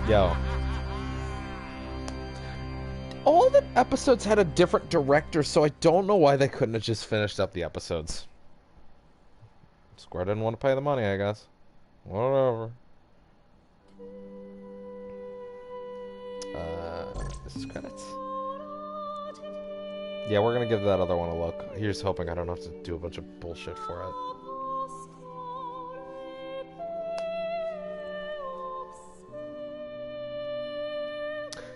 Yo. All the episodes had a different director, so I don't know why they couldn't have just finished up the episodes. Square didn't want to pay the money, I guess. Whatever. This is credits. Yeah, we're gonna give that other one a look. Here's hoping I don't have to do a bunch of bullshit for it.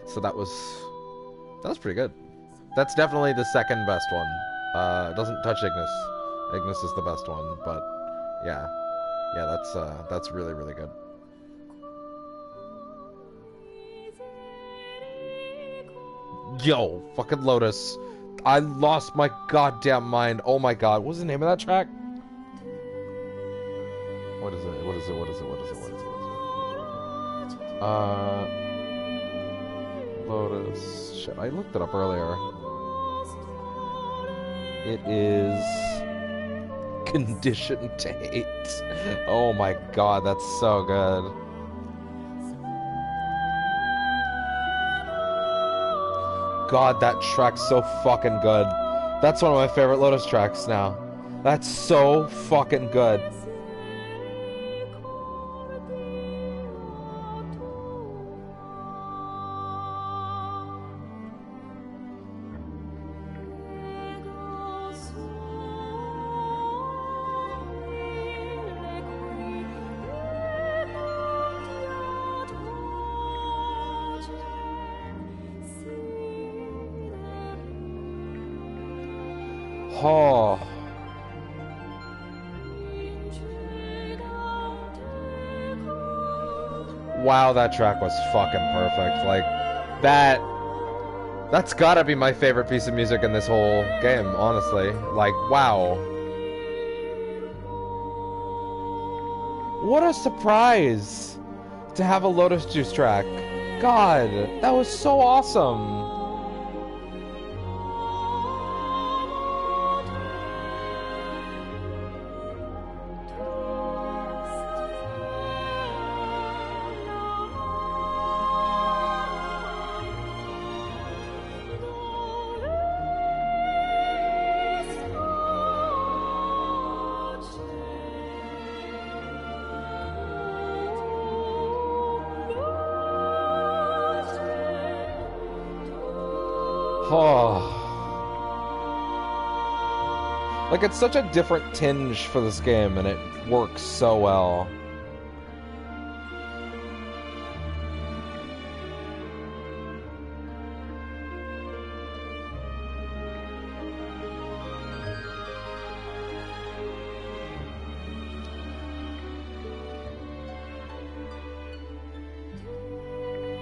So that was pretty good. That's definitely the second best one. It doesn't touch Ignis. Ignis is the best one, but yeah, that's really, really good. Yo, fucking Lotus. I lost my goddamn mind. Oh my god. What was the name of that track? What is it? What is it? What is it? What is it? What is it? What is it? Lotus. Shit, I looked it up earlier. It is Conditioned to Hate. Oh my god, that's so good. God, that track's so fucking good. That's one of my favorite Lotus tracks now. That's so fucking good. Oh. Wow, that track was fucking perfect. Like, that's gotta be my favorite piece of music in this whole game, honestly. Like, wow. What a surprise to have a Lotus Juice track. God, that was so awesome. Oh. Like, it's such a different tinge for this game, and it works so well.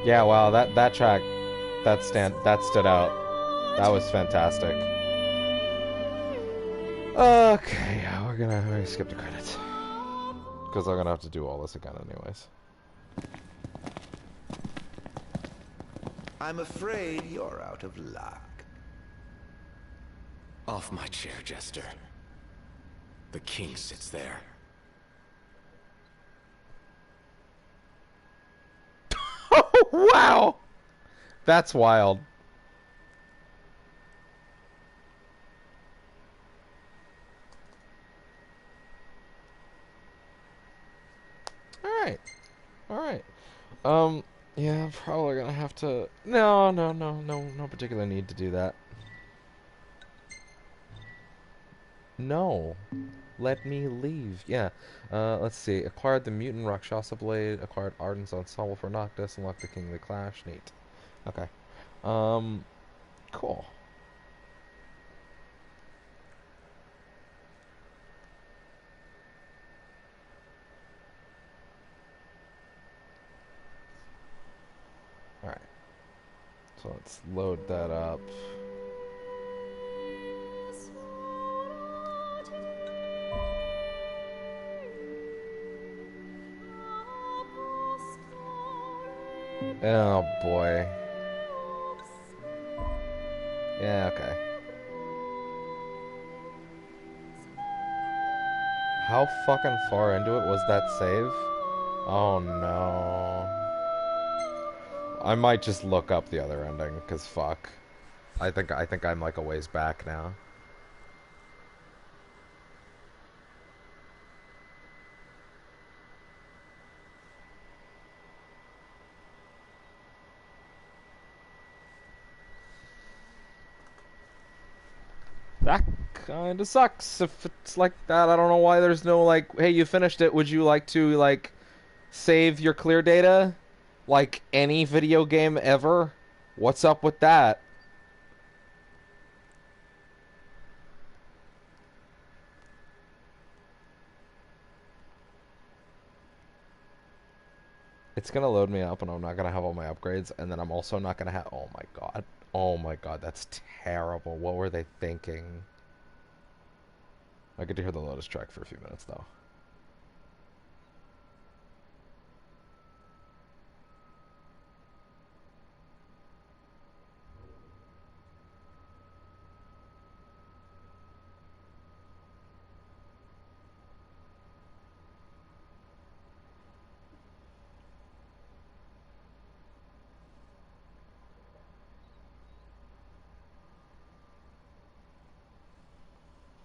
Yeah, wow, that track, that stood out. That was fantastic. Okay, yeah, we're gonna skip the credits. Because I'm gonna have to do all this again anyways. I'm afraid you're out of luck. Off my chair, Jester. The king sits there. Oh, wow! That's wild. Alright. Alright. Yeah, I'm probably gonna have to... No particular need to do that. No. Let me leave. Yeah. Let's see. Acquired the Mutant Rakshasa Blade. Acquired Ardyn's Ensemble for Noctis. Unlocked the Kingly Clash. Neat. Okay. Cool. Alright. So let's load that up. Oh boy. Yeah, okay. How fucking far into it was that save? Oh no. I might just look up the other ending, cause fuck. I think I'm like a ways back now. That kind of sucks. If it's like that, I don't know why there's no, like, hey, you finished it, would you like to, like, save your clear data? Like any video game ever? What's up with that? It's gonna load me up and I'm not gonna have all my upgrades, and then I'm also not gonna have... Oh my god. Oh my god, that's terrible. What were they thinking? I get to hear the Lotus track for a few minutes, though.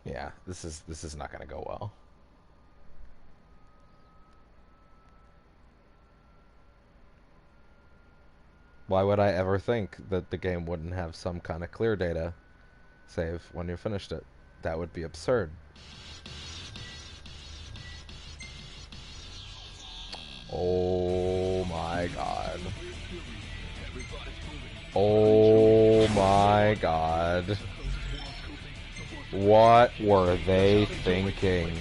Yeah, this is not gonna go well. Why would I ever think that the game wouldn't have some kind of clear data save when you finished it? That would be absurd. Oh my god. Oh my god. What were they thinking?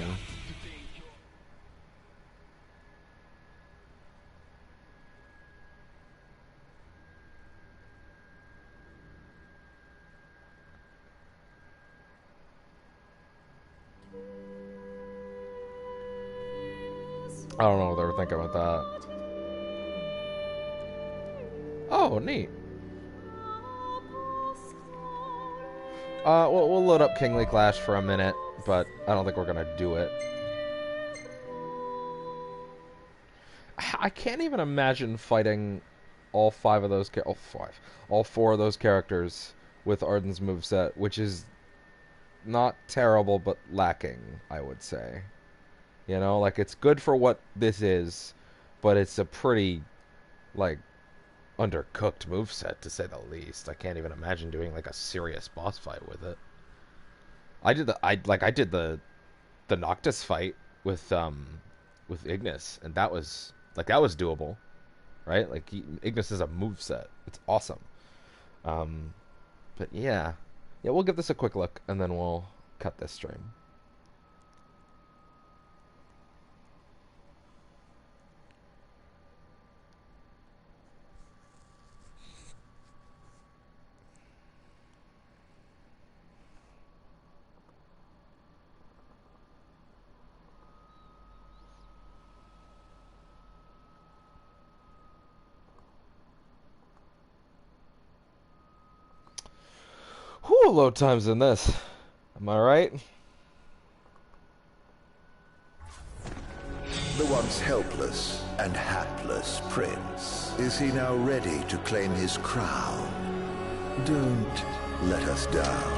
I don't know what they were thinking with that. Oh, neat. We'll load up Kingly Clash for a minute, but I don't think we're gonna do it. I can't even imagine fighting all four of those characters with Ardyn's moveset, which is not terrible, but lacking, I would say. You know, like, it's good for what this is, but it's a pretty, like, undercooked moveset, to say the least. I can't even imagine doing, like, a serious boss fight with it. I did the Noctis fight with Ignis, and that was doable, right? Like, Ignis is a moveset. It's awesome. But yeah, we'll give this a quick look, and then we'll cut this stream. Whew, load times in this. Am I right? The once helpless and hapless prince. Is he now ready to claim his crown? Don't let us down.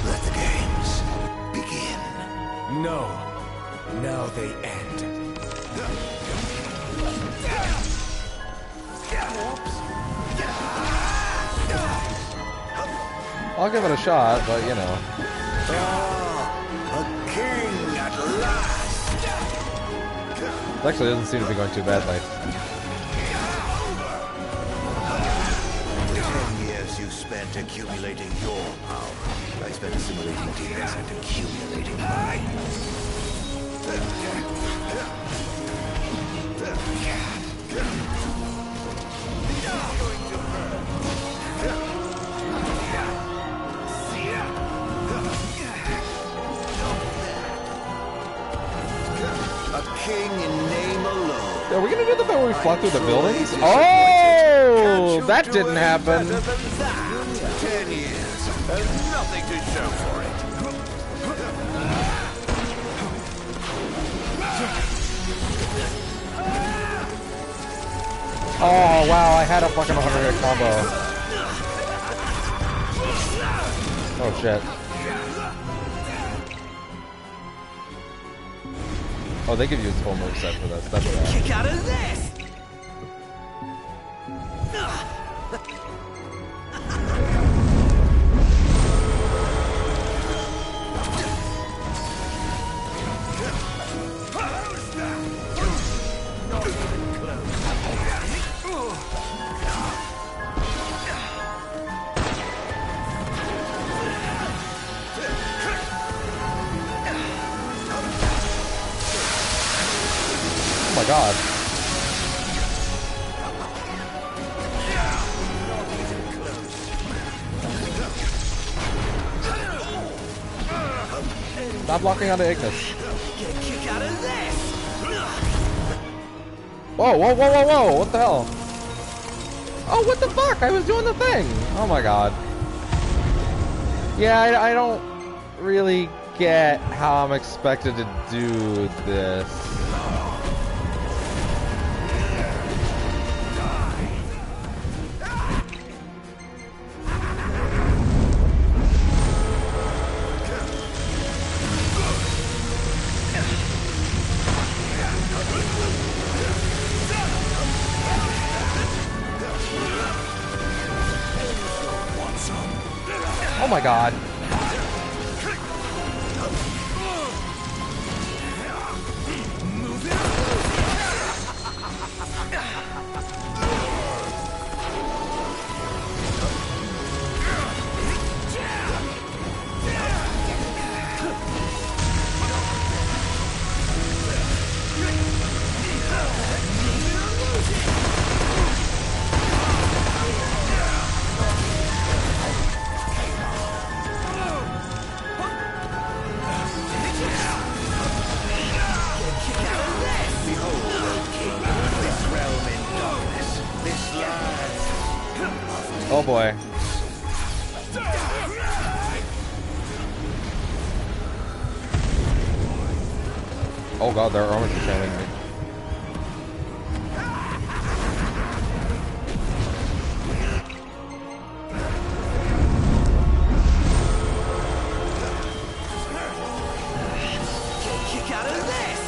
Let the games begin. No. Now they end. I'll give it a shot, but you know. A king at last. It actually doesn't seem to be going too badly. 10 years you spent accumulating your power. I spent assimilating demons and accumulating mine. King in name alone. Are we gonna do the bit where we fly through the buildings? Oh, that didn't happen. 10 years and nothing to show for it. Oh wow, I had a fucking 100-hit combo. Oh shit. Oh, they give you his full moveset for this. That's bad. Kick out of this! Oh my god. Stop blocking onto Ignis. Kick out of this! Whoa, whoa, whoa, whoa, whoa! What the hell? Oh, what the fuck? I was doing the thing! Oh my god. Yeah, I don't really get how I'm expected to do this. Oh my god. Oh boy. Oh god, their armor is trailing me. Kick out of this!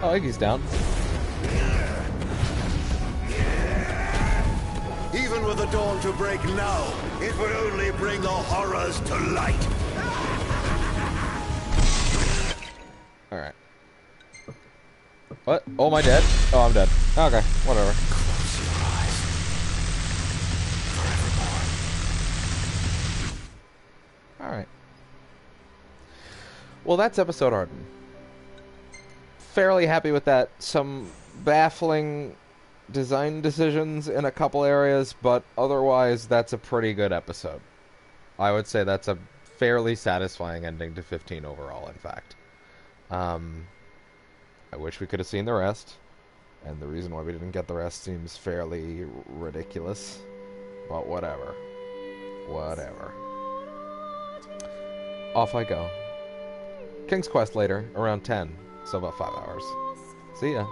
Oh, Iggy's down. Even with the dawn to break now, it would only bring the horrors to light. Alright. What? Oh, am I dead? Oh, I'm dead. Okay, whatever. Close your eyes. Forevermore. Alright. Well, that's episode Ardyn. Fairly happy with that. Some baffling design decisions in a couple areas, but otherwise that's a pretty good episode. I would say that's a fairly satisfying ending to 15 overall, in fact. I wish we could have seen the rest, and the reason why we didn't get the rest seems fairly ridiculous, but whatever. Whatever. Off I go. King's Quest later, around 10. So about 5 hours. See ya.